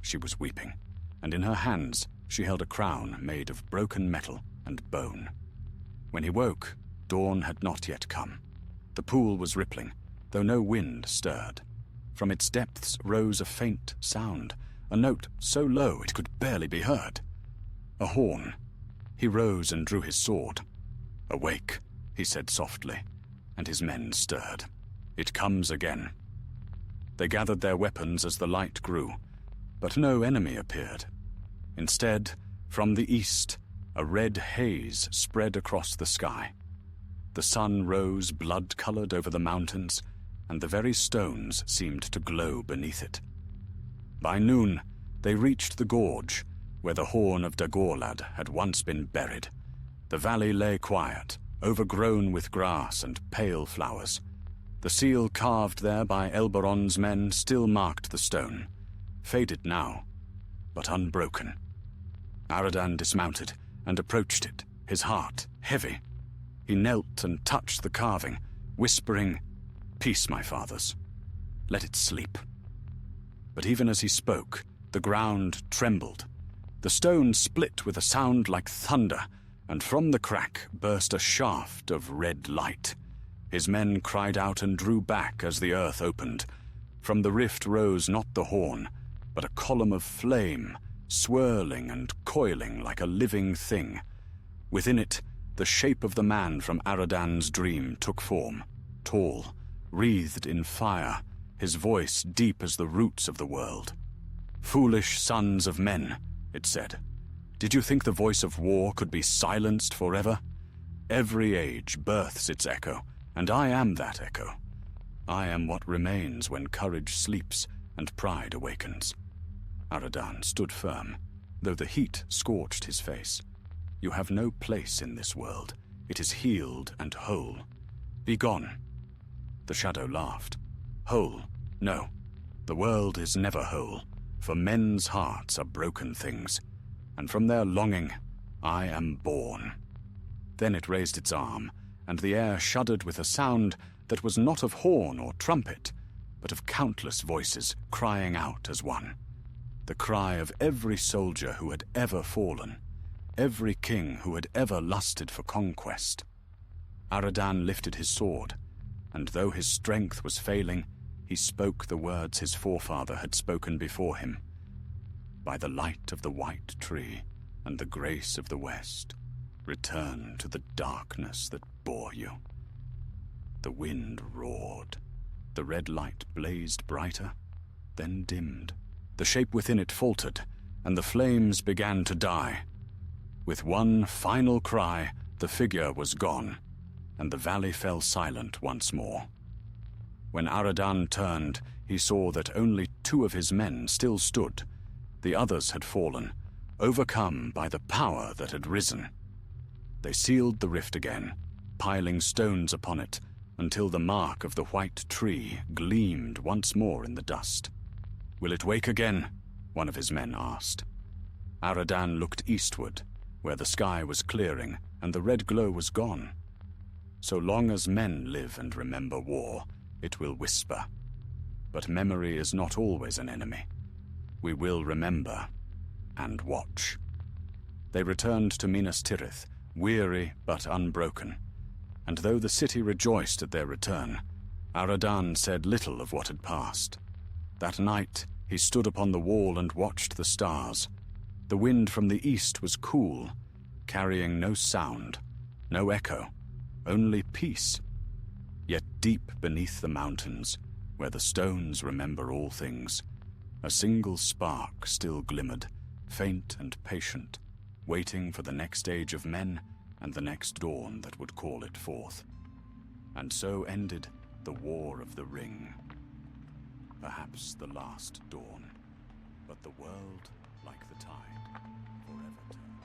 She was weeping, and in her hands she held a crown made of broken metal and bone. When he woke, dawn had not yet come. The pool was rippling, though no wind stirred. From its depths rose a faint sound, a note so low it could barely be heard. A horn. He rose and drew his sword. "Awake," he said softly, and his men stirred. "It comes again." They gathered their weapons as the light grew, but no enemy appeared. Instead, from the east, a red haze spread across the sky. The sun rose blood-colored over the mountains, and the very stones seemed to glow beneath it. By noon, they reached the gorge, where the horn of Dagorlad had once been buried. The valley lay quiet, overgrown with grass and pale flowers. The seal carved there by Elberon's men still marked the stone, faded now, but unbroken. Aradan dismounted and approached it, his heart heavy. He knelt and touched the carving, whispering, "Peace, my fathers. Let it sleep." But even as he spoke, the ground trembled. The stone split with a sound like thunder, and from the crack burst a shaft of red light. His men cried out and drew back as the earth opened. From the rift rose not the horn, but a column of flame, swirling and coiling like a living thing. Within it, the shape of the man from Aradan's dream took form, tall, wreathed in fire, his voice deep as the roots of the world. "Foolish sons of men," it said, "did you think the voice of war could be silenced forever? Every age births its echo, and I am that echo. I am what remains when courage sleeps and pride awakens." Aradan stood firm, though the heat scorched his face. "You have no place in this world. It is healed and whole. Be gone." The shadow laughed. "Whole? No. The world is never whole, for men's hearts are broken things, and from their longing I am born." Then it raised its arm, and the air shuddered with a sound that was not of horn or trumpet, but of countless voices crying out as one. The cry of every soldier who had ever fallen, every king who had ever lusted for conquest. Aradan lifted his sword, and though his strength was failing, he spoke the words his forefather had spoken before him. "By the light of the white tree and the grace of the west, return to the darkness that bore you." The wind roared. The red light blazed brighter, then dimmed. The shape within it faltered, and the flames began to die. With one final cry, the figure was gone, and the valley fell silent once more. When Aradan turned, he saw that only 2 of his men still stood. The others had fallen, overcome by the power that had risen. They sealed the rift again, piling stones upon it, until the mark of the white tree gleamed once more in the dust. "Will it wake again?" one of his men asked. Aradan looked eastward, where the sky was clearing and the red glow was gone. So long as men live and remember war, it will whisper. But memory is not always an enemy. We will remember and watch. They returned to Minas Tirith, weary but unbroken. And though the city rejoiced at their return, Aradan said little of what had passed. That night, he stood upon the wall and watched the stars. The wind from the east was cool, carrying no sound, no echo, only peace. Yet deep beneath the mountains, where the stones remember all things, a single spark still glimmered, faint and patient, waiting for the next age of men and the next dawn that would call it forth. And so ended the War of the Ring. Perhaps the last dawn, but the world, like the tide, forever turns.